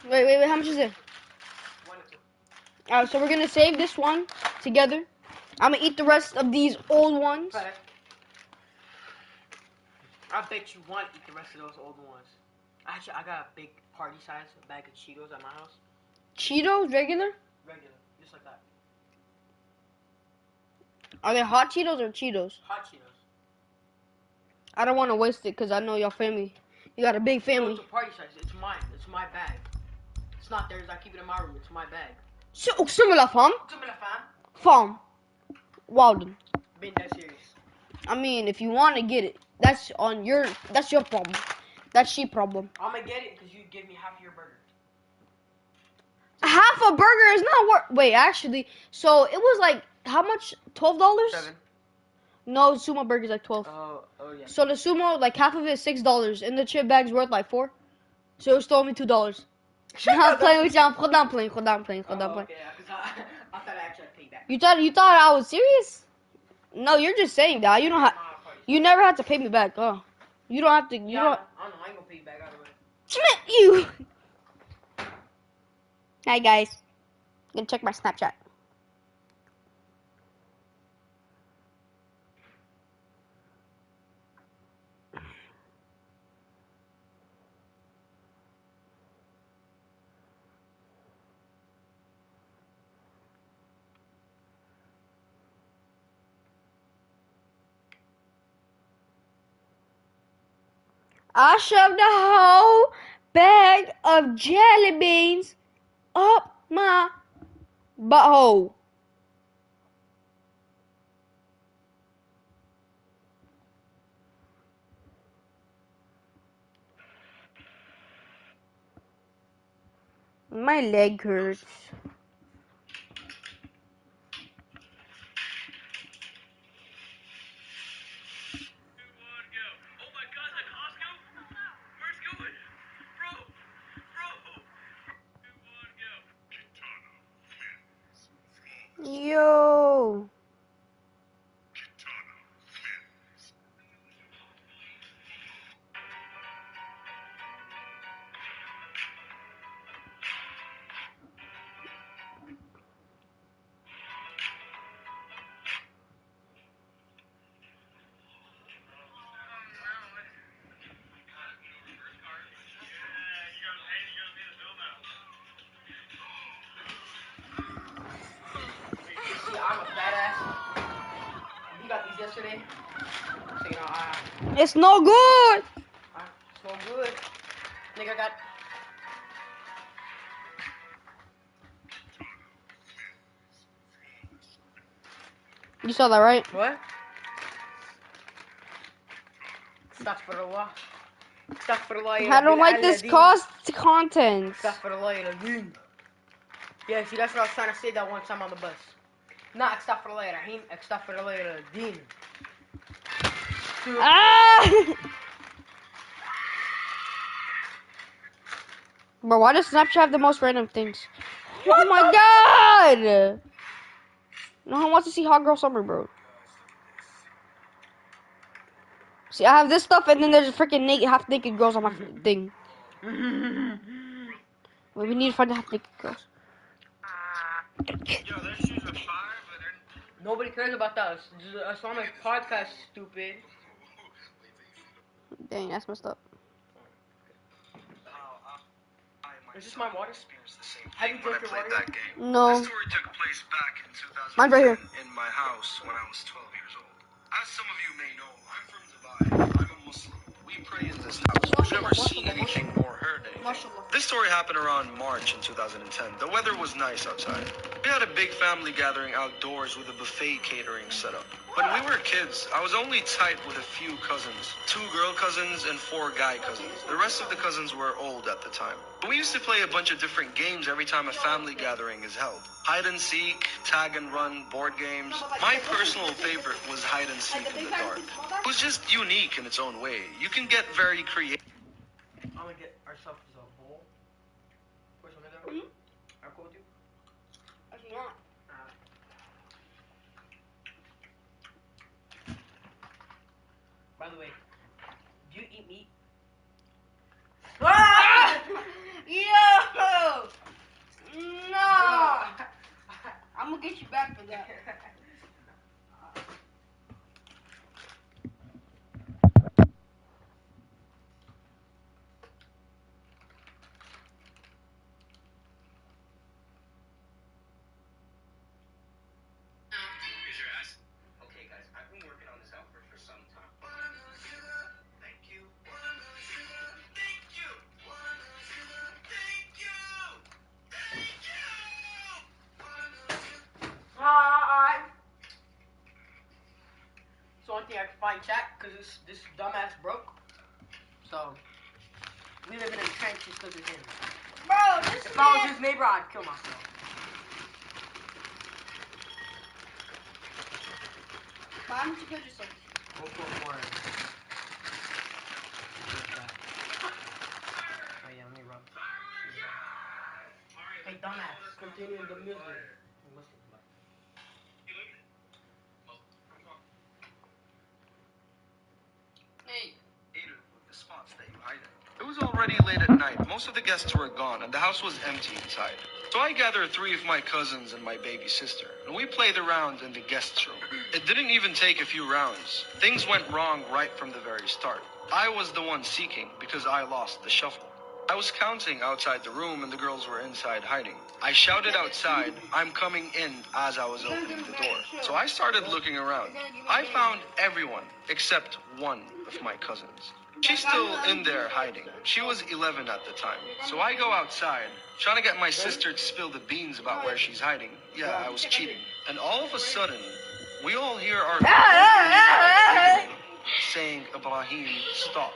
Wait, how much is it? 1 and 2. Alright, so we're gonna save this one together. I'm gonna eat the rest of these old ones. But I bet you want to eat the rest of those old ones. Actually, I got a big party size bag of Cheetos at my house. Cheetos, regular? Regular, just like that. Are they hot Cheetos or Cheetos? Hot Cheetos. I don't want to waste it because I know your family. You got a big No, family. it's a party size. It's mine. It's my bag. It's not theirs. I keep it in my room. It's my bag. So, similar, fam. Similar, fam. Fam. Walden. Been that serious. I mean, if you want to get it, that's your problem. That's your problem. I'm gonna get it because you give me half of your burger. Half a burger is not worth. Wait, actually, so it was like how much? $12? 7. No, sumo burger's like 12. Oh yeah. So the sumo, like half of it is $6, and the chip bag's worth like 4. So it was only $2. I'm playing with you. I'm playing. Okay, because I thought I actually paid back. You thought I was serious? No, you're just saying that. You don't have. You never have to pay me back. Oh, you don't have to. You Yeah, don't. I don't know. I ain't gonna pay you back either way. Schmidt, you. Hi guys. I'm gonna check my Snapchat. I shoved a whole bag of jelly beans up my butthole. My leg hurts. Yo. See, I'm a fat ass. You got these yesterday. So you know, It's no good. it's no good. Nigga got. You saw that, right? What? Astaghfirullah. Astaghfirullah. I don't like this content. Astaghfirullah. Yeah, see, that's what I was trying to say that one time on the bus. Not astaghfirullah rahim, astaghfirullah deen. Ah! Bro, why does Snapchat have the most random things? Oh my god! No one wants to see Hot Girl Summer, bro. See, I have this stuff, and then there's freaking half-naked girls on my thing. Well, we need to find the half-naked girls. Nobody cares about that. It's on my podcast, stupid. Dang, that's messed up. Is this my water? Have you drunk your water? No. This story took place back in 2010 Mine's right here. in my house when I was 12 years old. As some of you may know, I'm from Dubai. I'm a Muslim. We pray in this house. We've never seen anything nor heard anything. This This story happened around March in 2010. The weather was nice outside. We had a big family gathering outdoors with a buffet catering setup. When we were kids, I was only tight with a few cousins. 2 girl cousins and 4 guy cousins. The rest of the cousins were old at the time. But we used to play a bunch of different games every time a family gathering is held. Hide and seek, tag and run, board games. My personal favorite was hide and seek in the dark. It was just unique in its own way. You can get very creative. I'm gonna get ourselves a bowl. Put some in there. I'm cool with you. If you want. By the way, do you eat meat? Yo! No! I'm gonna get you back for that. Okay, guys, I've been working on this outfit for some time. Thank you. Thank you. Thank you. Alright. It's the only thing I can find, chat, because this dumbass broke. So, we live in the trenches because of him. Bro, this If I was man. his neighbor, I'd kill myself. Why don't you kill yourself? Go for a warrant. Oh yeah, let me rub. Hey, dumbass, continue the music. Hey. The spots that you hide in. It was already late at night. Most of the guests were gone, and the house was empty inside. So I gathered 3 of my cousins and my baby sister, and we played around in the guests' room. It didn't even take a few rounds. Things went wrong right from the very start. I was the one seeking because I lost the shuffle. I was counting outside the room and the girls were inside hiding. I shouted outside, "I'm coming in," as I was opening the door. So I started looking around. I found everyone except one of my cousins. She's still in there hiding. She was 11 at the time. So I go outside, trying to get my sister to spill the beans about where she's hiding. Yeah, I was cheating. And all of a sudden, we all hear our saying, "Ibrahim, stop."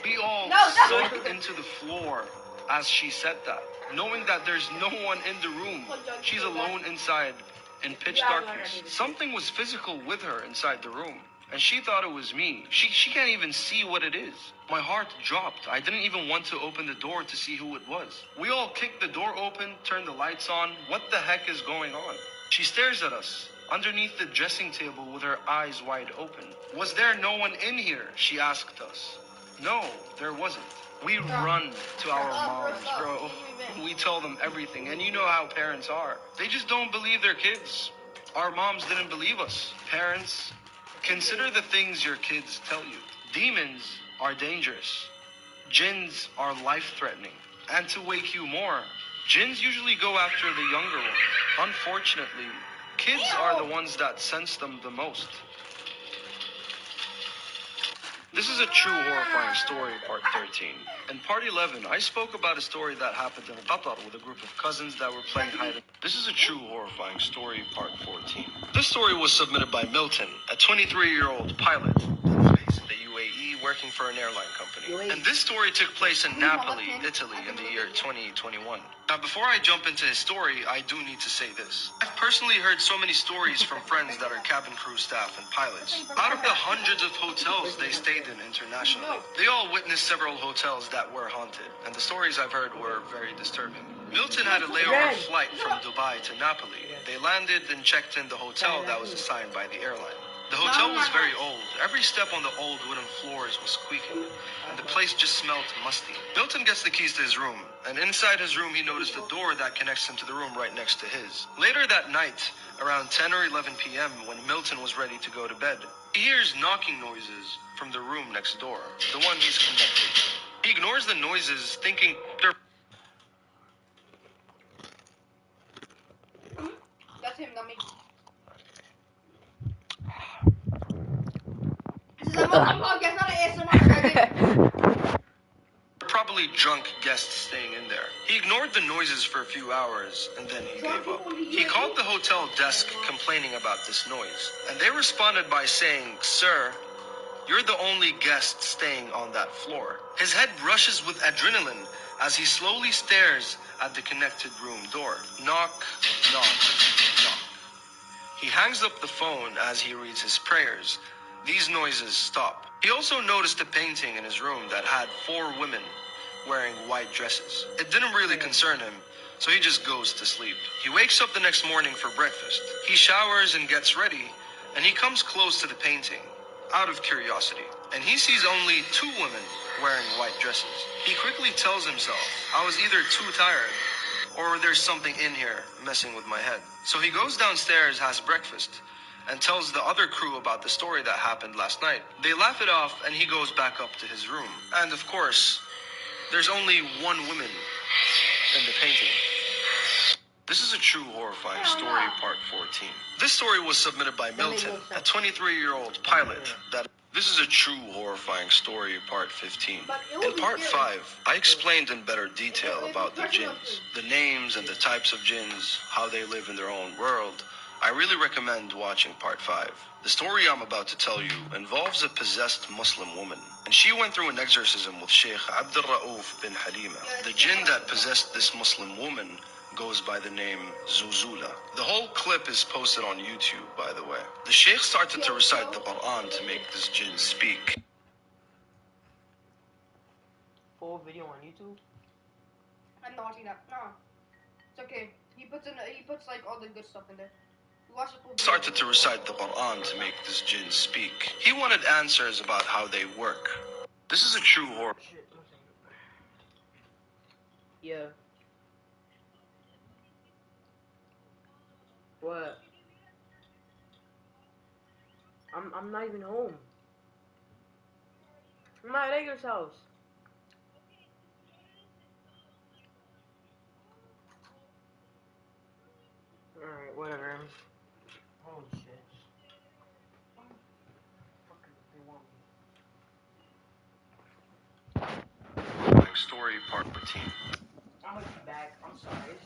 We all sunk into the floor as she said that, knowing that there's no one in the room. She's alone inside in pitch darkness. Something was physical with her inside the room, and she thought it was me. She can't even see what it is. My heart dropped. I didn't even want to open the door to see who it was. We all kicked the door open, turned the lights on. What the heck is going on? She stares at us underneath the dressing table with her eyes wide open. "Was there no one in here?" she asked us. No, there wasn't. We run to our moms, bro. We tell them everything, and you know how parents are. They just don't believe their kids. Our moms didn't believe us. Parents, consider the things your kids tell you. Demons are dangerous. Jinns are life-threatening. And to wake you more, jinns usually go after the younger ones. Unfortunately, kids are the ones that sense them the most. This is a true horrifying story, part 13. In part 11, I spoke about a story that happened in Qatar with a group of cousins that were playing hide and... This is a true horrifying story, part 14. This story was submitted by Milton, a 23-year-old pilot based in the UAE working for an airline company. And this story took place in Napoli, Italy in the year 2021. Now, before I jump into his story, I do need to say this. I've personally heard so many stories from friends that are cabin crew staff and pilots. Out of the hundreds of hotels they stayed in internationally, they all witnessed several hotels that were haunted, and the stories I've heard were very disturbing. Milton had a layover flight from Dubai to Napoli. They landed and checked in the hotel that was assigned by the airline. The hotel was very old. Every step on the old wooden floors was squeaking, and the place just smelled musty. Milton gets the keys to his room, and inside his room he noticed a door that connects him to the room right next to his. Later that night, around 10 or 11 p.m., when Milton was ready to go to bed, he hears knocking noises from the room next door, the one he's connected. He ignores the noises, thinking they're... That's him, not me. This is a podcast, not an ASMR. probably probably drunk guests staying in there. He ignored the noises for a few hours and then he gave up. He called the hotel desk complaining about this noise, and they responded by saying, "Sir, you're the only guest staying on that floor." His head rushes with adrenaline as he slowly stares at the connected room door. Knock, knock, knock. He hangs up the phone as he reads his prayers. These noises stop. He also noticed a painting in his room that had 4 women wearing white dresses. It didn't really concern him, so he just goes to sleep. He wakes up the next morning for breakfast. He showers and gets ready, and he comes close to the painting out of curiosity, and he sees only 2 women wearing white dresses. He quickly tells himself, "I was either too tired or there's something in here messing with my head." So he goes downstairs, has breakfast, and tells the other crew about the story that happened last night. They laugh it off and he goes back up to his room. And of course, there's only 1 woman in the painting. This is a true horrifying story, part 14. This story was submitted by Milton, a 23-year-old pilot that... This is a true horrifying story, part 15. In part 5, I explained in better detail about the jinns, the names and the types of jinns, how they live in their own world. I really recommend watching part 5. The story I'm about to tell you involves a possessed Muslim woman, and she went through an exorcism with Sheikh Abdul Rauf bin Halima. The jinn that possessed this Muslim woman goes by the name Zuzula. The whole clip is posted on YouTube, by the way. The Sheikh started to recite the Quran to make this jinn speak. Full video on YouTube? I'm not watching that. No. It's okay. He puts like all the good stuff in there. Watch the full video. Started to recite the Quran to make this jinn speak. He wanted answers about how they work. This is a true horror. Shit, yeah. What? I'm not even home. I'm at Edgar's house. Alright, whatever. Holy shit. They want me. Story part 14. I'm gonna be back. I'm sorry.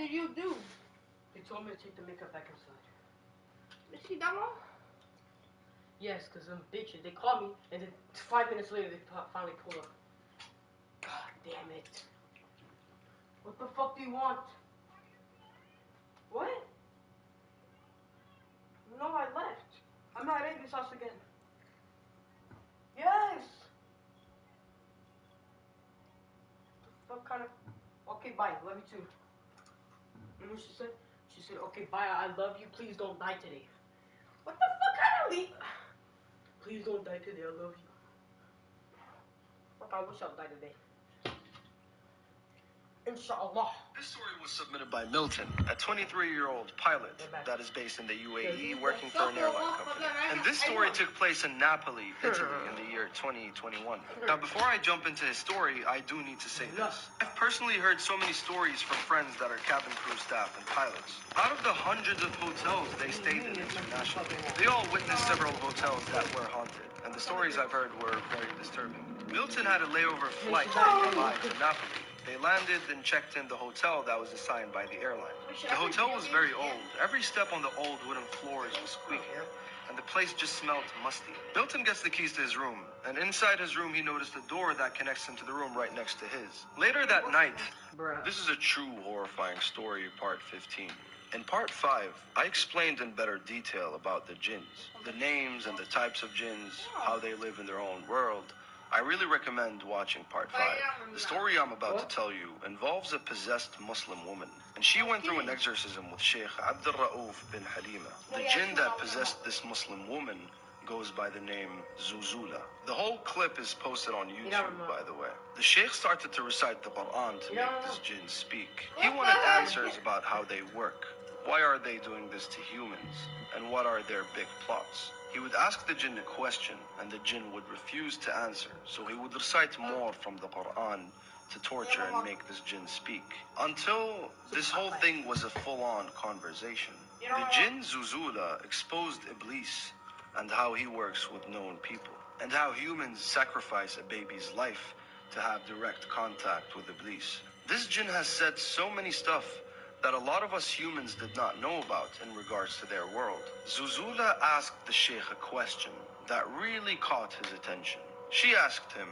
did you do? They told me to take the makeup back inside. You see that one? Yes, because them bitches, they called me, and then 5 minutes later, they finally pull up. God damn it. What the fuck do you want? What? No, I left. I'm not at this house again. Yes! What kind of... Okay, bye. Love you too. You know what she said? She said, okay, bye. I love you. Please don't die today. What the fuck kind of leave? Please don't die today. I love you. Fuck, I wish I'd die today. Inshallah. This story was submitted by Milton, a 23-year-old pilot that is based in the UAE working for an airline company. And this story took place in Napoli, Italy in the year 2021. Now, before I jump into his story, I do need to say this. I've personally heard so many stories from friends that are cabin crew staff and pilots. Out of the hundreds of hotels they stayed in internationally, they all witnessed several hotels that were haunted. And the stories I've heard were very disturbing. Milton had a layover flight from Dubai to Napoli. They landed and checked in the hotel that was assigned by the airline. The hotel was very old. Every step on the old wooden floors was squeaky, and the place just smelled musty. Milton gets the keys to his room, and inside his room he noticed a door that connects him to the room right next to his. Later that night, this is a true horrifying story, part 15. In part 5, I explained in better detail about the jinns, the names and the types of jinns, how they live in their own world. I really recommend watching part 5. The story I'm about to tell you involves a possessed Muslim woman, and she went through an exorcism with Sheikh Abdul Rauf bin Halima. The jinn that possessed this Muslim woman goes by the name Zuzula. The whole clip is posted on YouTube, by the way. The Sheikh started to recite the Quran to make this jinn speak. He wanted answers about how they work. Why are they doing this to humans? And what are their big plots? He would ask the jinn a question, and the jinn would refuse to answer, so he would recite more from the Quran to torture and make this jinn speak. Until this whole thing was a full-on conversation. The jinn Zuzula exposed Iblis and how he works with known people, and how humans sacrifice a baby's life to have direct contact with Iblis. This jinn has said so many stuff that a lot of us humans did not know about in regards to their world. Zuzula asked the Sheikh a question that really caught his attention. She asked him,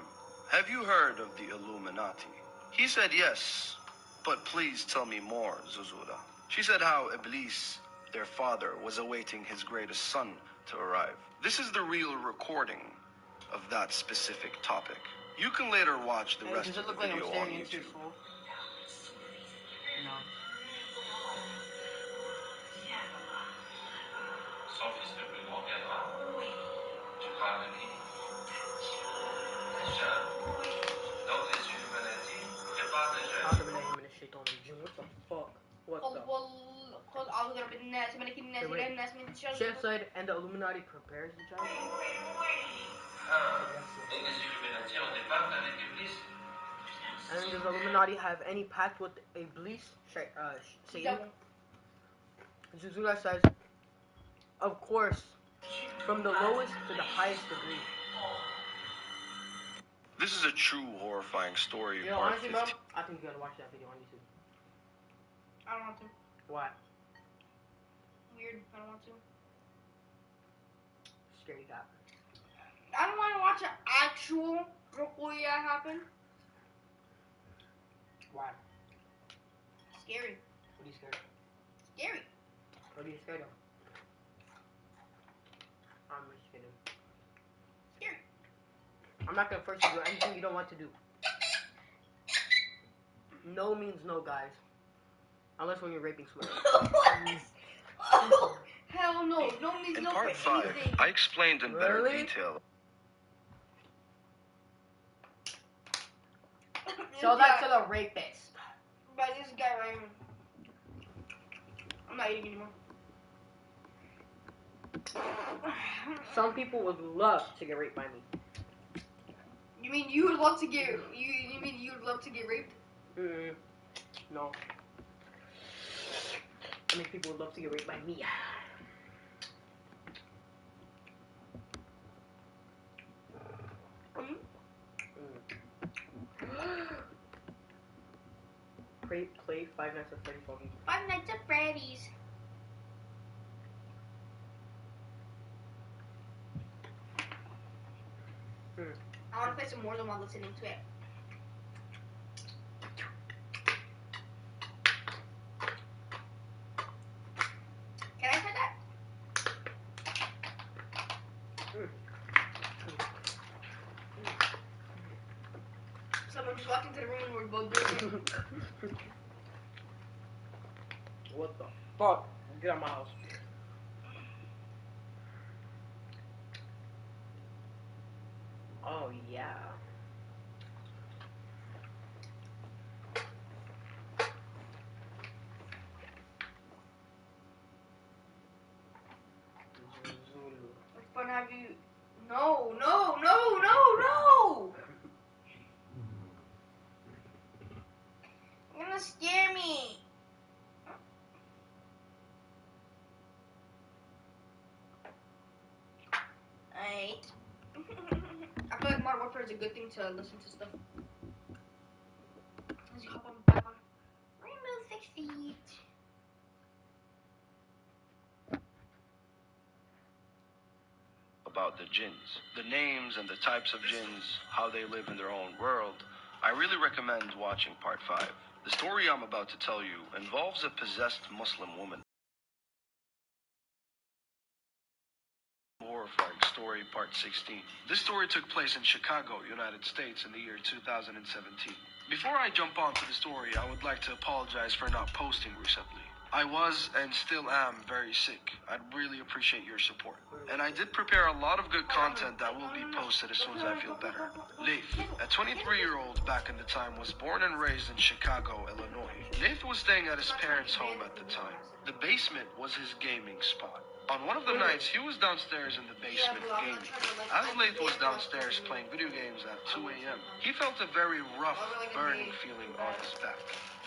"Have you heard of the Illuminati?" He said yes, but please tell me more, Zuzula. She said how Iblis, their father, was awaiting his greatest son to arrive. This is the real recording of that specific topic. You can later watch the rest of the video on YouTube. No. Son fils le plus grand viendra. Tu parles de qui? Déjà, dans tes Illuminati, prépare déjà. What the fuck? What قل the? قل أعوذ برب الناس ملك الناس إله الناس من شر Sheikh said, and the Illuminati prepares the child? Et les Illuminati ont des pactes avec Iblis. And does the Illuminati have any pact with Iblis? Satan? Zuzula says, of course, from the lowest to the highest degree. This is a true horrifying story, You know, part honestly, 15. Mom, I think you gotta watch that video on YouTube. I don't want to. Why? Weird. I don't want to. Scary cat. I don't want to watch an actual Ruqya happen. Why? Scary. What are you scared of? Scary. What are you scared of? I'm just kidding. Scary. I'm not gonna force you to do anything you don't want to do. No means no, guys. Unless when you're raping somebody. Hell no. No means In no part for 5, anything. I explained in better Really? detail. Show that to the rapist. By this guy right here. I'm not eating anymore. Some people would love to get raped by me. You mean you would love to get you mean you would love to get raped? No. I mean, people would love to get raped by me. play Five Nights at Freddy's fucking. Five Nights at Freddy's. I want to play some Warzone while listening to it. Can I try that? Someone just walked into the room and we're both doing it. What the fuck? Get out of my house. Oh yeah. Which one have you? No, no, no, no, no! You're gonna scare me. Alright. I feel like Modern Warfare is a good thing to listen to stuff. As you hop on the back on Rainbow Six Siege. About the jinns, the names and the types of jinns, how they live in their own world, I really recommend watching part 5. The story I'm about to tell you involves a possessed Muslim woman. Horrifying story part 16. This story took place in Chicago, United States in the year 2017. Before I jump onto the story, I would like to apologize for not posting recently. I was and still am very sick. I'd really appreciate your support. And I did prepare a lot of good content that will be posted as soon as I feel better. Leif, a 23-year-old back in the time, was born and raised in Chicago, Illinois. Leif was staying at his parents' home at the time. The basement was his gaming spot. On one of the nights, he was downstairs in the basement gaming. As Leif was downstairs playing video games at 2 a.m., he felt a very rough, burning feeling on his back.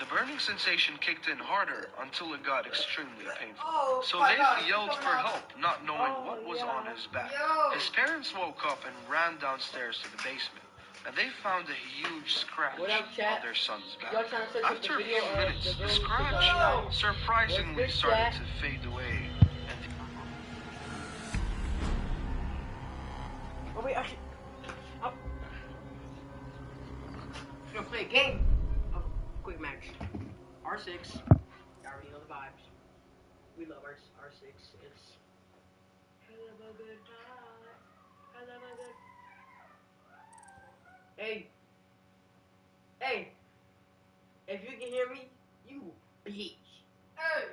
The burning sensation kicked in harder until it got extremely painful. So Leif yelled for help, not knowing what was on his back. His parents woke up and ran downstairs to the basement, and they found a huge scratch on their son's back. After a few minutes, the scratch surprisingly started to fade away. Oh wait, actually, I'm gonna play a game. Oh, quick match. R6. You already know the vibes. We love R6. It's hell of a good time. Hell of a good. Hey. Hey. If you can hear me, you bitch. Hey,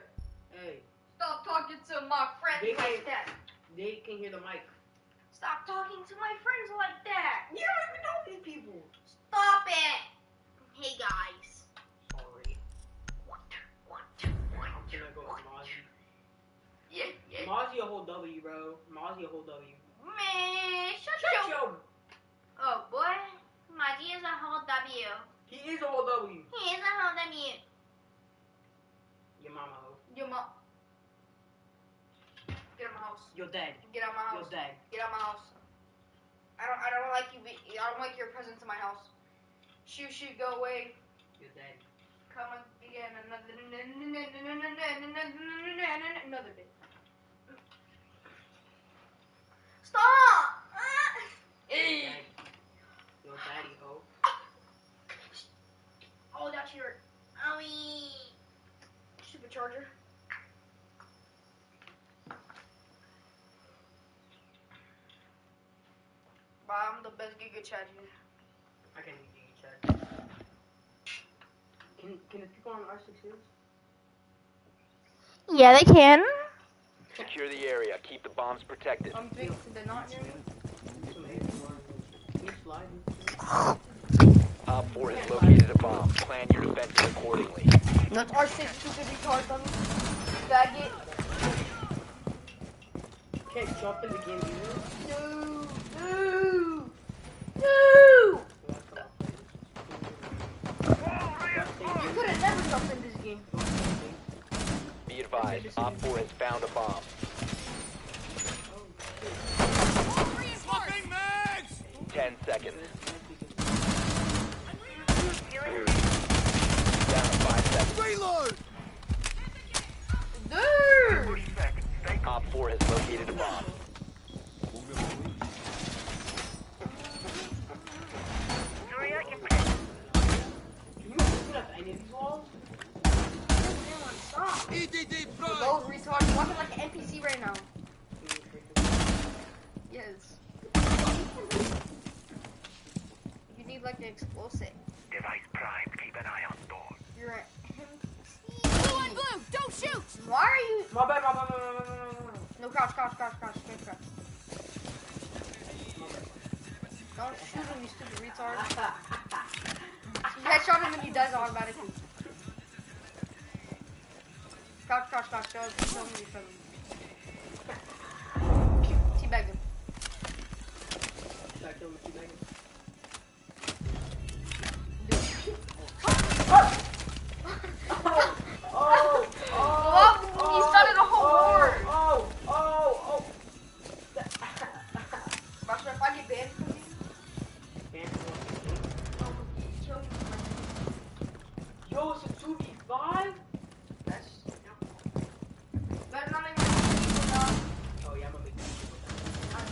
Hey. stop talking to my friends like that. They can hear the mic. Stop talking to my friends like that. You don't even know these people. Stop it. Hey guys. Sorry. I'm gonna go with Mozzie. Yeah. Mozzie a whole W, bro. Mozzie a whole W. Man, shut Shut your. your. Oh boy, Maggie is a whole W. He is a whole W. He is a whole W. Your mama hoe. Your mom. Get out of my house. Your dad. Get out of my Your house. dad. Get out of my house. I don't like you. I don't like your presence in my house. Shoot, go away. Your dad. Come again another day. Stop! Your daddy hoe. Oh, that's your. Owie. Supercharger. I'm the best Giga Chad here. I can use Giga Chad. Can the people on R6 hear us? Yeah, they can. Secure the area. Keep the bombs protected. I'm big to the not hear me. Can you slide? Op 4 has located a bomb. Plan your defenses accordingly. That's R6 stupid retard dummy. Faggot. Can't jump in the game either. No. You could have never jumped in this game. Be advised, Op 4 has found a bomb. 10 seconds. Down to 5 Reload! Dude! Op 4 has located a bomb. Can you open up any of these walls? Stop. EDD prime! Those retards walking like an NPC right now. Yes. You need like an explosive. Device prime, keep an eye on door. You're an Blue on blue, don't shoot! Why are you? My bad. No, crouch. Straight crouch. Don't shoot him, you stupid retard. You headshot him and he dies automatically. Crouch. Show me from teabag him. Should I kill him with teabag him? He started a whole war. Russian, if I get banned from you, Yo, it's a 2v5? that's better not even people now. Oh yeah, I'm gonna make this shit with that.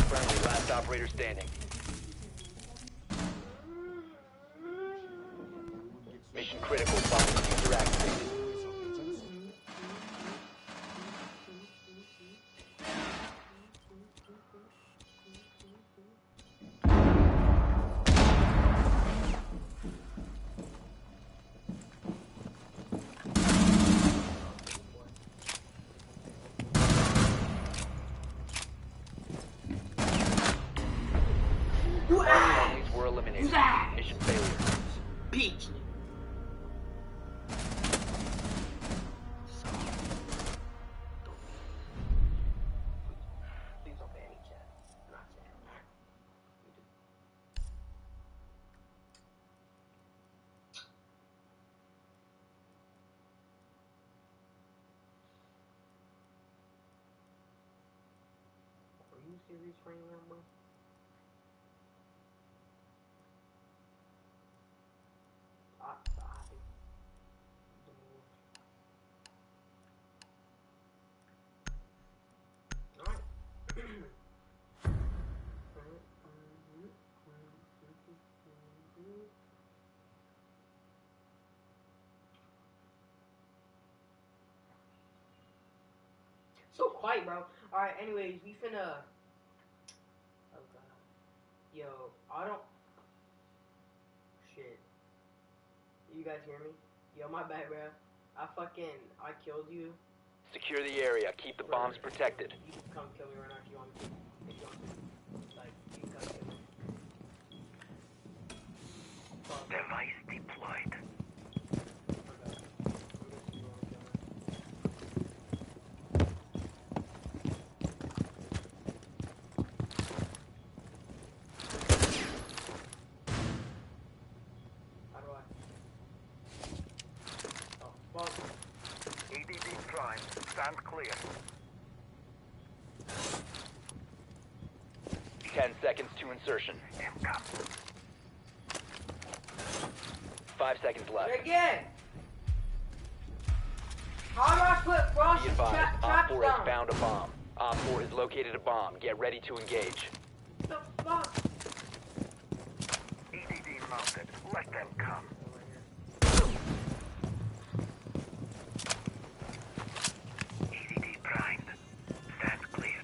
Friendly, last operator standing. Mission critical, bomb diffuser activated. Friendlies were eliminated. Mission failure. Peach. Please don't ban any chat. I'm not saying. Are you serious right now, bro? So quiet, bro. Alright, anyways, we finna. Oh god. Yo, I don't. Shit. You guys hear me? Yo, my bad, bro. I killed you. Secure the area. Keep the bombs protected. You can come kill me right now if you want me to. If you want to. Like, you can come kill me. Fuck. Device deployed. How do I? Oh, fuck. EDD prime, stand clear. 10 seconds to insertion. Income. 5 seconds left. Again! How do I put frost Be advised, Op traps 4 has down? found a bomb. Op 4 has located a bomb. Get ready to engage. What the fuck? EDD mounted. Let them come. EDD primed. Stand clear.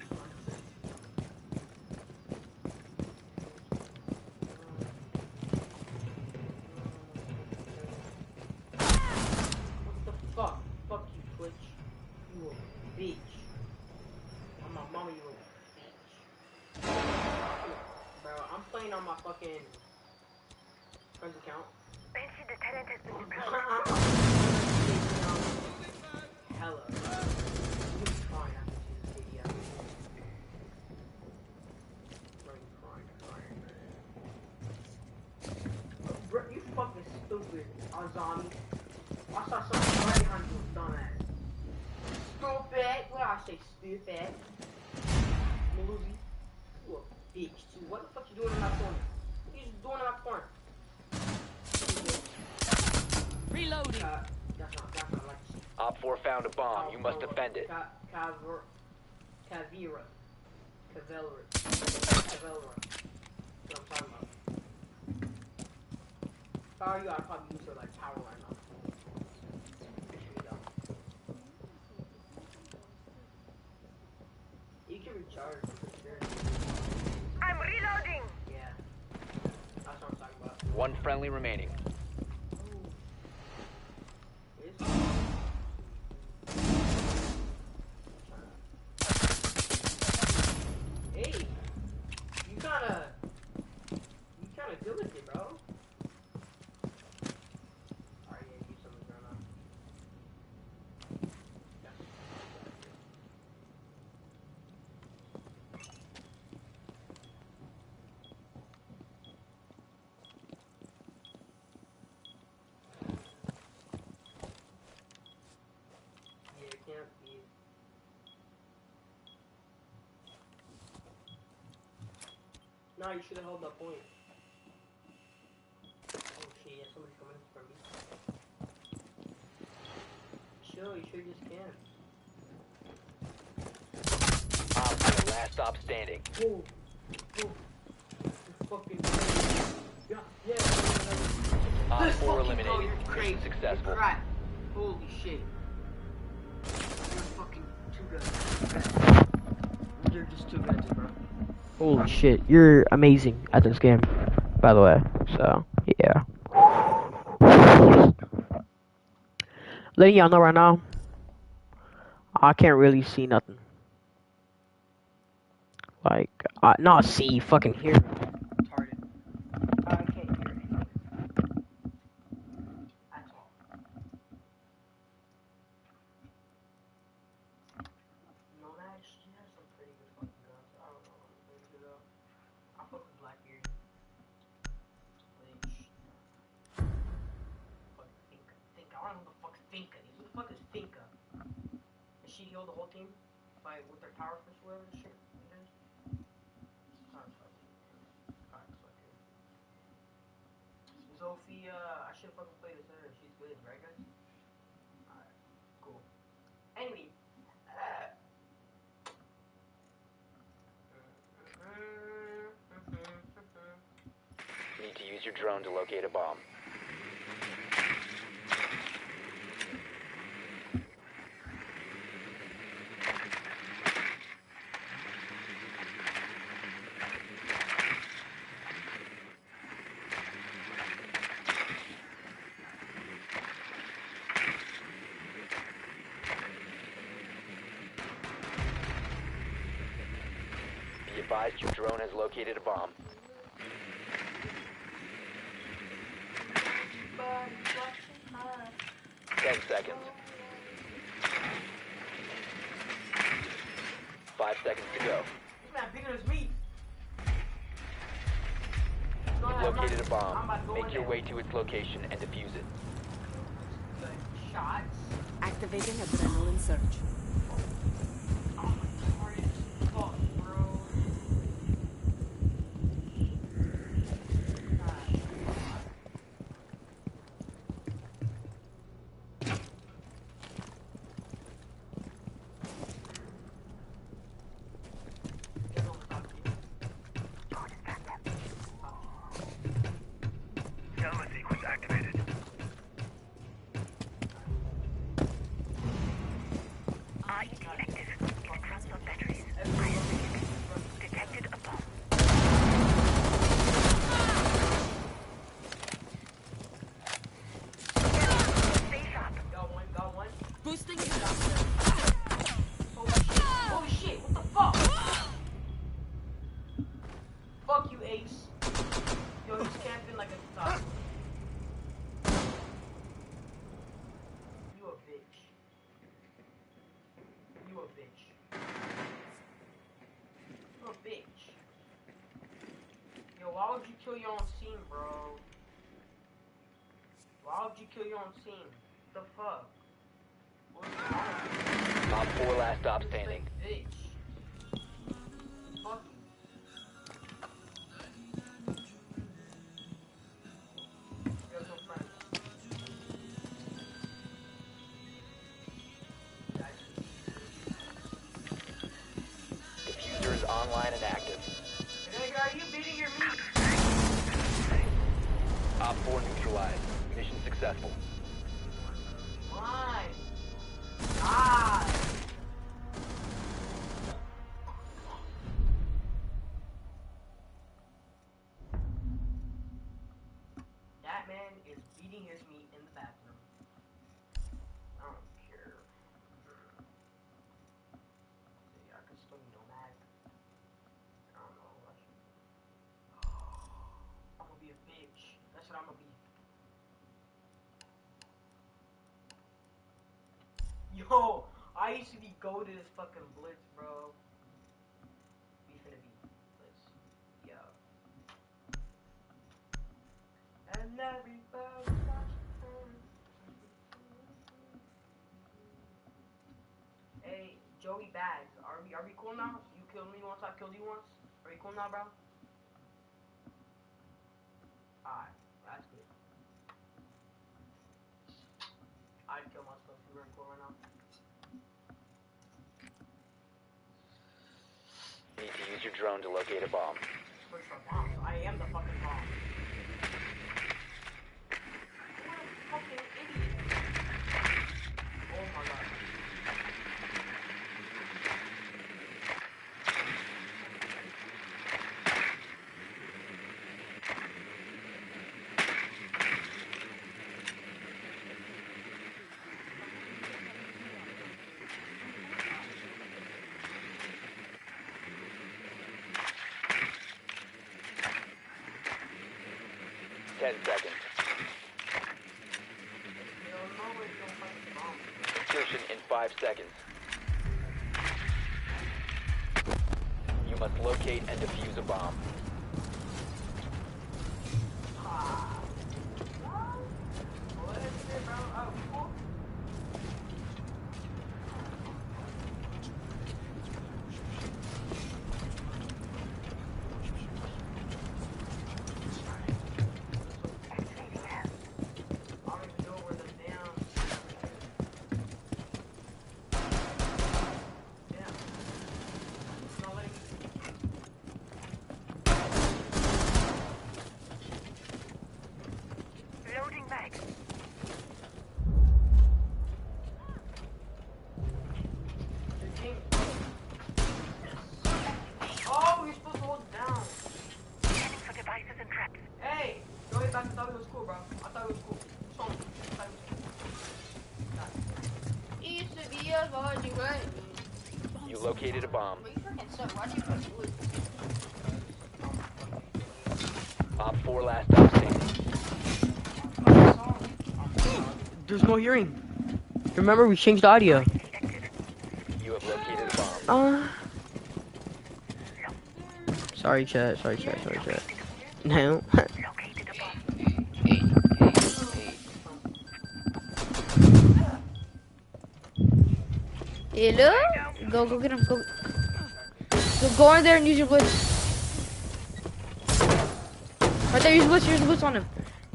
What the fuck? Fuck you, Twitch. You a bitch. I'm my mama, you a bitch. Bro, I'm playing on my fucking friend's account. Banshee deterrent has been Hella. You'll be fine after this. on zombie. I saw something right behind you, dumbass. Stupid. What did I say? Stupid. Maluzi. You a bitch too. What the fuck you doing in my corner? What are you doing in my corner? Reloading. That's not like shit. Op 4 found a bomb. You must defend it. Cavera. Cavera. That's what I'm talking about. If I were you, I'd probably use her like power right now. You can recharge for sure. I'm reloading. Yeah. That's what I'm talking about. One friendly remaining. Hey, you kinda good with it, bro. Alright, yeah, use some of it now. Yeah, it can't be. No, you should have held that point. Oh shit, yeah, somebody's coming from me. Chill, you sure just can. Op 4 last stop standing. Whoa. Whoa. You're fucking crazy. Yeah. Op This 4 fucking eliminated. girl, you're crazy. Mission successful. Crap. Holy shit. You're fucking too good. You're just too good, bro. Holy shit, you're amazing at this game, by the way. So, yeah. Letting y'all know right now, I can't really see nothing. Like, not see, fucking hear. Retarded. I can't hear anything. That's all. No, that she has some pretty good fucking guns. I don't know. Maybe though. I fuck with Blackbeard. Which fucking Finka. I don't know who the fuck's Finka. Who the fuck is Finka? Does she heal the whole team? By with their power fist or whatever the shit it is? Alright, fuck it. Sophia, I should fucking play this her. She's good, right guys? Alright, cool. Anyway. Need to use your drone to locate a bomb. Be advised your drone has located a bomb. But watch it hard. 10 seconds. 5 seconds to go. This man bigger than me. You've located a bomb. Make your way to its location and defuse it. Shots. Activating adrenaline surge. Gamma sequence activated. IED active. In transfer batteries. Detected a bomb. Stay sharp. Got one. Boosting it. Holy shit, what the fuck? Fuck you, Ace. Yo, he's camping like a top. You a bitch. You a bitch. You a bitch. Yo, why would you kill your own team, bro? Why would you kill your own team? The fuck? Op 4 last stop standing. Bitch. Fuck you. You have no friends. Diffuser is online and active. Nigga, are you beating your meat? Op 4 neutralized. Mission successful. Why? God. That man is beating his meat in the bathroom. I don't care. See, I can still be nomad. I don't know. I'm gonna be a bitch. That's what I'm gonna be. Yo, I used to be go to this fucking Blitz, bro. We finna be Blitz. Yo. And everybody watching. Hey, Joey Bags, are we cool now? You killed me once, I killed you once. Are we cool now, bro? Alright, that's good. I'd kill myself if you weren't cool right now. Need to use your drone to locate a bomb. Search for bombs. I am the fucking bomb. What a fucking idiot. Oh my god. 10 seconds. Insertion in 5 seconds. You must locate and defuse a bomb. You located a bomb. Op 4 last stop standing. There's no hearing. Remember, we changed the audio. You have located a bomb. Sorry, chat. No. Hello? Go get him. Go in there and use your blitz. Right there, use the blitz on him.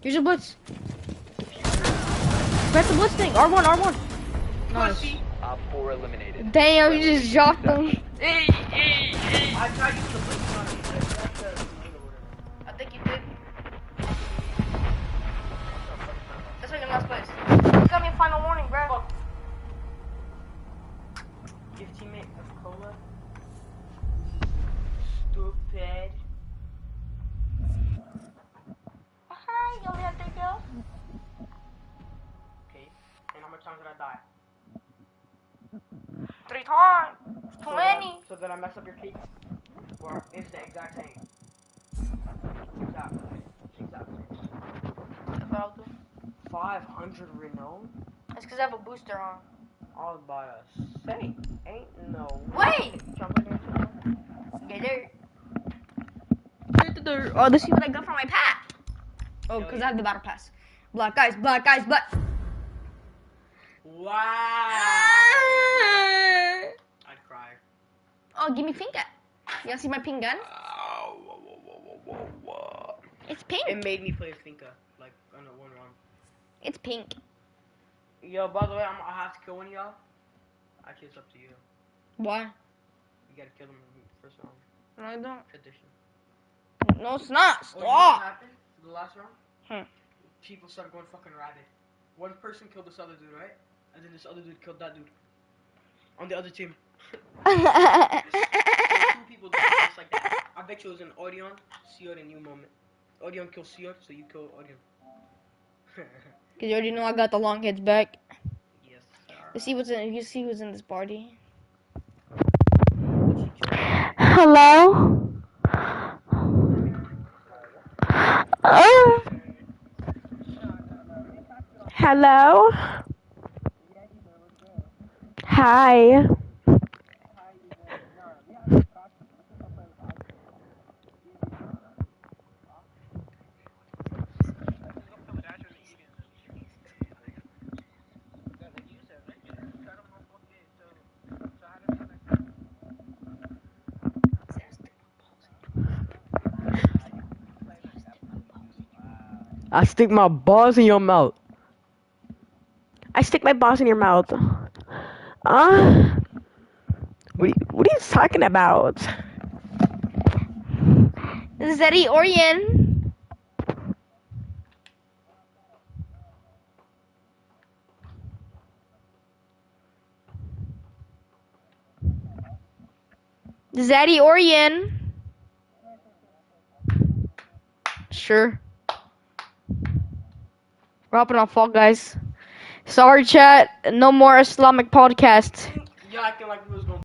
Use your blitz. Press the blitz thing. R1. Nice. Op 4 eliminated. Damn, you just dropped him. I tried using the blitz on him. I think you did. That's like your last place. You got me a final warning, bro. Give teammate a cola. Stupid. Hi, you only have 3 kills? Okay. And how much times did I die? 3 times. Too many. So did I mess up your cake? Or is the exact same? Exactly. That's what I'll do. 500 Renault? It's because I have a booster on. I'll buy a safe. Ain't no Wait! Jump in there. Get there. Oh, this is what I got for my pack. Oh, because I have the battle pass. Black eyes, black eyes, black. Wow. I'd cry. Oh, give me pink gun. You wanna see my pink gun? It's pink. It made me play Finka, like, on a 1 round. It's pink. Yo, by the way, I'll have to kill one of y'all. Actually, it's up to you. Why? You gotta kill them in the first round. No, I don't. Tradition. No, it's not. Oh, you know what Stop. happened for the last round? People started going fucking rabid. One person killed this other dude, right? And then this other dude killed that dude. On the other team. So 2 people died just like that. I bet you it was an Odeon, Seod, and you moment. Odeon killed Seod, so you killed Odeon. Cause you already know I got the long heads back. Yes, sir. You see what's in? You see who's in this party? Hello? Hello? Hi. I stick my balls in your mouth. I stick my balls in your mouth. What are you talking about? Zeddy Orion. Zaddy Orion. Sure. We're hopping on Fall Guys. Sorry, chat. No more Islamic podcast. You're acting like we was gonna